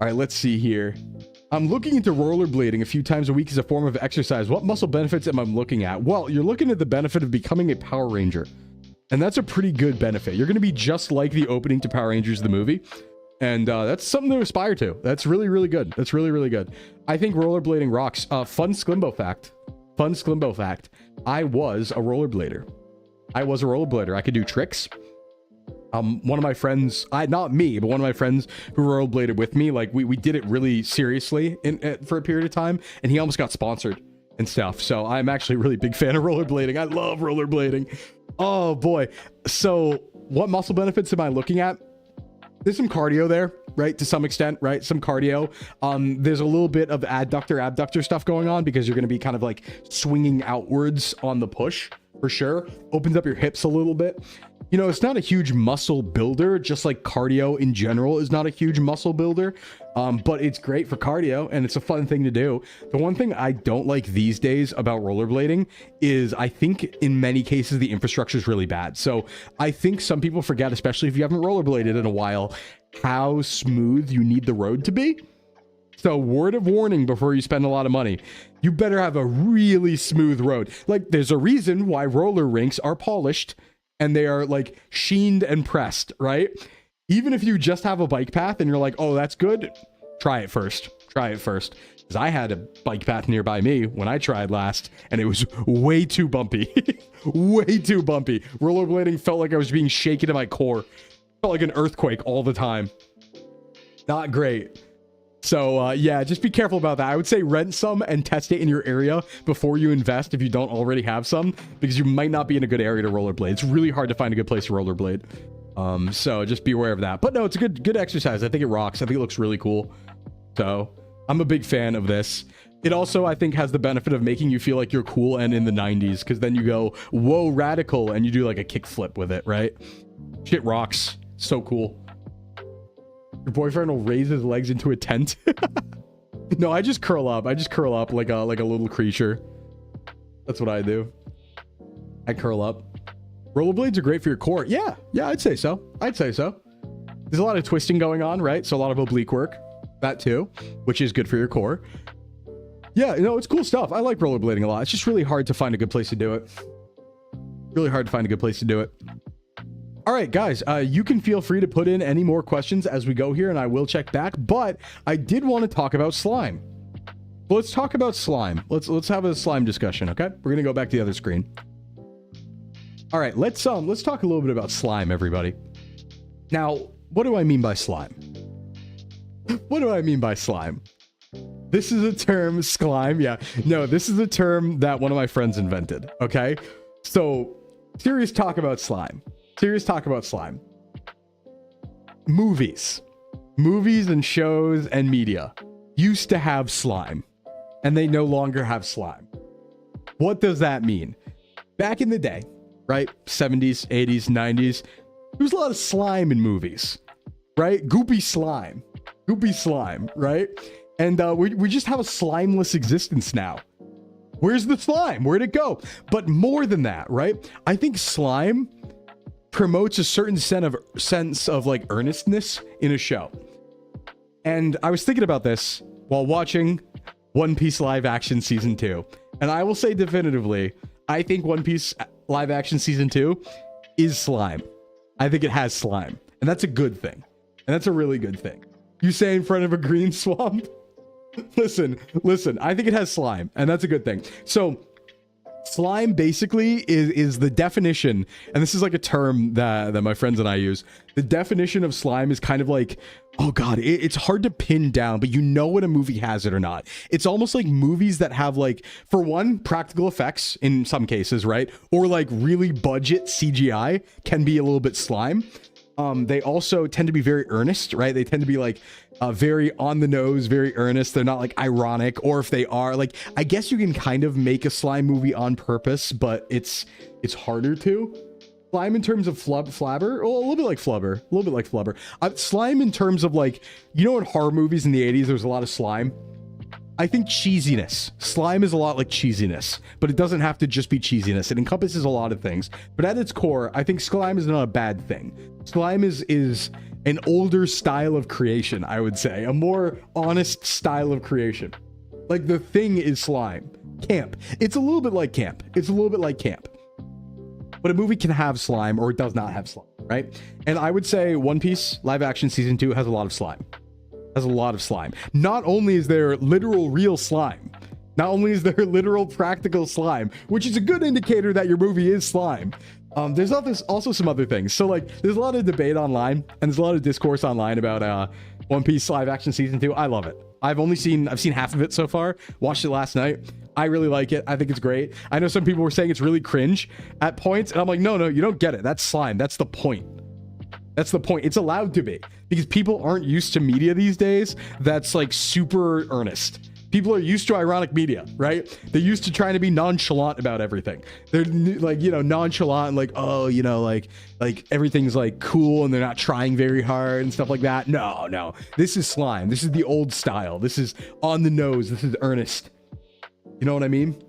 [SPEAKER 1] All right, let's see here. I'm looking into rollerblading a few times a week as a form of exercise. What muscle benefits am I looking at? Well, you're looking at the benefit of becoming a Power Ranger. And that's a pretty good benefit. You're going to be just like the opening to Power Rangers, the movie. And that's something to aspire to. That's really, really good. That's really, really good. I think rollerblading rocks. Fun Sclimbo fact. Fun Sclimbo fact. I was a rollerblader. I could do tricks. One of my friends, not me, but one of my friends who rollerbladed with me, like we did it really seriously for a period of time, and he almost got sponsored and stuff. So I'm actually a really big fan of rollerblading. I love rollerblading. Oh boy. So what muscle benefits am I looking at? There's some cardio there, right? To some extent, right? Some cardio. There's a little bit of abductor stuff going on because you're going to be kind of like swinging outwards on the push for sure. Opens up your hips a little bit. You know, it's not a huge muscle builder, just like cardio in general is not a huge muscle builder, but it's great for cardio and it's a fun thing to do. The one thing I don't like these days about rollerblading is I think in many cases the infrastructure is really bad. So I think some people forget, especially if you haven't rollerbladed in a while, how smooth you need the road to be. So word of warning before you spend a lot of money, you better have a really smooth road. Like there's a reason why roller rinks are polished and they are like sheened and pressed, right? Even if you just have a bike path and you're like, oh, that's good, try it first. Because I had a bike path nearby me when I tried last, and it was way too bumpy. Way too bumpy. Rollerblading felt like I was being shaken to my core. Felt like an earthquake all the time. Not great. So yeah, just be careful about that. I would say rent some and test it in your area before you invest if you don't already have some, because you might not be in a good area to rollerblade. It's really hard to find a good place to rollerblade. So just be aware of that. But no, it's a good exercise. I think it rocks. I think it looks really cool. So I'm a big fan of this. It also, I think, has the benefit of making you feel like you're cool and in the 90s, because then you go, whoa, radical, and you do like a kickflip with it, right? Shit rocks. So cool. Your boyfriend will raise his legs into a tent. No, I just curl up. I just curl up like a little creature. That's what I do. I curl up. Rollerblades are great for your core. Yeah, I'd say so. There's a lot of twisting going on, right? So a lot of oblique work. That too, which is good for your core. Yeah, you know, it's cool stuff. I like rollerblading a lot. It's just really hard to find a good place to do it. All right, guys, you can feel free to put in any more questions as we go here, and I will check back. But I did want to talk about slime. But let's talk about slime. Let's have a slime discussion, okay? We're gonna go back to the other screen. All right, let's talk a little bit about slime, everybody. Now, what do I mean by slime? What do I mean by slime? This is a term, Sclime. Yeah, no, this is a term that one of my friends invented. Okay, so serious talk about slime. Serious talk about slime. Movies and shows and media used to have slime, and they no longer have slime. What does that mean? Back in the day, right? 70s, 80s, 90s, there was a lot of slime in movies, right? Goopy slime, right? And we just have a slimeless existence now. Where's the slime? Where'd it go? But more than that, right? I think slime promotes a certain sense of like earnestness in a show. And I was thinking about this while watching One Piece live action season 2. And I will say definitively, I think One Piece live action season 2 is slime. I think it has slime, and that's a good thing. And that's a really good thing. You say in front of a green swamp? Listen, I think it has slime, and that's a good thing. So slime basically is the definition, and this is like a term that my friends and I use. The definition of slime is kind of like, oh god, it's hard to pin down, but you know when a movie has it or not. It's almost like movies that have, like, for one, practical effects in some cases, right? Or like really budget CGI can be a little bit slime. They also tend to be very earnest, right? They tend to be like very on the nose, very earnest. They're not like ironic, or if they are, like, I guess you can kind of make a slime movie on purpose, but it's harder to. Slime in terms of flabber, well, a little bit like flubber. Slime in terms of, like, you know, in horror movies in the 80s, there was a lot of slime. I think cheesiness. Slime is a lot like cheesiness, but it doesn't have to just be cheesiness. It encompasses a lot of things. But at its core, I think slime is not a bad thing. Slime is an older style of creation, I would say. A more honest style of creation. Like, the thing is slime. Camp. It's a little bit like camp. But a movie can have slime, or it does not have slime, right? And I would say One Piece live action season 2 has a lot of slime. Not only is there literal real slime, not only is there literal practical slime, which is a good indicator that your movie is slime. There's also some other things. So, like, there's a lot of debate online, and there's a lot of discourse online about One Piece live action season 2. I love it. I've seen half of it so far. Watched it last night. I really like it. I think it's great. I know some people were saying it's really cringe at points, and I'm like, no, you don't get it. That's slime. That's the point. It's allowed to be, because people aren't used to media these days that's like super earnest. People are used to ironic media, right? They're used to trying to be nonchalant about everything. They're like, you know, nonchalant and like, oh, you know, like everything's like cool, and they're not trying very hard and stuff like that. No. This is slime. This is the old style. This is on the nose. This is earnest. You know what I mean?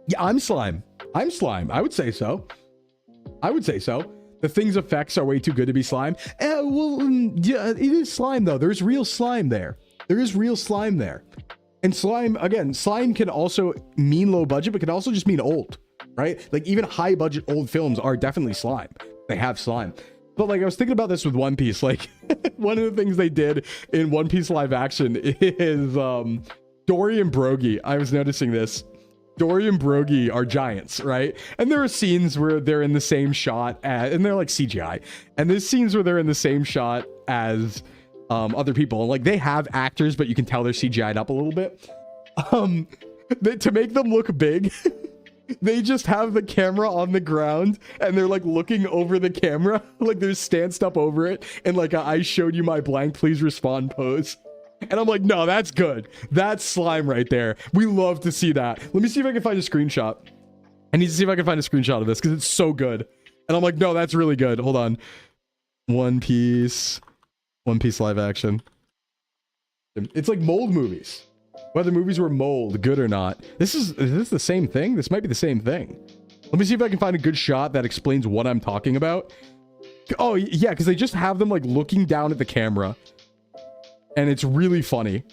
[SPEAKER 1] Yeah, I'm slime. I would say so. The thing's effects are way too good to be slime. Yeah, it is slime, though. There's real slime there. And slime can also mean low budget, but can also just mean old, right? Like, even high budget old films are definitely slime. They have slime. But, like, I was thinking about this with One Piece. Like, one of the things they did in One Piece live action is Dory and Brogy. I was noticing this. Dory and Brogy are giants, right? And there are scenes where they're in the same shot and they're like CGI. And there's scenes where they're in the same shot as other people. And, like, they have actors, but you can tell they're CGI'd up a little bit. To make them look big, they just have the camera on the ground, and they're like looking over the camera, like they're stanced up over it, and like I showed you my blank, please respond pose. And I'm like, no, that's good. That's slime right there. We love to see that. Let me see if I can find a screenshot. I need to see if I can find a screenshot of this, because it's so good. And I'm like, no, that's really good. Hold on. One Piece live action. It's like mold movies. Whether movies were mold, good or not. Is this the same thing? This might be the same thing. Let me see if I can find a good shot that explains what I'm talking about. Oh, yeah, because they just have them like looking down at the camera. And it's really funny.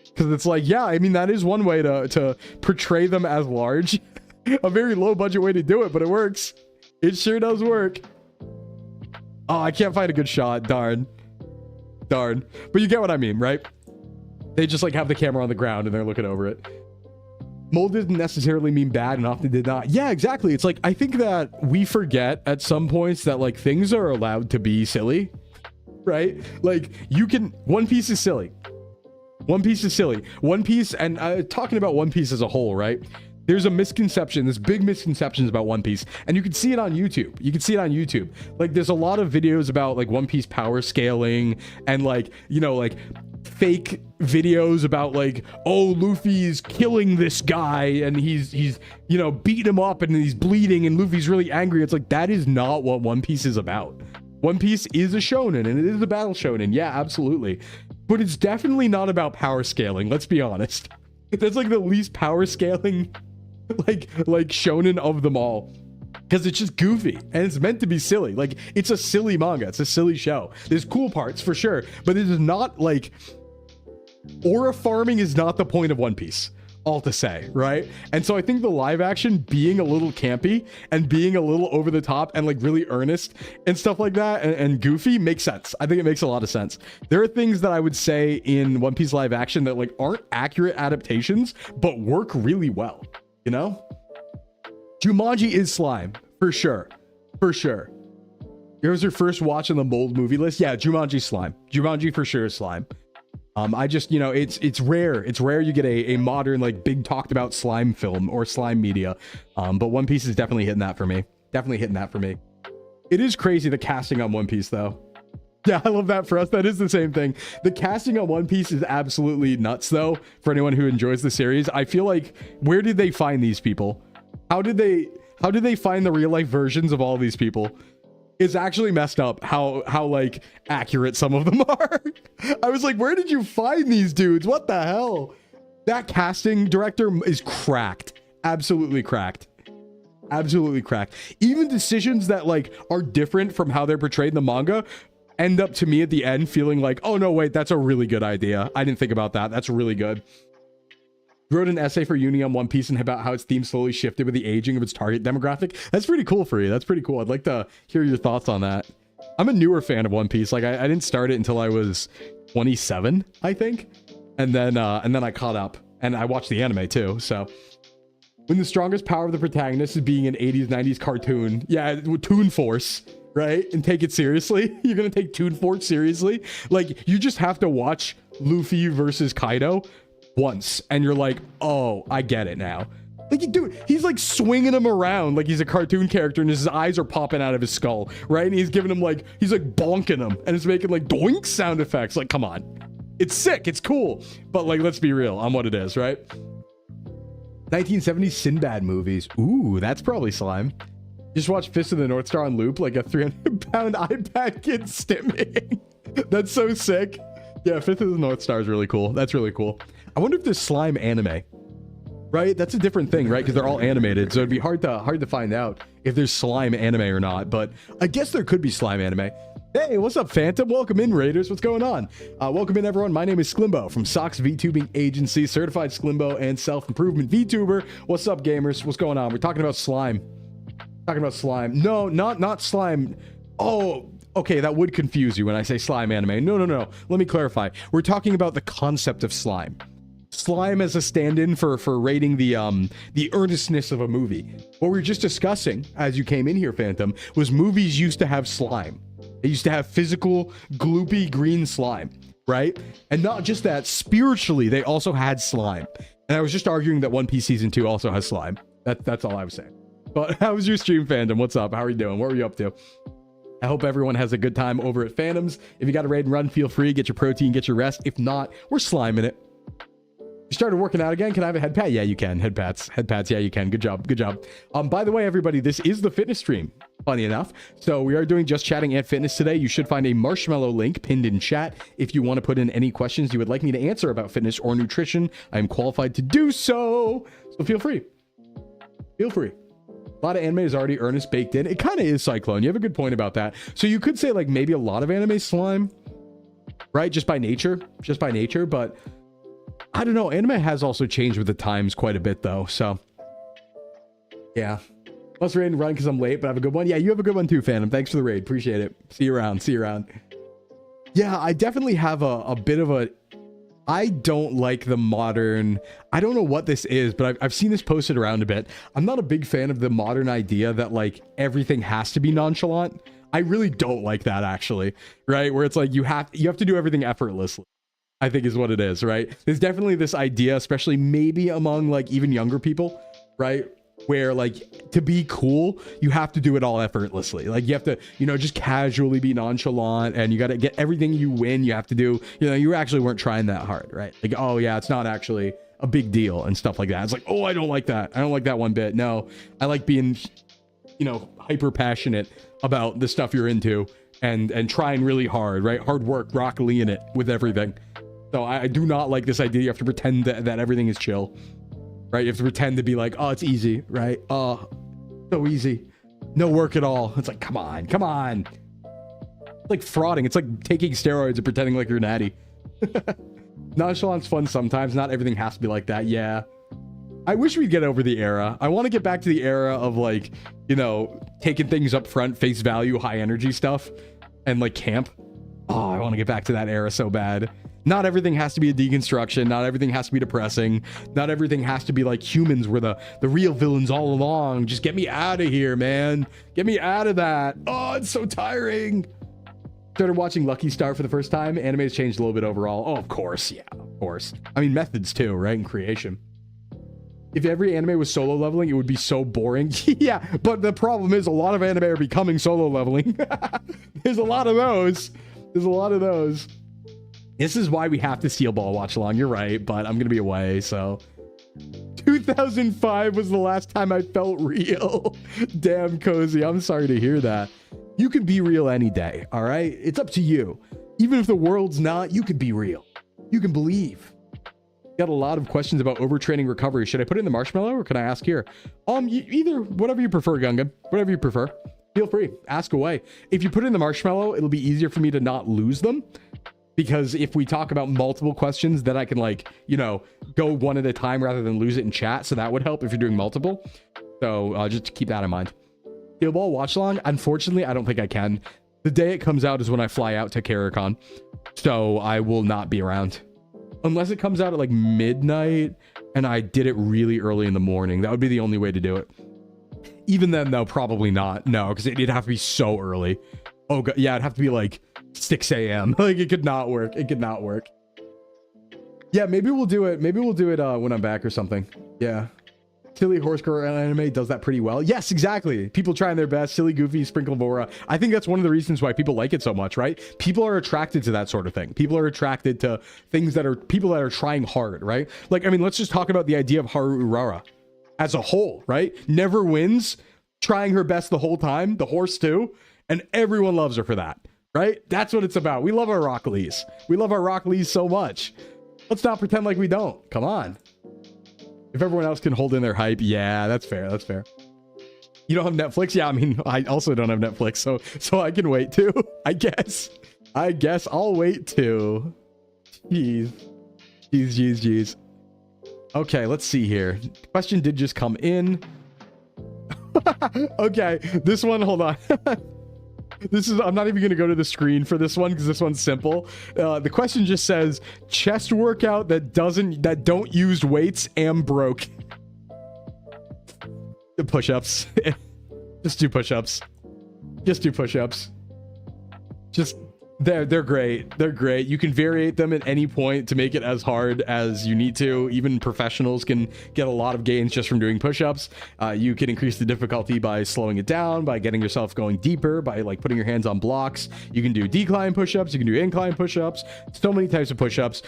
[SPEAKER 1] Because it's like, yeah, I mean, that is one way to portray them as large. A very low budget way to do it, but it works. It sure does work. Oh, I can't find a good shot. Darn. But you get what I mean, right? They just like have the camera on the ground and they're looking over it. Mold didn't necessarily mean bad and often did not. Yeah, exactly. It's like, I think that we forget at some points that like things are allowed to be silly, right? Like you can, One Piece is silly. One Piece is silly. One Piece, and talking about One Piece as a whole, right? There's a misconception, this big misconceptions about One Piece, and you can see it on YouTube. You can see it on YouTube. Like there's a lot of videos about like One Piece power scaling and like, you know, like fake videos about like, oh, Luffy's killing this guy and he's you know, beating him up and he's bleeding and Luffy's really angry. It's like, that is not what One Piece is about. One Piece is a shonen and it is a battle shonen. Yeah, absolutely. But it's definitely not about power scaling. Let's be honest. That's like the least power scaling like shonen of them all. Because it's just goofy and it's meant to be silly. Like it's a silly manga. It's a silly show. There's cool parts for sure, but it is not like aura farming is not the point of One Piece. All to say, right? And so I think the live action being a little campy and being a little over the top and like really earnest and stuff like that and goofy makes sense. I think it makes a lot of sense. There are things that I would say in One Piece live action that like aren't accurate adaptations, but work really well, you know? Jumanji is slime, for sure. For sure. Here's your first watch on the Mold movie list. Yeah, Jumanji slime. Jumanji for sure is slime. I just, you know, it's rare. It's rare you get a modern, like big talked about slime film or slime media. But One Piece is definitely hitting that for me. Definitely hitting that for me. It is crazy the casting on One Piece though. Yeah, I love that for us. That is the same thing. The casting on One Piece is absolutely nuts though. For anyone who enjoys the series, I feel like, where did they find these people? How did they find the real life versions of all these people? It's actually messed up how like accurate some of them are. I was like, where did you find these dudes? What the hell? That casting director is cracked. Absolutely cracked. Absolutely cracked. Even decisions that like are different from how they're portrayed in the manga end up to me at the end feeling like, oh no, wait, that's a really good idea. I didn't think about that. That's really good. Wrote an essay for uni on One Piece and about how its theme slowly shifted with the aging of its target demographic. That's pretty cool for you. That's pretty cool. I'd like to hear your thoughts on that. I'm a newer fan of One Piece. Like I didn't start it until I was 27, I think. And then I caught up and I watched the anime too. So when the strongest power of the protagonist is being an 80s, 90s cartoon. Yeah, Toon Force, right? And take it seriously. You're going to take Toon Force seriously. Like you just have to watch Luffy versus Kaido once and you're like, oh, I get it now. Like, dude, he's like swinging him around like he's a cartoon character and his eyes are popping out of his skull, right? And he's giving him like, he's like bonking him and it's making like doink sound effects. Like, come on. It's sick. It's cool. But like, let's be real on what it is, right? 1970s Sinbad movies. Ooh, that's probably slime. Just watch Fist of the North Star on loop like a 300-pound iPad kid stimming. That's so sick. Yeah, Fist of the North Star is really cool. That's really cool. I wonder if there's slime anime, right? That's a different thing, right? Because they're all animated, so it'd be hard to find out if there's slime anime or not. But I guess there could be slime anime. Hey, what's up, Phantom? Welcome in, Raiders. What's going on? Welcome in, everyone. My name is Sclimbo from Sox VTubing Agency, certified Sclimbo and self-improvement VTuber. What's up, gamers? What's going on? We're talking about slime. Talking about slime. No, not slime. Oh, okay, that would confuse you when I say slime anime. No. Let me clarify. We're talking about the concept of slime. Slime as a stand-in for rating the earnestness of a movie. What we were just discussing, as you came in here, Phantom, was movies used to have slime. They used to have physical, gloopy green slime, right? And not just that, spiritually, they also had slime. And I was just arguing that One Piece Season 2 also has slime. That's all I was saying. But how was your stream, Phantom? What's up? How are you doing? What were you up to? I hope everyone has a good time over at Phantoms. If you got a raid and run, feel free. Get your protein, get your rest. If not, we're sliming it. You started working out again? Can I have a head pat? Yeah, you can. Head pats. Yeah, you can. Good job. By the way, everybody, this is the fitness stream, funny enough. So we are doing Just Chatting and Fitness today. You should find a marshmallow link pinned in chat if you want to put in any questions you would like me to answer about fitness or nutrition. I am qualified to do so. So feel free. Feel free. A lot of anime is already earnest baked in. It kind of is, Cyclone. You have a good point about that. So you could say like maybe a lot of anime slime, right? Just by nature, but I don't know. Anime has also changed with the times quite a bit though. So yeah, must raid and run because I'm late, but I have a good one. Yeah, you have a good one too, Phantom. Thanks for the raid. Appreciate it. See you around. Yeah, I definitely have a bit of a I don't like the modern, I don't know what this is, but I've seen this posted around a bit. I'm not a big fan of the modern idea that like everything has to be nonchalant. I really don't like that actually, right? Where it's like you have to do everything effortlessly, I think is what it is, right? There's definitely this idea, especially maybe among like even younger people, right? Where like to be cool, you have to do it all effortlessly. Like you have to, you know, just casually be nonchalant, and you got to get everything you win. You have to do, you know, you actually weren't trying that hard, right? Like, oh yeah, it's not actually a big deal and stuff like that. It's like, oh, I don't like that. I don't like that one bit. No, I like being, you know, hyper passionate about the stuff you're into and trying really hard, right? Hard work, broccoli in it with everything. So I do not like this idea. You have to pretend that everything is chill. Right? You have to pretend to be like, oh, it's easy, right? Oh, so easy. No work at all. It's like, come on, come on. It's like frauding. It's like taking steroids and pretending like you're natty. Nonchalant's fun sometimes. Not everything has to be like that. Yeah. I wish we'd get over the era. I want to get back to the era of like, you know, taking things up front, face value, high energy stuff, and like camp. Oh, I want to get back to that era so bad. Not everything has to be a deconstruction. Not everything has to be depressing. Not everything has to be like humans were the real villains all along. Just get me out of here, man. Get me out of that. Oh, it's so tiring. Started watching Lucky Star for the first time. Anime's changed a little bit overall. Oh, of course. Yeah, of course. I mean, methods too, right? And creation. If every anime was solo leveling, it would be so boring. Yeah, but the problem is a lot of anime are becoming solo leveling. There's a lot of those. There's a lot of those. This is why we have to Steel Ball watch along. You're right, but I'm going to be away, so. 2005 was the last time I felt real. Damn, Cozy. I'm sorry to hear that. You can be real any day, all right? It's up to you. Even if the world's not, you can be real. You can believe. Got a lot of questions about overtraining recovery. Should I put it in the marshmallow or can I ask here? Either, whatever you prefer, Gungan. Whatever you prefer. Feel free. Ask away. If you put it in the marshmallow, it'll be easier for me to not lose them. Because if we talk about multiple questions, then I can like, you know, go one at a time rather than lose it in chat. So that would help if you're doing multiple. So just keep that in mind. Steel Ball watch along. Unfortunately, I don't think I can. The day it comes out is when I fly out to Caricon. So I will not be around. Unless it comes out at like midnight and I did it really early in the morning. That would be the only way to do it. Even then though, probably not. No, because it'd have to be so early. Oh god, yeah, it'd have to be like 6 a.m. Like it could not work. It could not work. Yeah, maybe we'll do it. Maybe we'll do it when I'm back or something. Yeah. Silly Horse Girl anime does that pretty well. Yes, exactly. People trying their best. Silly, goofy, sprinkle of aura. I think that's one of the reasons why people like it so much, right? People are attracted to that sort of thing. People are attracted to things that are people that are trying hard, right? Like, I mean, let's just talk about the idea of Haru Urara as a whole, right? Never wins, trying her best the whole time. The horse too. And everyone loves her for that, right? That's what it's about. We love our Rock Lees. We love our Rock Lees so much. Let's not pretend like we don't. Come on. If everyone else can hold in their hype, yeah, that's fair. That's fair. You don't have Netflix? Yeah, I mean, I also don't have Netflix, so I can wait too. I guess I'll wait too. Jeez. Okay, let's see here. Question did just come in. Okay, this one, hold on. I'm not even gonna go to the screen for this one because this one's simple. The question just says chest workout that don't use weights and broke. The push-ups. Just do push-ups. Just do push-ups. Just they're great. They're great. You can variate them at any point to make it as hard as you need to. Even professionals can get a lot of gains just from doing push-ups. You can increase the difficulty by slowing it down, by getting yourself going deeper, by like putting your hands on blocks. You can do decline push-ups. You can do incline push-ups. So many types of push-ups.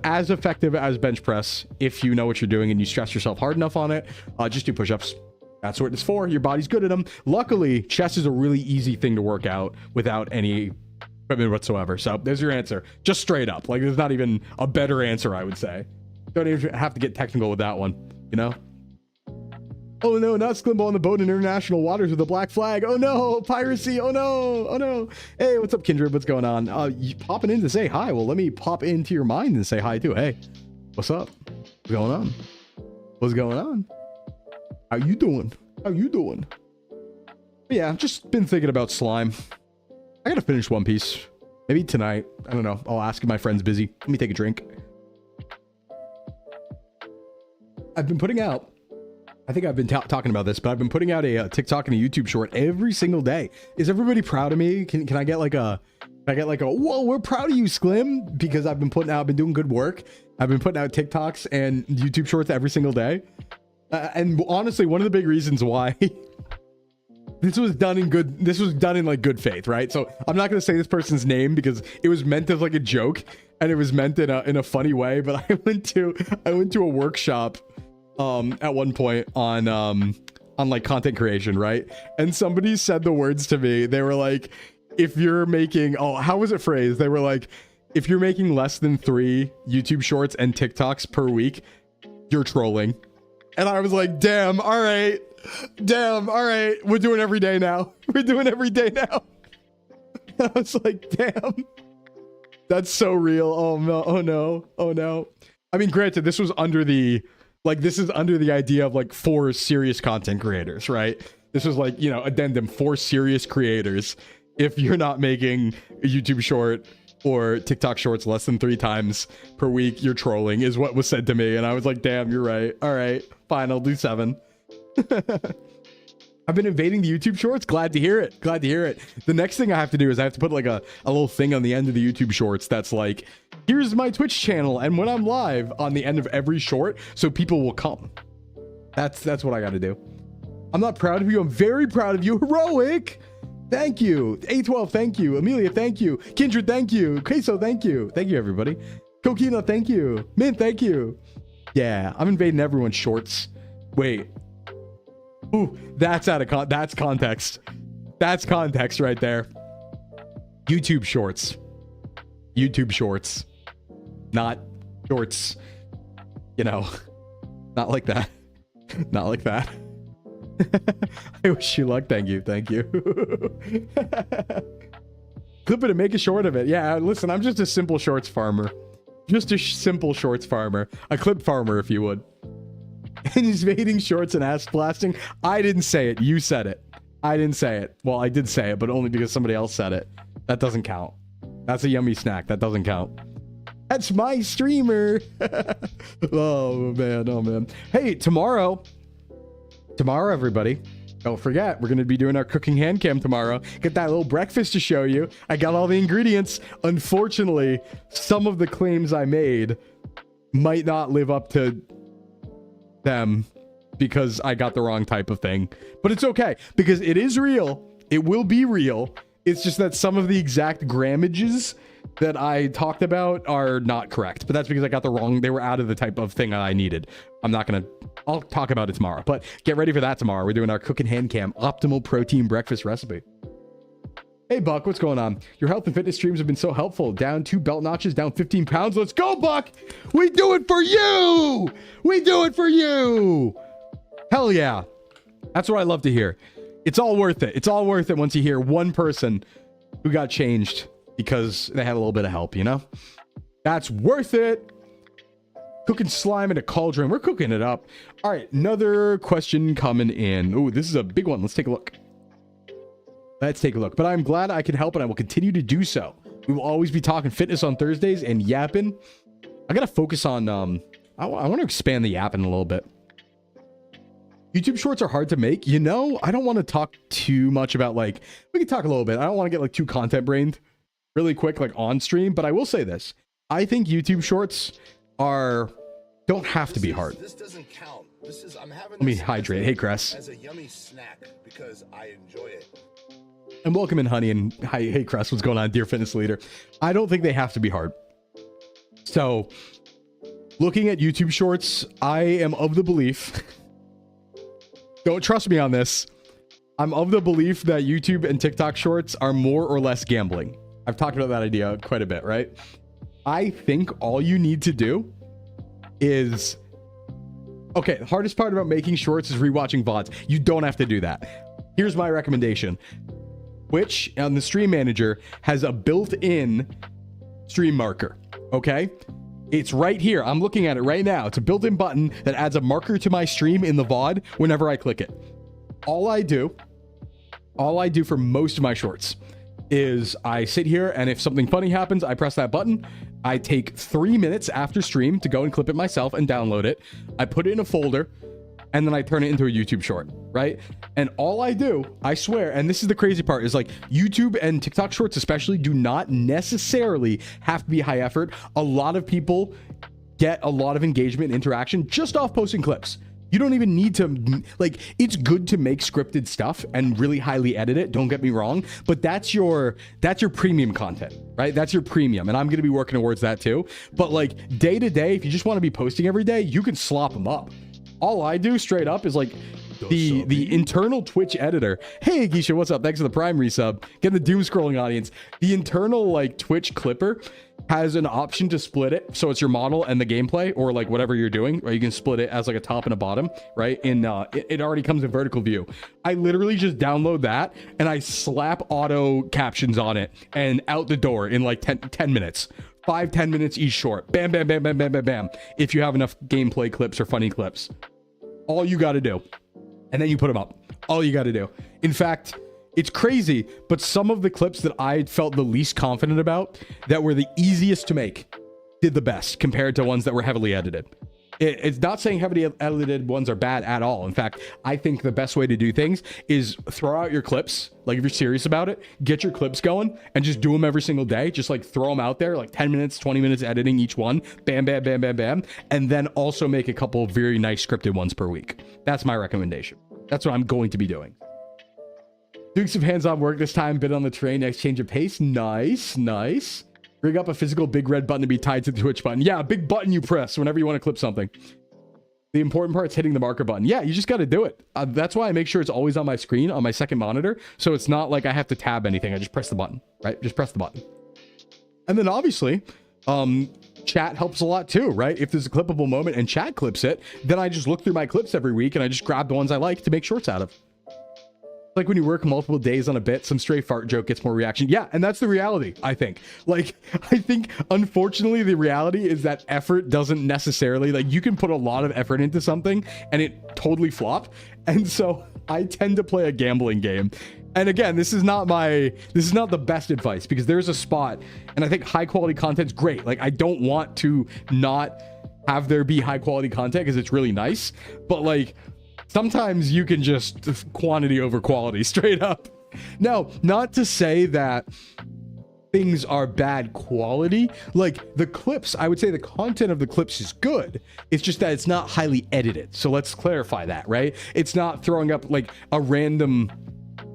[SPEAKER 1] As effective as bench press if you know what you're doing and you stress yourself hard enough on it. Just do push-ups. That's what it's for. Your body's good at them. Luckily, chest is a really easy thing to work out without any equipment whatsoever. So there's your answer. Just straight up. Like there's not even a better answer, I would say. Don't even have to get technical with that one, you know? Oh no, not Sclimbo on the boat in international waters with a black flag. Oh no, piracy. Oh no, oh no. Hey, what's up, Kindred? What's going on? You popping in to say hi. Well, let me pop into your mind and say hi too. Hey, what's up? What's going on? What's going on? How you doing? How you doing? But yeah, just been thinking about slime. I gotta finish One Piece. Maybe tonight. I don't know. I'll ask if my friend's busy. Let me take a drink. I've been putting out, I think I've been talking about this, but I've been putting out a TikTok and a YouTube short every single day. Is everybody proud of me? Can I get like a, whoa, we're proud of you, Sclim, because I've been doing good work. I've been putting out TikToks and YouTube shorts every single day. And honestly, one of the big reasons why this was done in like good faith, right? So I'm not going to say this person's name because it was meant as like a joke and it was meant in a funny way. But I went to a workshop at one point on like content creation, right? And somebody said the words to me. They were like, if you're making, oh, how was it phrased? They were like, if you're making less than 3 YouTube shorts and TikToks per week, you're trolling. And I was like, damn, all right. Damn, all right. We're doing every day now. We're doing every day now. I was like, damn. That's so real. Oh no, oh no, oh no. I mean, granted, this was under the, like, this is under the idea of like 4 serious content creators, right? This was like, you know, addendum 4 serious creators. If you're not making a YouTube short or TikTok shorts less than 3 times per week, you're trolling, is what was said to me. And I was like, damn, you're right. All right, fine, I'll do 7. I've been invading the YouTube shorts. Glad to hear it. Glad to hear it. The next thing I have to do is I have to put like a little thing on the end of the YouTube shorts that's like, here's my Twitch channel and when I'm live on the end of every short, so people will come. That's what I got to do. I'm not proud of you. I'm very proud of you. Heroic. Thank you. A12, thank you. Amelia, thank you. Kindred, thank you. Queso, thank you. Thank you, everybody. Coquina, thank you. Mint, thank you. Yeah, I'm invading everyone's shorts. Wait. Ooh, that's that's context. That's context right there. YouTube shorts. YouTube shorts. Not shorts. You know, not like that. Not like that. I wish you luck. Thank you. Thank you. Clip it and make a short of it. Yeah, listen, I'm just a simple shorts farmer. Just a simple shorts farmer. A clip farmer, if you would. And he's invading shorts and ass blasting. I didn't say it. You said it. I didn't say it. Well, I did say it, but only because somebody else said it. That doesn't count. That's a yummy snack. That doesn't count. That's my streamer. Oh, man. Oh, man. Hey, tomorrow, everybody, don't forget, we're going to be doing our cooking hand cam tomorrow. Get that little breakfast to show you. I got all the ingredients. Unfortunately, some of the claims I made might not live up to them because I got the wrong type of thing. But it's okay because it is real. It will be real. It's just that some of the exact grammages that I talked about are not correct. But that's because I got the wrong, they were out of the type of thing that I needed. I'll talk about it tomorrow, but get ready for that tomorrow. We're doing our cooking hand cam optimal protein breakfast recipe. Hey Buck, what's going on? Your health and fitness streams have been so helpful. Down 2 belt notches, down 15 pounds. Let's go, Buck. We do it for you. We do it for you. Hell yeah. That's what I love to hear. It's all worth it. It's all worth it once you hear one person who got changed because they had a little bit of help, you know? That's worth it. Cooking slime in a cauldron. We're cooking it up. All right, another question coming in. Oh, this is a big one. Let's take a look. Let's take a look. But I'm glad I can help and I will continue to do so. We will always be talking fitness on Thursdays and yapping. I got to focus on, I want to expand the yapping a little bit. YouTube shorts are hard to make. You know, I don't want to talk too much about like, we can talk a little bit. I don't want to get like too content brained really quick, like on stream, but I will say this. I think YouTube shorts don't have to be hard.
[SPEAKER 3] This doesn't count. I'm having
[SPEAKER 1] Let me hydrate. Hey, Cress.
[SPEAKER 3] As a yummy snack because I enjoy it.
[SPEAKER 1] And welcome in, honey. And hi, hey, Cress. What's going on, dear fitness leader? I don't think they have to be hard. So, looking at YouTube shorts, I am of the belief. Don't trust me on this. I'm of the belief that YouTube and TikTok shorts are more or less gambling. I've talked about that idea quite a bit, right? I think all you need to do is... Okay, the hardest part about making shorts is rewatching VODs. You don't have to do that. Here's my recommendation. Twitch on the Stream Manager has a built-in stream marker, okay? It's right here. I'm looking at it right now. It's a built-in button that adds a marker to my stream in the VOD whenever I click it. All I do for most of my shorts is I sit here and if something funny happens, I press that button. I take 3 minutes after stream to go and clip it myself and download it. I put it in a folder, and then I turn it into a YouTube short, right? And all I do, I swear, and this is the crazy part, is like YouTube and TikTok shorts especially do not necessarily have to be high effort. A lot of people get a lot of engagement and interaction just off posting clips. You don't even need to, like, it's good to make scripted stuff and really highly edit it, don't get me wrong, but that's your premium content, right? That's your premium, and I'm going to be working towards that too. But like day to day, if you just want to be posting every day, you can slop them up. All I do straight up is like the internal Twitch editor. Hey Geisha, what's up? Thanks for the Prime resub. Getting the doom scrolling audience. The internal like Twitch clipper has an option to split it, so it's your model and the gameplay, or like whatever you're doing, or you can split it as like a top and a bottom, right? In it already comes in vertical view. I literally just download that and I slap auto captions on it and out the door in like 10 minutes. 5-10 minutes each short. Bam, bam, bam, bam, bam, bam, bam. If you have enough gameplay clips or funny clips, all you got to do, and then you put them up. All you got to do. In fact, it's crazy, but some of the clips that I felt the least confident about, that were the easiest to make, did the best compared to ones that were heavily edited. It's not saying heavily edited ones are bad at all. In fact, I think the best way to do things is throw out your clips. Like if you're serious about it, get your clips going and just do them every single day. Just like throw them out there, like 10 minutes, 20 minutes editing each one. Bam, bam, bam, bam, bam. And then also make a couple of very nice scripted ones per week. That's my recommendation. That's what I'm going to be doing. Doing some hands-on work this time. Bit on the train. Next change of pace. Nice, nice. Rig up a physical big red button to be tied to the Twitch button. Yeah, a big button you press whenever you want to clip something. The important part is hitting the marker button. Yeah, you just got to do it. That's why I make sure it's always on my screen, on my second monitor. So it's not like I have to tab anything. I just press the button, right? Just press the button. And then obviously, chat helps a lot too, right? If there's a clippable moment and chat clips it, then I just look through my clips every week and I just grab the ones I like to make shorts out of. Like when you work multiple days on a bit, some stray fart joke gets more reaction. Yeah, and that's the reality, I think. Like, I think, unfortunately, the reality is that effort doesn't necessarily, like, you can put a lot of effort into something and it totally flop. And so I tend to play a gambling game. And again, this is not the best advice, because there's a spot, and I think high quality content's great. Like, I don't want to not have there be high quality content because it's really nice, but like, sometimes you can just quantity over quality, straight up. Now, not to say that things are bad quality. Like the clips, I would say the content of the clips is good. It's just that it's not highly edited. So let's clarify that, right? It's not throwing up like a random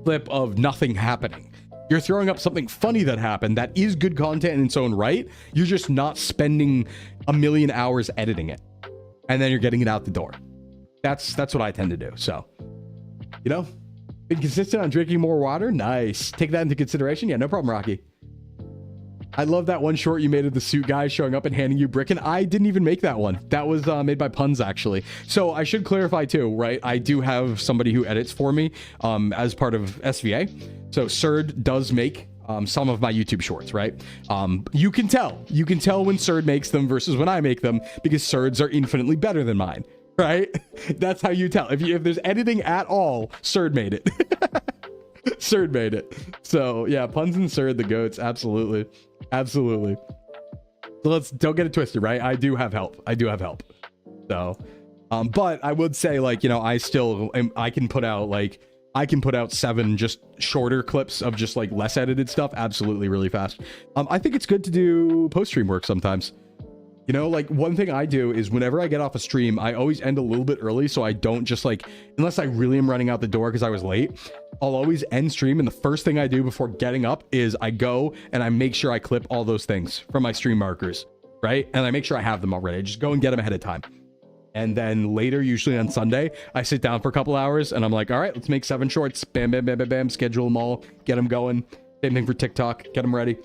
[SPEAKER 1] clip of nothing happening. You're throwing up something funny that happened that is good content in its own right. You're just not spending a million hours editing it. And then you're getting it out the door. That's what I tend to do. So, you know, been consistent on drinking more water. Nice. Take that into consideration. Yeah, no problem, Rocky. I love that one short you made of the suit guy showing up and handing you brick, and I didn't even make that one. That was made by Puns, actually. So I should clarify too, right? I do have somebody who edits for me as part of SVA. So Surd does make some of my YouTube shorts, right? You can tell when Surd makes them versus when I make them, because Surds are infinitely better than mine. Right? That's how you tell. If there's editing at all, Surd made it. Surd made it. So yeah, Puns and Surd, the goats. Absolutely. Absolutely. So don't get it twisted, right? I do have help. So, but I would say, like, you know, I can put out 7 just shorter clips of just like less edited stuff. Absolutely. Really fast. I think it's good to do post-stream work sometimes. You know, like one thing I do is whenever I get off a stream, I always end a little bit early. So I don't just like, unless I really am running out the door because I was late, I'll always end stream. And the first thing I do before getting up is I go and I make sure I clip all those things from my stream markers, right? And I make sure I have them already. I just go and get them ahead of time. And then later, usually on Sunday, I sit down for a couple hours and I'm like, all right, let's make 7 shorts. Bam, bam, bam, bam, bam. Schedule them all. Get them going. Same thing for TikTok. Get them ready.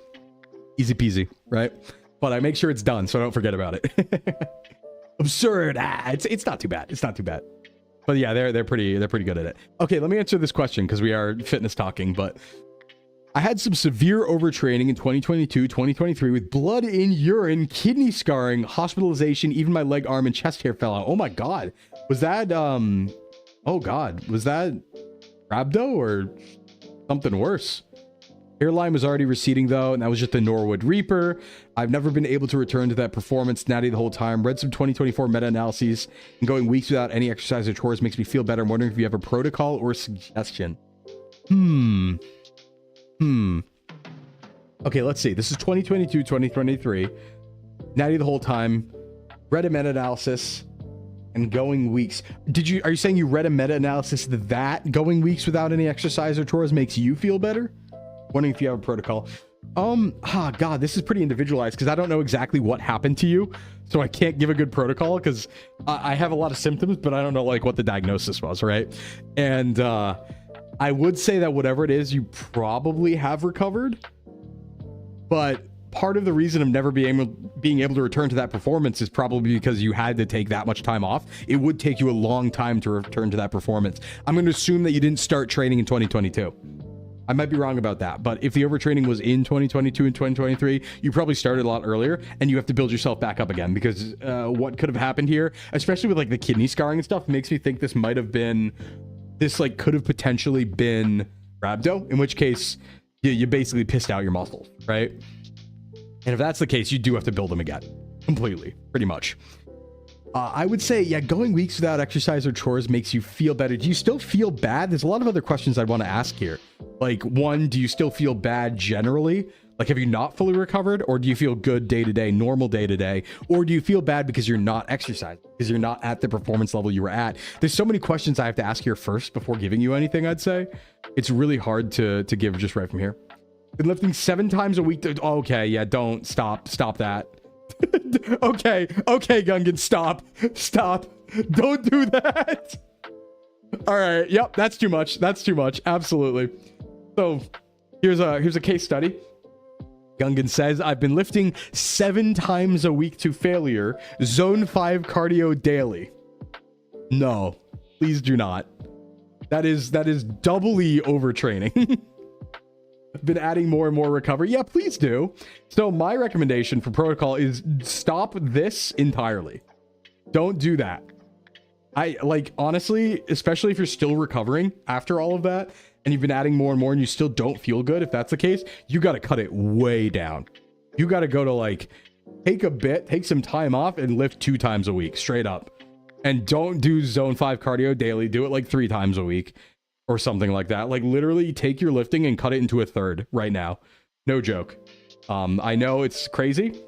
[SPEAKER 1] Easy peasy, right? But I make sure it's done so I don't forget about it. Absurd. It's not too bad. It's not too bad. But yeah, they're pretty good at it. Okay, let me answer this question because we are fitness talking. But I had some severe overtraining in 2022, 2023 with blood in urine, kidney scarring, hospitalization, even my leg, arm, and chest hair fell out. Oh my God. Was that oh God, was that rhabdo or something worse? Hairline was already receding though, and that was just the Norwood Reaper. I've never been able to return to that performance natty the whole time. Read some 2024 meta-analyses, and going weeks without any exercise or chores makes me feel better. I'm wondering if you have a protocol or a suggestion. Okay, let's see. This is 2022, 2023. Natty the whole time. Read a meta-analysis and going weeks. Are you saying you read a meta-analysis that going weeks without any exercise or chores makes you feel better? Wondering if you have a protocol. God, this is pretty individualized because I don't know exactly what happened to you, so I can't give a good protocol because I have a lot of symptoms, but I don't know like what the diagnosis was, right? And I would say that whatever it is, you probably have recovered, but part of the reason of never being able to return to that performance is probably because you had to take that much time off. It would take you a long time to return to that performance. I'm going to assume that you didn't start training in 2022. I might be wrong about that, but if the overtraining was in 2022 and 2023, you probably started a lot earlier, and you have to build yourself back up again because what could have happened here, especially with like the kidney scarring and stuff, makes me think this might have been, this like could have potentially been rhabdo, in which case you basically pissed out your muscles, right? And if that's the case, you do have to build them again completely, pretty much. I would say, yeah, going weeks without exercise or chores makes you feel better. Do you still feel bad? There's a lot of other questions I want to ask here. Like, one, do you still feel bad generally? Like, have you not fully recovered? Or do you feel good day to day, normal day to day? Or do you feel bad because you're not exercising, because you're not at the performance level you were at? There's so many questions I have to ask here first before giving you anything, I'd say. It's really hard to give just right from here. Been lifting 7 times a week. Okay, yeah, don't stop that. okay, Gungan, stop, don't do that. All right, yep, that's too much, absolutely. So here's a case study. Gungan says, I've been lifting 7 times a week to failure, zone 5 cardio daily. No, please do not. That is doubly overtraining. Been adding more and more recovery. Yeah, please do. So my recommendation for protocol is stop this entirely. Don't do that. I like, honestly, especially if you're still recovering after all of that and you've been adding more and more and you still don't feel good, if that's the case, you got to cut it way down. You got to go to like, take some time off and lift 2 times a week straight up. And don't do zone 5 cardio daily. Do it like 3 times a week. Or something like that. Like literally take your lifting and cut it into a third right now. No joke. I know it's crazy.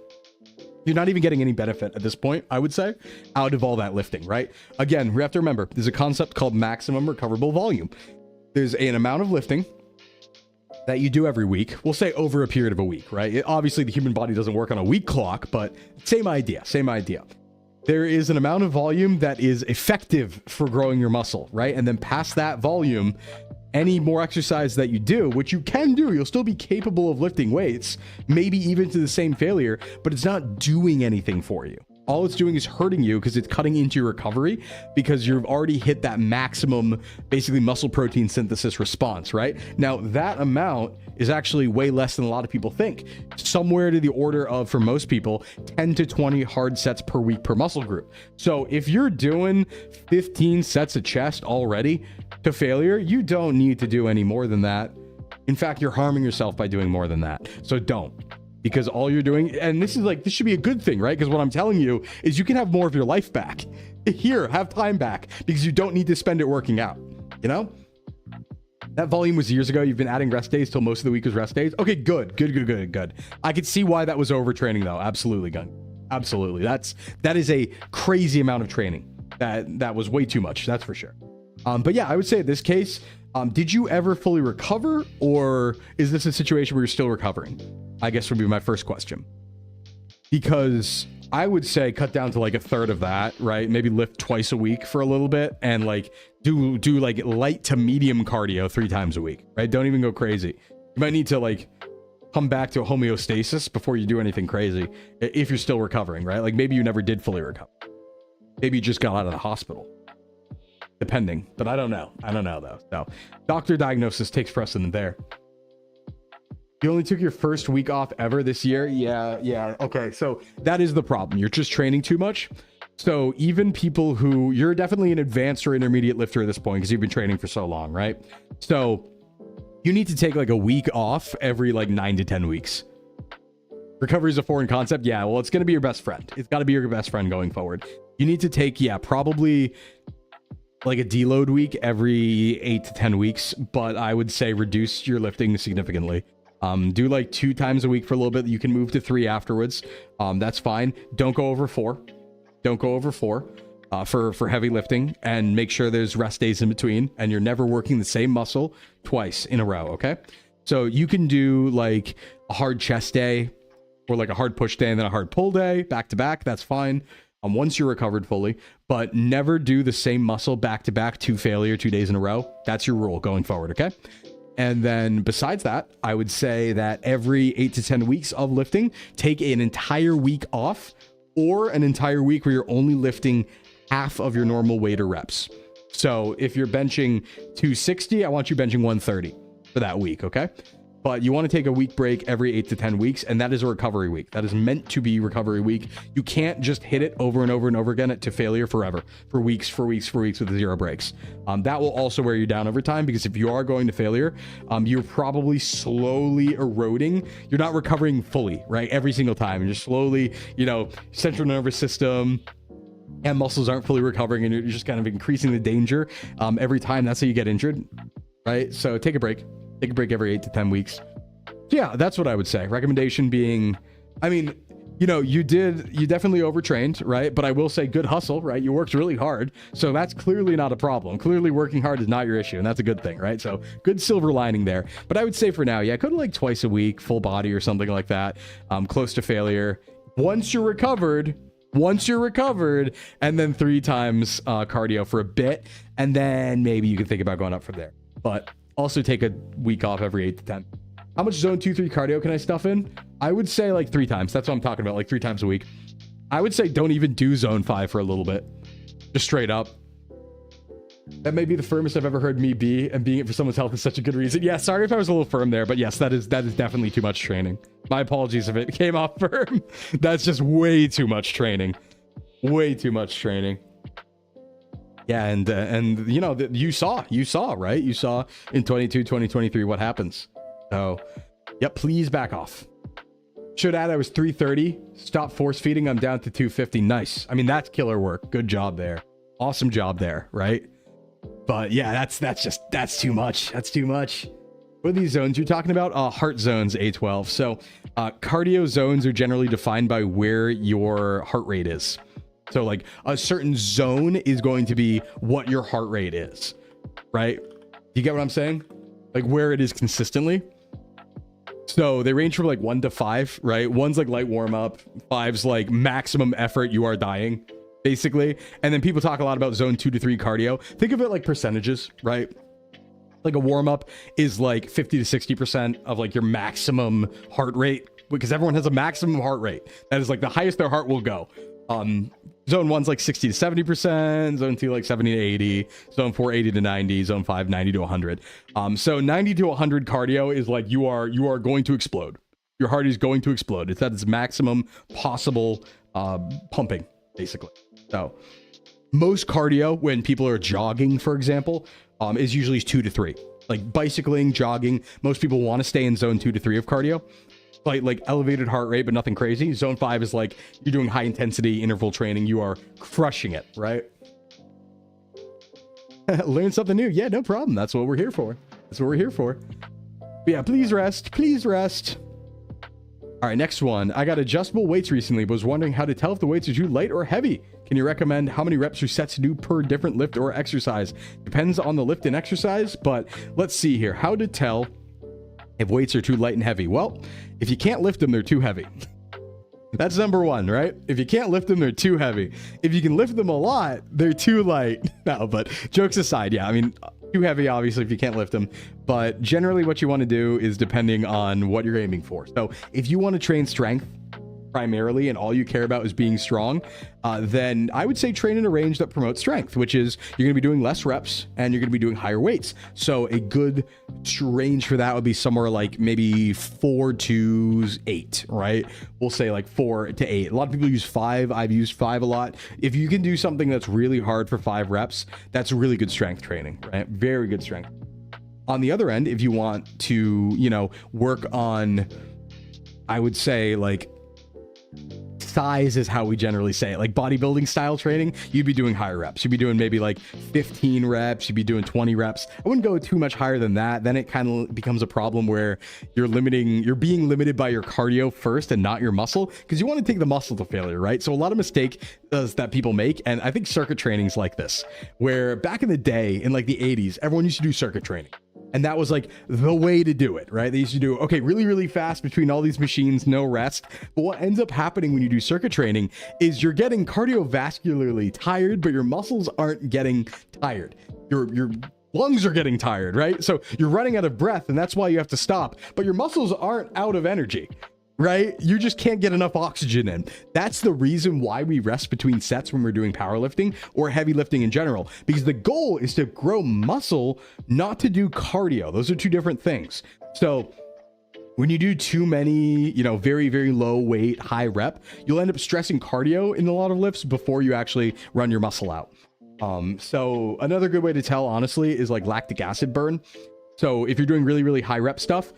[SPEAKER 1] You're not even getting any benefit at this point, I would say, out of all that lifting, right? Again, we have to remember, there's a concept called maximum recoverable volume. There's an amount of lifting that you do every week. We'll say over a period of a week, right? Obviously, the human body doesn't work on a week clock, but same idea. There is an amount of volume that is effective for growing your muscle, right? And then past that volume, any more exercise that you do, which you can do, you'll still be capable of lifting weights, maybe even to the same failure, but it's not doing anything for you. All it's doing is hurting you because it's cutting into your recovery because you've already hit that maximum, basically muscle protein synthesis response, right? Now that amount is actually way less than a lot of people think. Somewhere to the order of, for most people, 10 to 20 hard sets per week per muscle group. So if you're doing 15 sets of chest already to failure, you don't need to do any more than that. In fact, you're harming yourself by doing more than that. So don't. Because all you're doing, and this should be a good thing, right? Because what I'm telling you is you can have more of your life back. Here, have time back because you don't need to spend it working out, you know? That volume was years ago. You've been adding rest days till most of the week was rest days. Okay, good. I could see why that was overtraining though. Absolutely, Gun. Absolutely. That is a crazy amount of training. That was way too much. That's for sure. But yeah, I would say in this case, did you ever fully recover, or is this a situation where you're still recovering? I guess would be my first question. Because I would say cut down to like a third of that, right? Maybe lift twice a week for a little bit and like do like light to medium cardio 3 times a week, right? Don't even go crazy. You might need to like come back to a homeostasis before you do anything crazy if you're still recovering, right? Like maybe you never did fully recover. Maybe you just got out of the hospital. Depending, but I don't know though. So doctor diagnosis takes precedent there. You only took your first week off ever this year? Yeah. Okay, so that is the problem. You're just training too much. So even people who, you're definitely an advanced or intermediate lifter at this point because you've been training for so long, right? So you need to take like a week off every like 9 to 10 weeks. Recovery is a foreign concept. Yeah, well, it's going to be your best friend. It's got to be your best friend going forward. You need to take, yeah, probably like a deload week every 8 to 10 weeks, but I would say reduce your lifting significantly. Do like 2 times a week for a little bit. You can move to 3 afterwards. That's fine. Don't go over 4. Don't go over 4 for heavy lifting, and make sure there's rest days in between, and you're never working the same muscle twice in a row. Okay. So you can do like a hard chest day or like a hard push day and then a hard pull day back to back. That's fine. Once you're recovered fully, but never do the same muscle back to back to failure 2 days in a row. That's your rule going forward. Okay. And then besides that, I would say that every 8 to 10 weeks of lifting, take an entire week off, or an entire week where you're only lifting half of your normal weight or reps. So if you're benching 260, I want you benching 130 for that week. Okay. But you want to take a week break every 8 to 10 weeks, and that is a recovery week. That is meant to be recovery week. You can't just hit it over and over and over again to failure forever, for weeks with 0 breaks. That will also wear you down over time, because if you are going to failure, you're probably slowly eroding. You're not recovering fully, right? Every single time. You're just slowly, central nervous system and muscles aren't fully recovering, and you're just kind of increasing the danger every time. That's how you get injured, right? So take a break. Take a break every 8 to 10 weeks. Yeah, that's what I would say. Recommendation being, I mean, you definitely overtrained, right? But I will say good hustle, right? You worked really hard. So that's clearly not a problem. Clearly working hard is not your issue, and that's a good thing, right? So good silver lining there. But I would say for now, yeah, go to like twice a week, full body or something like that, close to failure. Once you're recovered, and then 3 times cardio for a bit, and then maybe you can think about going up from there. But also take a week off every 8 to 10. How much zone 2-3 cardio can I stuff in? I would say like 3 times. That's what I'm talking about, like 3 times a week. I would say don't even do zone 5 for a little bit. Just straight up. That may be the firmest I've ever heard me be, and being it for someone's health is such a good reason. Yeah, sorry if I was a little firm there, but yes, that is definitely too much training. My apologies if it came off firm. That's just way too much training. Way too much training. Yeah, and you saw, right? You saw in 22, 2023 what happens. So, yep, please back off. Should add I was 330. Stop force feeding. I'm down to 250. Nice. I mean, that's killer work. Good job there. Awesome job there, right? But yeah, that's too much. That's too much. What are these zones you're talking about? Heart zones, A12. So, cardio zones are generally defined by where your heart rate is. So like a certain zone is going to be what your heart rate is, right? You get what I'm saying? Like where it is consistently. So they range from like 1 to 5, right? 1's like light warm up. 5's like maximum effort. You are dying, basically. And then people talk a lot about zone 2 to 3 cardio. Think of it like percentages, right? Like a warm up is like 50 to 60% of like your maximum heart rate, because everyone has a maximum heart rate. That is like the highest their heart will go. Zone 1's like 60 to 70%, zone 2 like 70 to 80, zone 4 80 to 90, zone 5 90 to 100. So 90 to 100 cardio is like you are going to explode. Your heart is going to explode. It's at its maximum possible pumping, basically. So most cardio when people are jogging, for example, is usually 2 to 3. Like bicycling, jogging, most people want to stay in zone 2 to 3 of cardio. Like elevated heart rate, but nothing crazy. Zone 5 is like you're doing high intensity interval training. You are crushing it, right? Learn something new. Yeah, no problem. That's what we're here for. That's what we're here for. But yeah, please rest. Please rest. All right, next one. I got adjustable weights recently, but was wondering how to tell if the weights are too light or heavy. Can you recommend how many reps or sets to do per different lift or exercise? Depends on the lift and exercise, but let's see here. How to tell if weights are too light and heavy? Well, if you can't lift them, they're too heavy. That's number one, right? If you can't lift them, they're too heavy. If you can lift them a lot, they're too light. No, but jokes aside, yeah, I mean, too heavy, obviously, if you can't lift them. But generally what you want to do is depending on what you're aiming for. So if you want to train strength primarily and all you care about is being strong, then I would say train in a range that promotes strength, which is you're going to be doing less reps and you're going to be doing higher weights. So a good range for that would be somewhere like maybe 4 to 8, right? We'll say like 4 to 8. A lot of people use 5. I've used 5 a lot. If you can do something that's really hard for 5 reps, that's really good strength training, right? Very good strength. On the other end, if you want to, you know, work on, I would say like size is how we generally say it, like bodybuilding style training, you'd be doing higher reps. You'd be doing maybe like 15 reps. You'd be doing 20 reps. I wouldn't go too much higher than that. Then it kind of becomes a problem where you're being limited by your cardio first and not your muscle, because you want to take the muscle to failure, right? So a lot of mistakes that people make, and I think circuit training's like this, where back in the day in like the 80s, everyone used to do circuit training. And that was like the way to do it, right? They used to do, okay, really, really fast between all these machines, no rest. But what ends up happening when you do circuit training is you're getting cardiovascularly tired, but your muscles aren't getting tired. Your lungs are getting tired, right? So you're running out of breath, and that's why you have to stop. But your muscles aren't out of energy, right? You just can't get enough oxygen in. That's the reason why we rest between sets when we're doing powerlifting or heavy lifting in general, because the goal is to grow muscle, not to do cardio. Those are two different things. So when you do too many, you know, very, very low weight, high rep, you'll end up stressing cardio in a lot of lifts before you actually run your muscle out. So another good way to tell, honestly, is like lactic acid burn. So if you're doing really, really high rep stuff,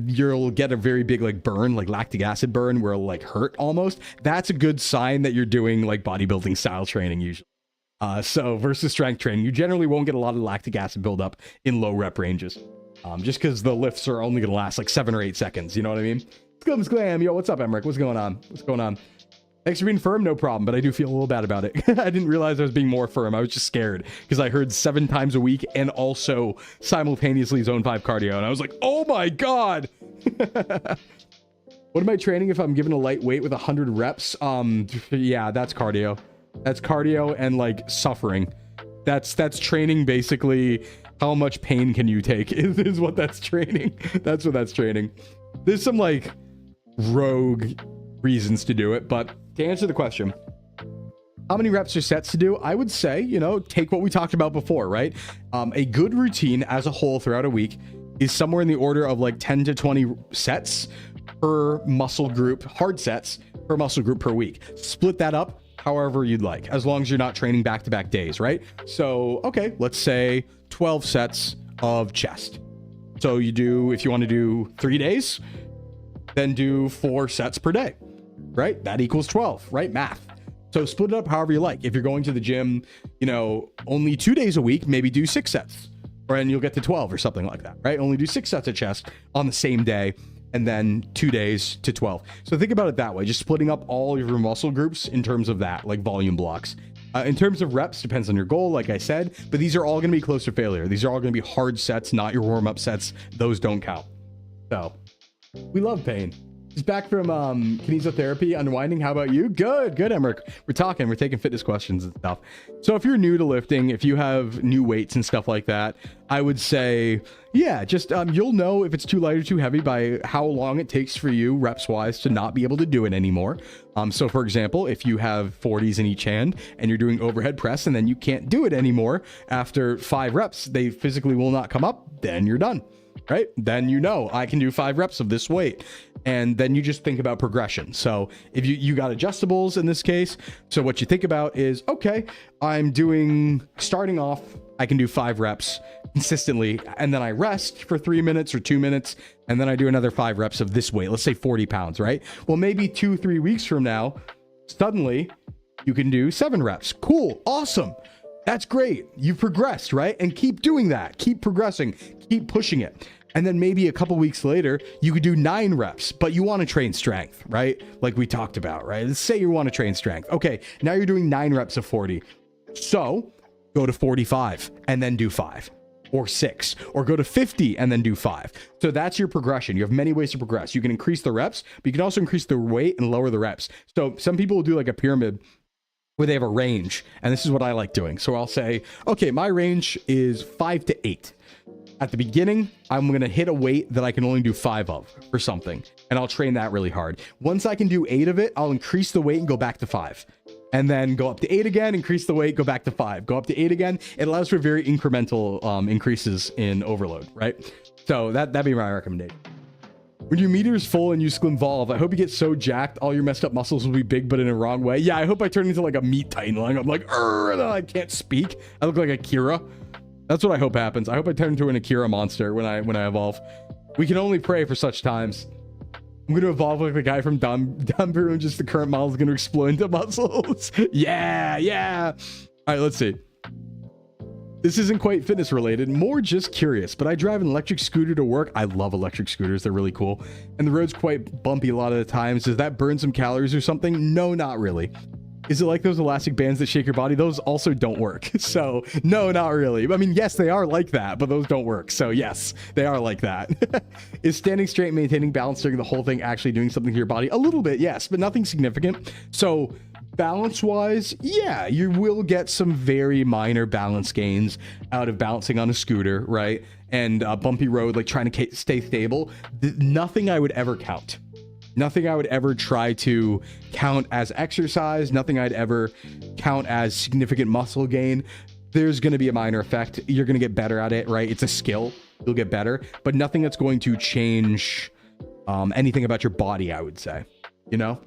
[SPEAKER 1] you'll get a very big like burn, like lactic acid burn, where it'll like hurt almost. That's a good sign that you're doing like bodybuilding style training usually. So versus strength training, you generally won't get a lot of lactic acid buildup in low rep ranges, just because the lifts are only going to last like 7 or 8 seconds. You know what I mean? Sclim, yo, what's up, Emmerich? What's going on? What's going on? Thanks for being firm, no problem, but I do feel a little bad about it. I didn't realize I was being more firm. I was just scared because I heard 7 times a week and also simultaneously zone 5 cardio, and I was like, oh my god. What am I training if I'm given a light weight with 100 reps? Yeah, that's cardio. That's cardio and like suffering. That's training. Basically, how much pain can you take is what that's training. That's what that's training. There's some like rogue reasons to do it, but to answer the question, how many reps or sets to do, I would say, you know, take what we talked about before, right? A good routine as a whole throughout a week is somewhere in the order of like 10 to 20 sets per muscle group, hard sets per muscle group per week. Split that up however you'd like, as long as you're not training back-to-back days, right? So, okay, let's say 12 sets of chest. So you do, if you want to do 3 days, then do 4 sets per day, right? That equals 12, right? Math. So split it up however you like. If you're going to the gym, you know, only 2 days a week, maybe do 6 sets, and you'll get to 12 or something like that, right? Only do 6 sets of chest on the same day, and then 2 days to 12. So think about it that way, just splitting up all your muscle groups in terms of that, like volume blocks. In terms of reps, depends on your goal, like I said, but these are all going to be close to failure. These are all going to be hard sets, not your warm-up sets. Those don't count. So we love pain. He's back from kinesiotherapy, unwinding. How about you? Good, Emmerich. We're taking fitness questions and stuff. So if you're new to lifting, if you have new weights and stuff like that, I would say, yeah, just you'll know if it's too light or too heavy by how long it takes for you reps wise to not be able to do it anymore. So for example, if you have 40s in each hand and you're doing overhead press and then you can't do it anymore after 5 reps, they physically will not come up, then you're done. Right? Then you know I can do 5 reps of this weight. And then you just think about progression. So if you got adjustables in this case, so what you think about is, okay, starting off, I can do 5 reps consistently, and then I rest for 3 minutes or 2 minutes, and then I do another 5 reps of this weight, let's say 40 pounds, right? Well, maybe 2-3 weeks from now, suddenly you can do 7 reps. Cool, awesome. That's great. You've progressed, right? And keep doing that. Keep progressing. Keep pushing it. And then maybe a couple weeks later, you could do 9 reps, but you want to train strength, right? Like we talked about, right? Let's say you want to train strength. Okay, now you're doing 9 reps of 40. So go to 45 and then do 5 or 6, or go to 50 and then do 5. So that's your progression. You have many ways to progress. You can increase the reps, but you can also increase the weight and lower the reps. So some people will do like a pyramid where they have a range, and this is what I like doing. So I'll say, okay, my range is 5 to 8. At the beginning, I'm going to hit a weight that I can only do 5 of for something, and I'll train that really hard. Once I can do 8 of it, I'll increase the weight and go back to 5. And then go up to 8 again, increase the weight, go back to 5. Go up to 8 again. It allows for very incremental increases in overload, right? So that'd be my recommendation. When your meter is full and you Sclimvolve, I hope you get so jacked, all your messed up muscles will be big, but in a wrong way. Yeah, I hope I turn into like a meat titan. I'm like, and then I can't speak. I look like Akira. That's what I hope happens. I hope I turn into an Akira monster when I evolve. We can only pray for such times. I'm going to evolve like the guy from Dumber, and just the current model is going to explode into muscles. Yeah. All right, let's see. This isn't quite fitness related, more just curious, but I drive an electric scooter to work. I love electric scooters. They're really cool. And the road's quite bumpy a lot of the times. Does that burn some calories or something? No, not really. Is it like those elastic bands that shake your body? Those also don't work. So no, not really. I mean, yes, they are like that, but those don't work. So yes, they are like that. Is standing straight and maintaining balance during the whole thing actually doing something to your body? A little bit, yes, but nothing significant. So balance wise, yeah, you will get some very minor balance gains out of balancing on a scooter, right? And a bumpy road, like trying to stay stable. Nothing I would ever count. Nothing I would ever try to count as exercise. Nothing I'd ever count as significant muscle gain. There's going to be a minor effect. You're going to get better at it, right? It's a skill. You'll get better, but nothing that's going to change anything about your body, I would say, you know?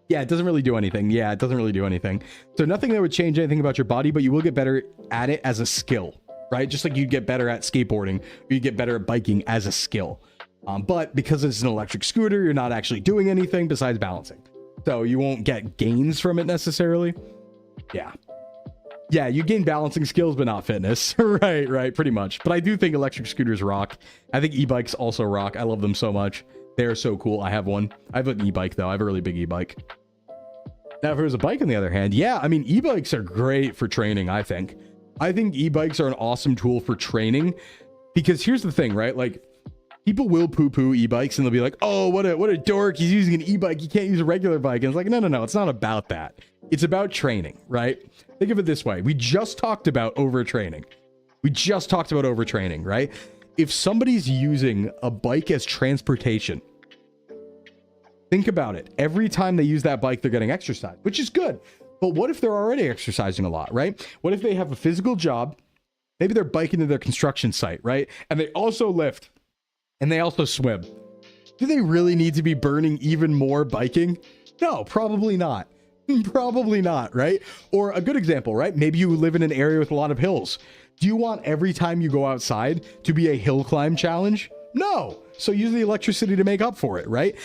[SPEAKER 1] Yeah, it doesn't really do anything. Yeah, it doesn't really do anything. So nothing that would change anything about your body, but you will get better at it as a skill, right? Just like you get better at skateboarding, or you get better at biking as a skill. But because it's an electric scooter, you're not actually doing anything besides balancing. So you won't get gains from it necessarily. Yeah, you gain balancing skills, but not fitness. right, pretty much. But I do think electric scooters rock. I think e-bikes also rock. I love them so much. They're so cool. I have one. I have an e-bike, though. I have a really big e-bike. Now, if it was a bike, on the other hand, yeah, I mean, e-bikes are great for training, I think. I think e-bikes are an awesome tool for training. Because here's the thing, right? Like, people will poo-poo e-bikes and they'll be like, oh, what a dork. He's using an e-bike. He can't use a regular bike. And it's like, no. It's not about that. It's about training, right? Think of it this way. We just talked about overtraining. Right? If somebody's using a bike as transportation, think about it. Every time they use that bike, they're getting exercise, which is good. But what if they're already exercising a lot, right? What if they have a physical job? Maybe they're biking to their construction site, right? And they also lift. And they also swim. Do they really need to be burning even more biking? No, probably not. Probably not, right? Or a good example, right? Maybe you live in an area with a lot of hills. Do you want every time you go outside to be a hill climb challenge? No. So use the electricity to make up for it, right?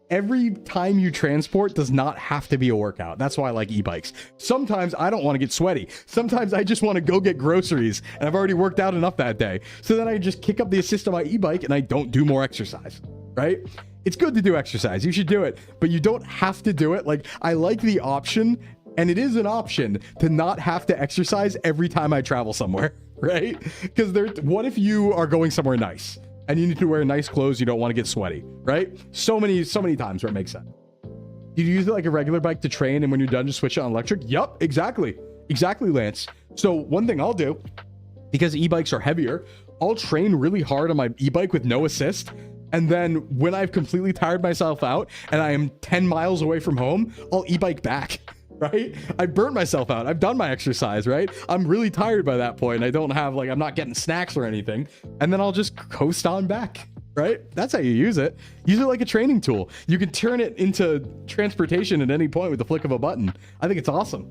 [SPEAKER 1] Every time you transport does not have to be a workout. That's why I like e-bikes. Sometimes I don't want to get sweaty. Sometimes I just want to go get groceries and I've already worked out enough that day. So then I just kick up the assist on my e-bike and I don't do more exercise, right? It's good to do exercise. You should do it, but you don't have to do it. Like, I like the option, and it is an option to not have to exercise every time I travel somewhere, right? Because what if you are going somewhere nice? And you need to wear nice clothes, you don't want to get sweaty, right? So many times where it makes sense. You use it like a regular bike to train, and when you're done, just switch it on electric? Yup, exactly, Lance. So one thing I'll do, because e-bikes are heavier, I'll train really hard on my e-bike with no assist, and then when I've completely tired myself out, and I am 10 miles away from home, I'll e-bike back. Right? I burnt myself out. I've done my exercise, right? I'm really tired by that point. I don't have, like, I'm not getting snacks or anything. And then I'll just coast on back, right? That's how you use it. Use it like a training tool. You can turn it into transportation at any point with the flick of a button. I think it's awesome.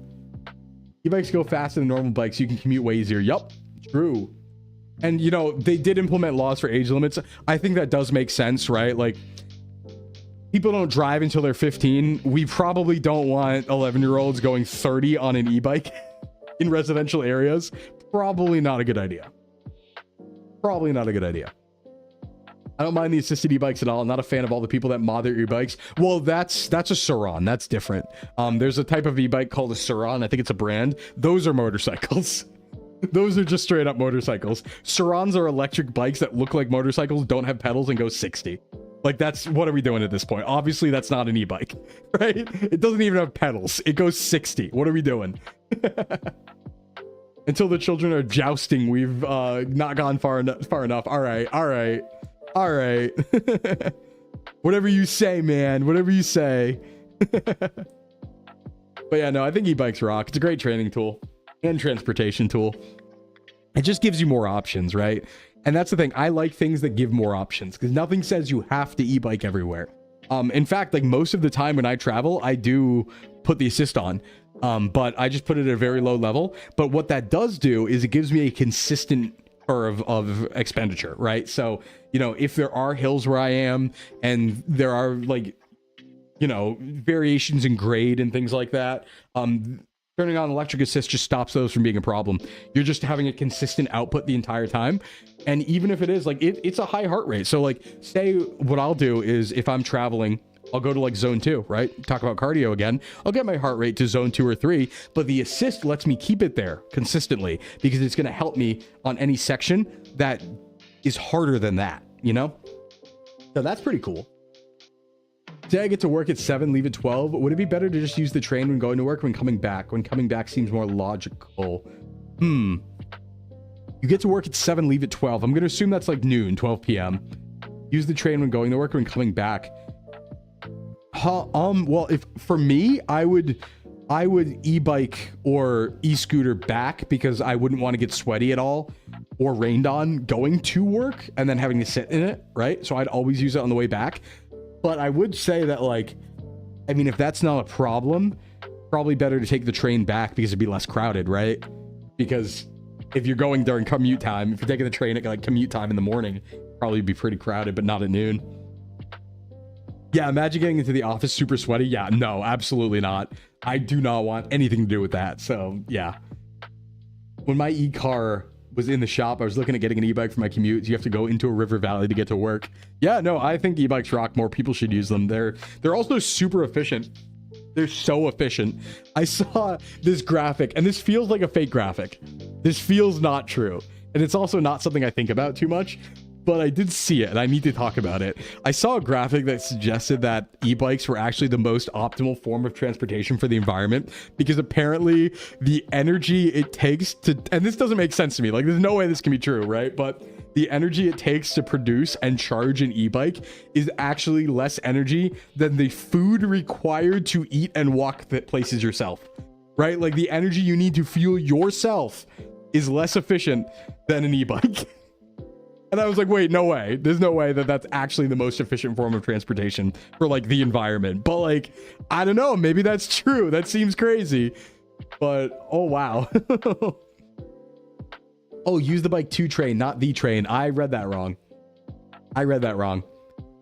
[SPEAKER 1] E-bikes go faster than normal bikes. You can commute way easier. Yup, true. And, you know, they did implement laws for age limits. I think that does make sense, right? Like, people don't drive until they're 15. We probably don't want 11-year-olds going 30 on an e-bike in residential areas. Probably not a good idea. I don't mind the assisted e-bikes at all. I'm not a fan of all the people that mod their e-bikes. Well, that's a Suron. That's different. There's a type of e-bike called a Suron. I think it's a brand. Those are motorcycles. Those are just straight up motorcycles. Surons are electric bikes that look like motorcycles, don't have pedals, and go 60. Like, what are we doing at this point? Obviously, that's not an e-bike, right? It doesn't even have pedals. It goes 60. What are we doing? Until the children are jousting, we've not gone far enough. All right. Whatever you say, man. Whatever you say. But yeah, no, I think e-bikes rock. It's a great training tool and transportation tool. It just gives you more options, right? And that's the thing. I like things that give more options because nothing says you have to e-bike everywhere. In fact, like most of the time when I travel, I do put the assist on. But I just put it at a very low level. But what that does do is it gives me a consistent curve of expenditure, right? So, you know, if there are hills where I am and there are like, you know, variations in grade and things like that, turning on electric assist just stops those from being a problem. You're just having a consistent output the entire time. And even if it is like, it's a high heart rate. So like, say what I'll do is if I'm traveling, I'll go to like zone 2, right? Talk about cardio again. I'll get my heart rate to zone 2 or 3, but the assist lets me keep it there consistently because it's going to help me on any section that is harder than that, you know? So that's pretty cool. Say I get to work at 7, leave at 12. Would it be better to just use the train when going to work, when coming back? When coming back seems more logical. You get to work at 7, leave at 12. I'm going to assume that's like noon, 12 p.m. Use the train when going to work, when coming back. Well, if for me, I would e-bike or e-scooter back because I wouldn't want to get sweaty at all or rained on going to work and then having to sit in it, right? So I'd always use it on the way back. But I would say that, like, I mean, if that's not a problem, probably better to take the train back because it'd be less crowded, right? Because if you're going during commute time, if you're taking the train at like commute time in the morning, probably be pretty crowded, but not at noon. Yeah, imagine getting into the office super sweaty. Yeah, no, absolutely not. I do not want anything to do with that. So yeah. When my e-car was in the shop, I was looking at getting an e-bike for my commute. You have to go into a river valley to get to work. Yeah, no, I think e-bikes rock. More people should use them. They're also super efficient. They're so efficient. I saw this graphic, and this feels like a fake graphic. This feels not true. And it's also not something I think about too much, but I did see it, and I need to talk about it. I saw a graphic that suggested that e-bikes were actually the most optimal form of transportation for the environment, because apparently the energy it takes to, and this doesn't make sense to me, like there's no way this can be true, right? But the energy it takes to produce and charge an e-bike is actually less energy than the food required to eat and walk the places yourself, right? Like the energy you need to fuel yourself is less efficient than an e-bike. And I was like, wait, no way. There's no way that that's actually the most efficient form of transportation for like the environment. But like, I don't know. Maybe that's true. That seems crazy. But oh, wow. Oh, use the bike to train, not the train. I read that wrong.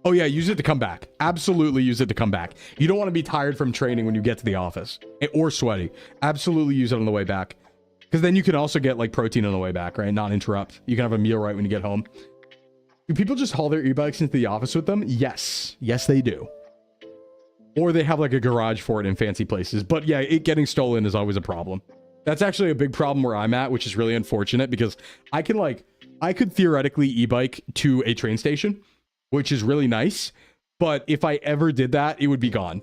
[SPEAKER 1] Oh yeah, use it to come back. Absolutely use it to come back. You don't want to be tired from training when you get to the office or sweaty. Absolutely use it on the way back. Because then you can also get like protein on the way back, right? Not interrupt. You can have a meal right when you get home. Do people just haul their e-bikes into the office with them? Yes. Yes, they do. Or they have like a garage for it in fancy places. But yeah, it getting stolen is always a problem. That's actually a big problem where I'm at, which is really unfortunate because I could theoretically e-bike to a train station, which is really nice. But if I ever did that, it would be gone.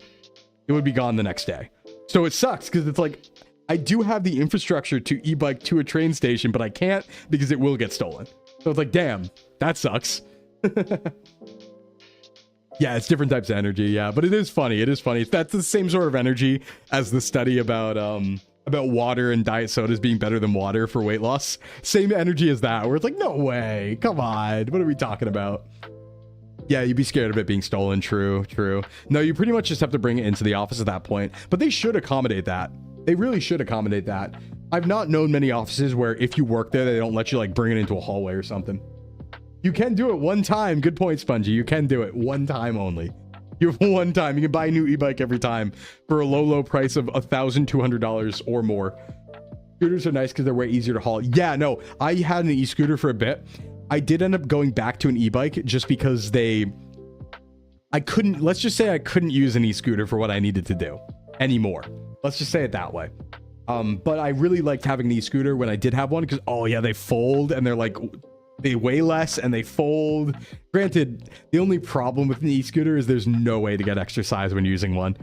[SPEAKER 1] It would be gone the next day. So it sucks because it's like, I do have the infrastructure to e-bike to a train station, but I can't because it will get stolen. So it's like, damn, that sucks. Yeah, it's different types of energy. Yeah, but it is funny. It is funny. That's the same sort of energy as the study about water and diet sodas being better than water for weight loss. Same energy as that, where it's like, no way. Come on. What are we talking about? Yeah, you'd be scared of it being stolen. True, true. No, you pretty much just have to bring it into the office at that point. But they should accommodate that. They really should accommodate that. I've not known many offices where if you work there, they don't let you like bring it into a hallway or something. You can do it one time. Good point, Spongy. You can do it one time only. You have one time. You can buy a new e-bike every time for a low price of $1,200 or more. Scooters are nice because they're way easier to haul. Yeah, no, I had an e-scooter for a bit. I did end up going back to an e-bike just because let's just say I couldn't use an e-scooter for what I needed to do anymore. Let's just say it that way. But I really liked having an e-scooter when I did have one because, oh yeah, they fold and they're like, they weigh less and they fold. Granted, the only problem with an e-scooter is there's no way to get exercise when using one.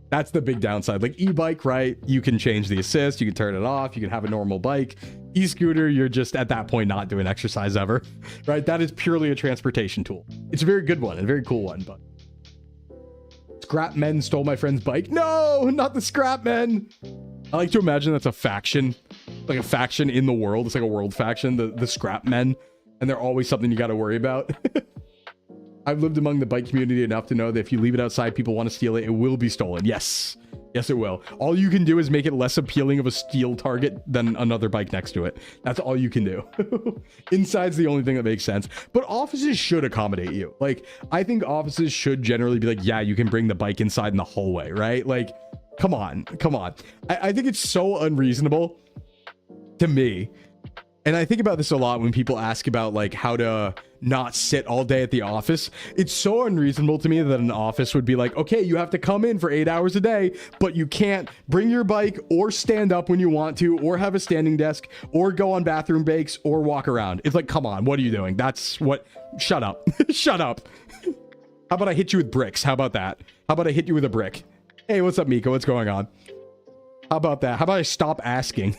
[SPEAKER 1] That's the big downside. Like e-bike, right? You can change the assist, you can turn it off, you can have a normal bike. E-scooter, you're just at that point not doing exercise ever, right? That is purely a transportation tool. It's a very good one and a very cool one, but Scrap Men stole my friend's bike. No, not the Scrap Men. I like to imagine that's a faction, like a faction in the world. It's like a world faction, the Scrap Men, and they're always something you got to worry about. I've lived among the bike community enough to know that if you leave it outside, people want to steal it. It will be stolen. Yes, Yes, it will. All you can do is make it less appealing of a steel target than another bike next to it. That's all you can do. Inside's the only thing that makes sense. But offices should accommodate you. Like, I think offices should generally be like, yeah, you can bring the bike inside in the hallway, right? Like, come on, come on. I think it's so unreasonable to me. And I think about this a lot when people ask about like how to not sit all day at the office. It's so unreasonable to me that an office would be like, okay, you have to come in for 8 hours a day, but you can't bring your bike or stand up when you want to, or have a standing desk, or go on bathroom breaks, or walk around. It's like, come on, what are you doing? That's what, shut up. Shut up. How about I hit you with bricks? How about that? How about I hit you with a brick? Hey, what's up, Miko? What's going on? How about that? How about I stop asking?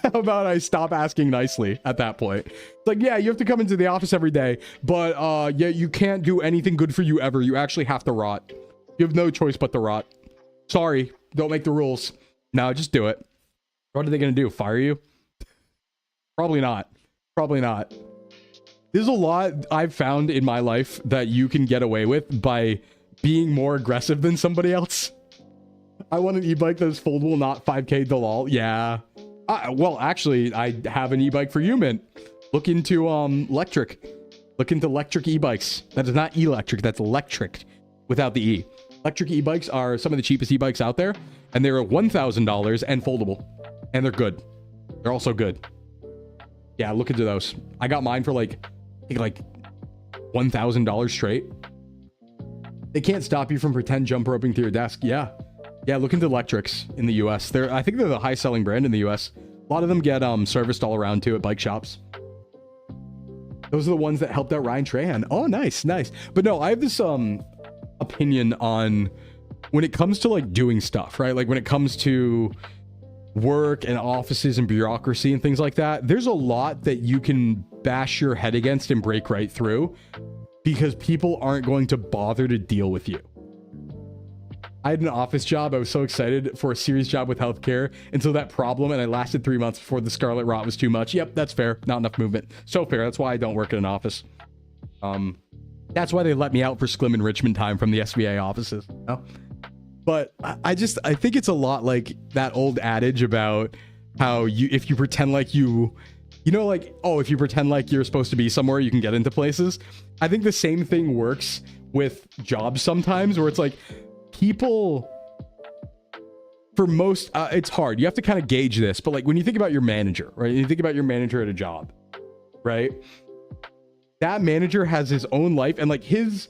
[SPEAKER 1] How about I stop asking nicely at that point? It's like, yeah, you have to come into the office every day, but yeah, you can't do anything good for you ever. You actually have to rot. You have no choice but to rot. Sorry, don't make the rules. No, just do it. What are they going to do? Fire you? Probably not. Probably not. There's a lot I've found in my life that you can get away with by being more aggressive than somebody else. I want an e-bike that is foldable, not 5K Dalal. Yeah. Well, actually, I have an e-bike for you, Mint. Look into electric. Look into electric e-bikes. That is not electric. That's electric without the E. Electric e-bikes are some of the cheapest e-bikes out there, and they're $1,000 and foldable, and they're good. They're also good. Yeah, look into those. I got mine for like, I think like $1,000 straight. They can't stop you from pretend jump roping to your desk. Yeah. Yeah, look into electrics in the US. I think they're the high selling brand in the US. A lot of them get serviced all around too at bike shops. Those are the ones that helped out Ryan Trahan. Oh, nice, nice. But no, I have this opinion on when it comes to like doing stuff, right? Like when it comes to work and offices and bureaucracy and things like that, there's a lot that you can bash your head against and break right through because people aren't going to bother to deal with you. I had an office job. I was so excited for a serious job with healthcare until that problem, and I lasted 3 months before the scarlet rot was too much. Yep, that's fair. Not enough movement. So fair. That's why I don't work in an office. That's why they let me out for Sclim enrichment time from the SVA offices. You know? But I think it's a lot like that old adage about how if you pretend like you know, like, oh, if you pretend like you're supposed to be somewhere, you can get into places. I think the same thing works with jobs sometimes, where it's like, people, for most, it's hard. You have to kind of gauge this, but like when you think about your manager, right? You think about your manager at a job, right? That manager has his own life, and like his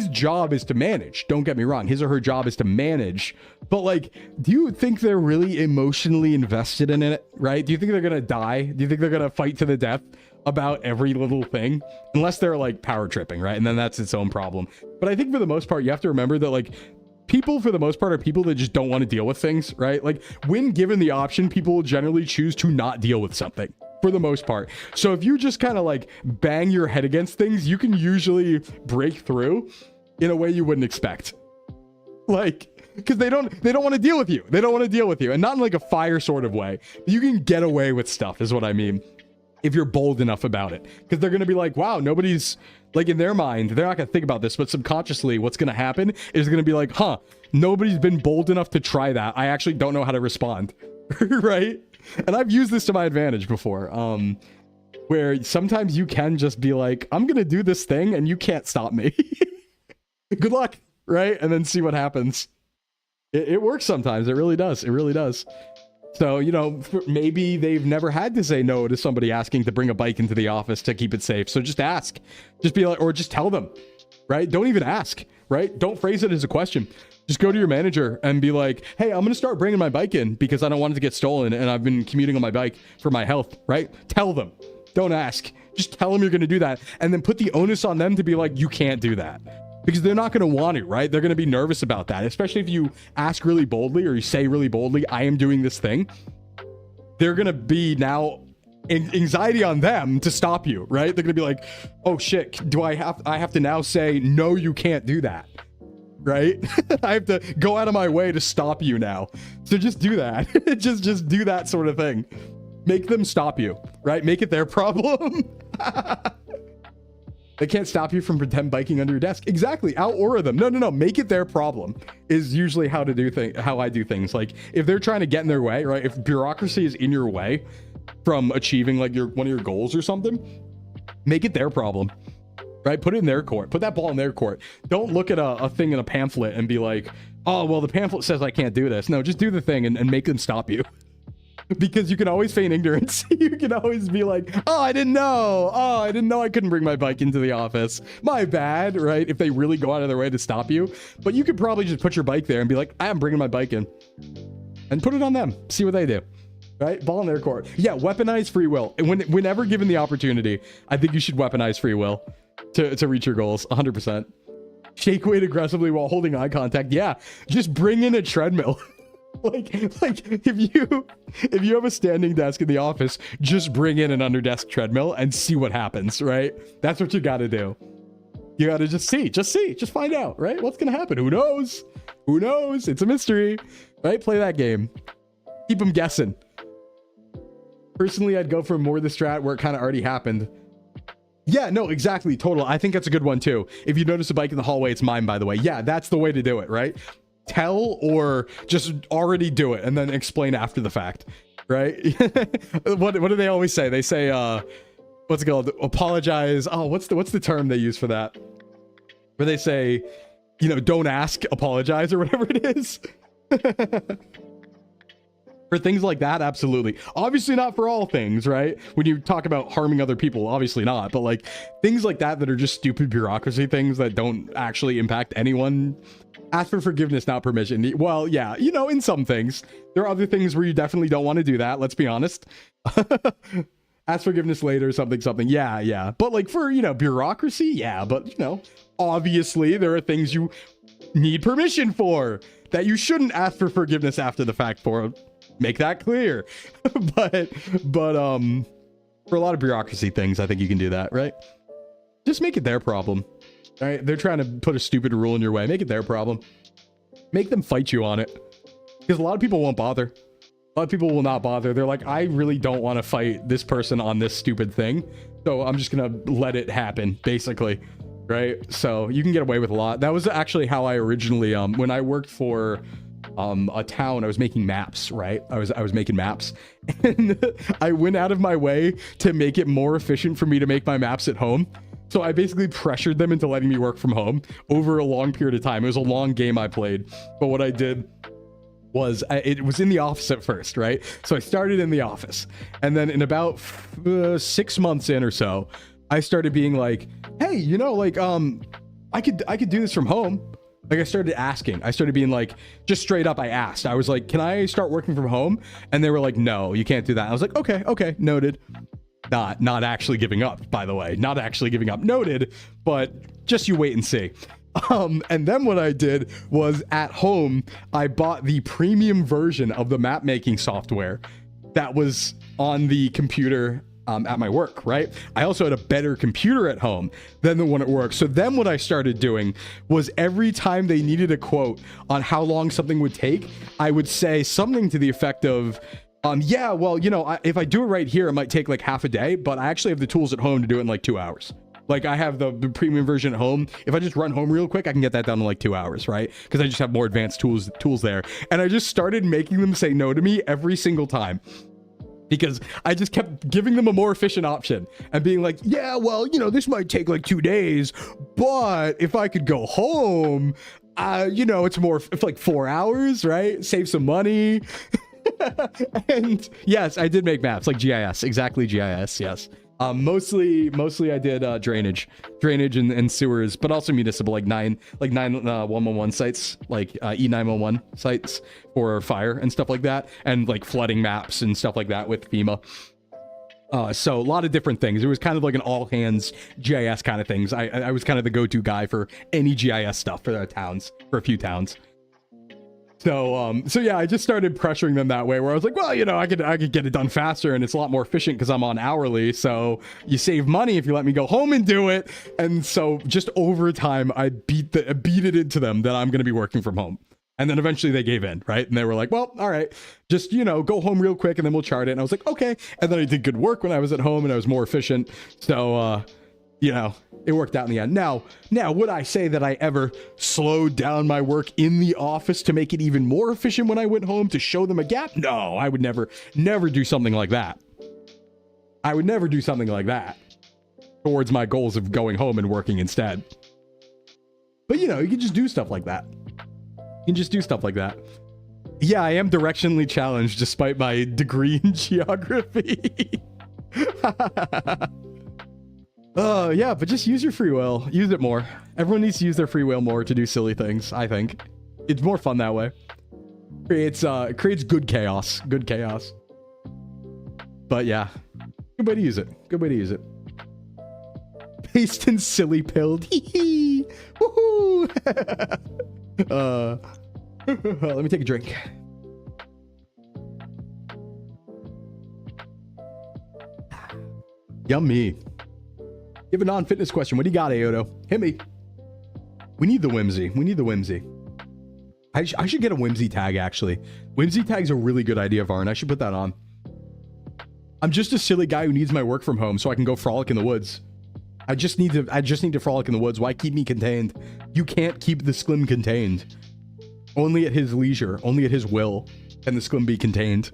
[SPEAKER 1] job is to manage. Don't get me wrong. His or her job is to manage. But like, do you think they're really emotionally invested in it, right? Do you think they're going to die? Do you think they're going to fight to the death about every little thing? Unless they're like power tripping, right? And then that's its own problem. But I think for the most part, you have to remember that like people for the most part are people that just don't want to deal with things, right? Like when given the option, people will generally choose to not deal with something for the most part. So if you just kind of like bang your head against things, you can usually break through in a way you wouldn't expect. Like, because they don't want to deal with you. They don't want to deal with you. And not in like a fire sort of way. You can get away with stuff is what I mean, if you're bold enough about it. Because they're going to be like, wow, nobody's, like in their mind, they're not going to think about this, but subconsciously what's going to happen is going to be like, huh, nobody's been bold enough to try that. I actually don't know how to respond. Right? And I've used this to my advantage before, where sometimes you can just be like, I'm going to do this thing and you can't stop me. Good luck, right? And then see what happens. It works sometimes. It really does. It really does. So, you know, maybe they've never had to say no to somebody asking to bring a bike into the office to keep it safe. So just ask. Just be like, or just tell them, right? Don't even ask, right? Don't phrase it as a question. Just go to your manager and be like, hey, I'm going to start bringing my bike in because I don't want it to get stolen and I've been commuting on my bike for my health, right? Tell them. Don't ask. Just tell them you're going to do that. And then put the onus on them to be like, you can't do that. Because they're not going to want to, right? They're going to be nervous about that, especially if you ask really boldly or you say really boldly, I am doing this thing. They're going to be now anxiety on them to stop you, right? They're going to be like, oh shit, I have to now say, no, you can't do that, right? I have to go out of my way to stop you now. So just do that. just do that sort of thing. Make them stop you, right? Make it their problem. They can't stop you from pretend biking under your desk. Exactly. Out aura them. No. Make it their problem is usually how I do things. Like if they're trying to get in their way, right? If bureaucracy is in your way from achieving like one of your goals or something, make it their problem, right? Put it in their court. Put that ball in their court. Don't look at a thing in a pamphlet and be like, oh, well, the pamphlet says I can't do this. No, just do the thing and make them stop you. Because you can always feign ignorance. You can always be like, oh, I didn't know. Oh, I didn't know I couldn't bring my bike into the office. My bad, right? If they really go out of their way to stop you. But you could probably just put your bike there and be like, I'm bringing my bike in. And put it on them. See what they do. Right? Ball in their court. Yeah, weaponize free will. And whenever given the opportunity, I think you should weaponize free will to reach your goals. 100%. Shake weight aggressively while holding eye contact. Yeah, just bring in a treadmill. like if you have a standing desk in the office, just bring in an under desk treadmill and see what happens, right? That's what you got to do. You got to just find out, right? What's going to happen? Who knows? It's a mystery, right? Play that game. Keep them guessing. Personally, I'd go for more the strat where it kind of already happened. Yeah, no, exactly. Total. I think that's a good one too. If you notice a bike in the hallway, it's mine, by the way. Yeah, that's the way to do it, right? Tell or just already do it and then explain after the fact, right? What do they always say? They say, what's it called? Apologize. Oh, what's the term they use for that? Where they say, you know, don't ask, apologize or whatever it is. For things like that, absolutely. Obviously not for all things, right? When you talk about harming other people, obviously not. But like things like that are just stupid bureaucracy things that don't actually impact anyone. Ask for forgiveness, not permission. Well, yeah, you know, in some things. There are other things where you definitely don't want to do that. Let's be honest. Ask forgiveness later, something. Yeah. But like for, you know, bureaucracy, yeah. But, you know, obviously there are things you need permission for that you shouldn't ask for forgiveness after the fact for. Make that clear. but for a lot of bureaucracy things, I think you can do that, right? Just make it their problem. All right, they're trying to put a stupid rule in your way. Make it their problem. Make them fight you on it. Because a lot of people won't bother. A lot of people will not bother. They're like, I really don't want to fight this person on this stupid thing. So I'm just going to let it happen, basically. Right? So you can get away with a lot. That was actually how I originally, when I worked for a town, I was making maps, right? I was making maps. And I went out of my way to make it more efficient for me to make my maps at home. So I basically pressured them into letting me work from home over a long period of time. It was a long game I played. But what I did was, it was in the office at first, right? So I started in the office. And then in about 6 months in or so, I started being like, hey, you know, like, I could do this from home. Like I started asking, I started being like, just straight up, I asked. I was like, can I start working from home? And they were like, no, you can't do that. I was like, okay, noted. Not actually giving up, by the way, not actually giving up, noted, but just you wait and see. And then what I did was at home, I bought the premium version of the map making software that was on the computer at my work, right? I also had a better computer at home than the one at work. So then what I started doing was every time they needed a quote on how long something would take, I would say something to the effect of, yeah, well, you know, if I do it right here, it might take like half a day, but I actually have the tools at home to do it in like 2 hours. Like I have the premium version at home. If I just run home real quick, I can get that down to like 2 hours, right? Because I just have more advanced tools there. And I just started making them say no to me every single time. Because I just kept giving them a more efficient option and being like, yeah, well, you know, this might take like 2 days, but if I could go home, you know, it's like 4 hours, right? Save some money. And yes, I did make maps like GIS, exactly GIS. Yes. Mostly I did drainage and sewers, but also municipal, like 911 sites, like E911 sites for fire and stuff like that, and like flooding maps and stuff like that with FEMA. So a lot of different things. It was kind of like an all hands GIS kind of things. I was kind of the go-to guy for any GIS stuff for the towns, for a few towns. So yeah, I just started pressuring them that way where I was like, well, you know, I could get it done faster and it's a lot more efficient because I'm on hourly. So you save money if you let me go home and do it. And so just over time, I beat it into them that I'm going to be working from home. And then eventually they gave in, right? And they were like, well, all right, just, you know, go home real quick and then we'll chart it. And I was like, okay. And then I did good work when I was at home and I was more efficient. So, you know, it worked out in the end. Now, would I say that I ever slowed down my work in the office to make it even more efficient when I went home to show them a gap? No, I would never do something like that. I would never do something like that towards my goals of going home and working instead. But, you know, you can just do stuff like that. You can just do stuff like that. Yeah, I am directionally challenged despite my degree in geography. Yeah, but just use your free will. Use it more. Everyone needs to use their free will more to do silly things, I think. It's more fun that way. It creates good chaos. Good chaos. But yeah. Good way to use it. Good way to use it. Paste and silly pilled. Hee hee. Woohoo. Let me take a drink. Yummy. Give a non-fitness question. What do you got, Aodo? Hit me. We need the whimsy. We need the whimsy. I should get a whimsy tag, actually. Whimsy tag's a really good idea, Varn. I should put that on. I'm just a silly guy who needs my work from home so I can go frolic in the woods. I just need to frolic in the woods. Why keep me contained? You can't keep the Sclim contained. Only at his leisure, only at his will can the Sclim be contained.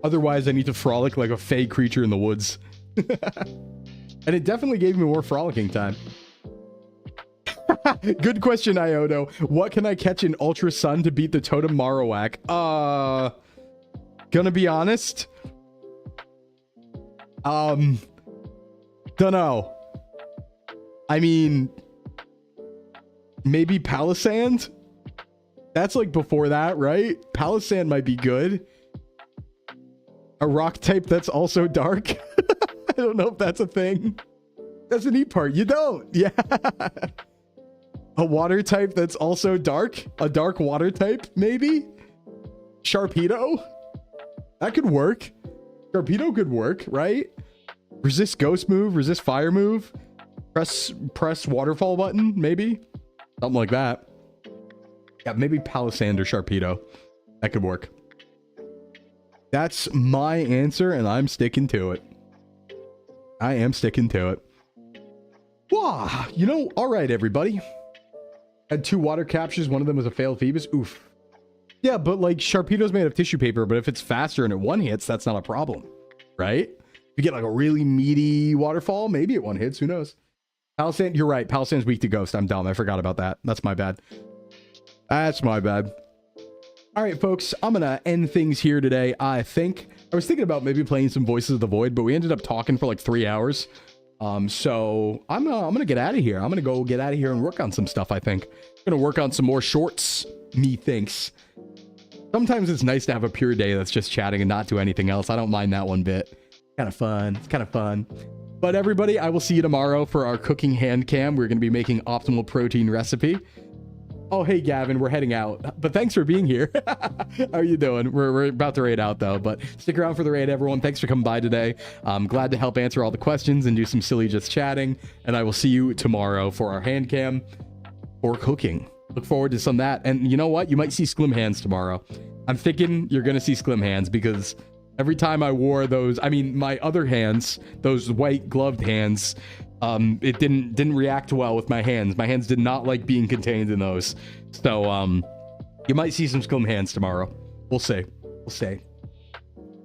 [SPEAKER 1] Otherwise, I need to frolic like a fey creature in the woods. And it definitely gave me more frolicking time. Good question, Iodo. What can I catch in Ultra Sun to beat the Totem Marowak? Gonna be honest. Dunno. I mean, maybe Palisand? That's like before that, right? Palisand might be good. A rock type that's also dark. I don't know if that's a thing. That's a neat part. You don't. Yeah. A water type that's also dark. A dark water type, maybe? Sharpedo? That could work. Sharpedo could work, right? Resist ghost move, resist fire move. Press waterfall button, maybe? Something like that. Yeah, maybe Palisand or Sharpedo. That could work. That's my answer, and I'm sticking to it. I am sticking to it. Wow, you know, all right, everybody. Had 2 water captures. One of them was a failed Phoebus. Oof. Yeah, but like Sharpedo's made of tissue paper, but if it's faster and it one hits, that's not a problem, right? If you get like a really meaty waterfall, maybe it one hits. Who knows? Palisand, you're right. Palisand's weak to ghost. I'm dumb. I forgot about that. That's my bad. That's my bad. All right, folks, I'm gonna end things here today. I think I was thinking about maybe playing some Voices of the Void, but we ended up talking for like 3 hours. So I'm gonna get out of here. I'm gonna go get out of here and work on some stuff. I think I'm gonna work on some more shorts. Methinks. Sometimes it's nice to have a pure day that's just chatting and not do anything else. I don't mind that one bit. Kind of fun. It's kind of fun. But everybody, I will see you tomorrow for our cooking hand cam. We're gonna be making optimal protein recipe. Oh, hey, Gavin, we're heading out. But thanks for being here. How are you doing? We're about to raid out, though. But stick around for the raid, everyone. Thanks for coming by today. I'm glad to help answer all the questions and do some silly just chatting. And I will see you tomorrow for our hand cam or cooking. Look forward to some of that. And you know what? You might see Sclim hands tomorrow. I'm thinking you're going to see Sclim hands because every time I wore those, I mean, my other hands, those white gloved hands, it didn't react well with my hands. My hands did not like being contained in those. So, you might see some Sclim hands tomorrow. We'll see. We'll see.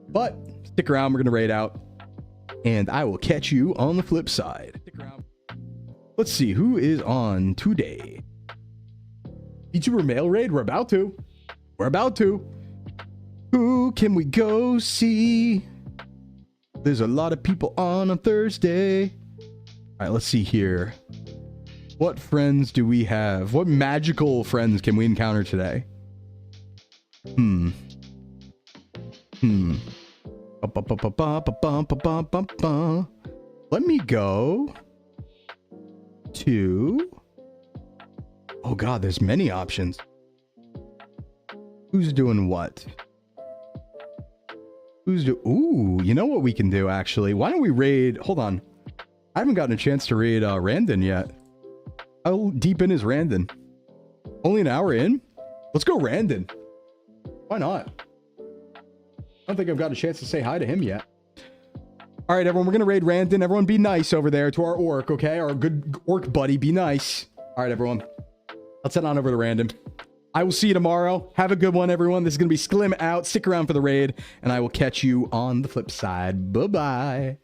[SPEAKER 1] But stick around. We're going to raid out. And I will catch you on the flip side. Stick around. Let's see who is on today. VTuber mail raid? We're about to. We're about to. Who can we go see? There's a lot of people on Thursday. All right, let's see here. What friends do we have? What magical friends can we encounter today? Let me go to... Oh god, there's many options. Who's doing what? Ooh, you know what we can do, actually? Why don't we raid... Hold on. I haven't gotten a chance to raid Randon yet. How deep in is Randon? Only an hour in? Let's go Randon. Why not? I don't think I've got a chance to say hi to him yet. All right, everyone, we're going to raid Randon. Everyone be nice over there to our orc, okay? Our good orc buddy, be nice. All right, everyone. Let's head on over to Randon. I will see you tomorrow. Have a good one, everyone. This is going to be Sklim out. Stick around for the raid, and I will catch you on the flip side. Bye-bye.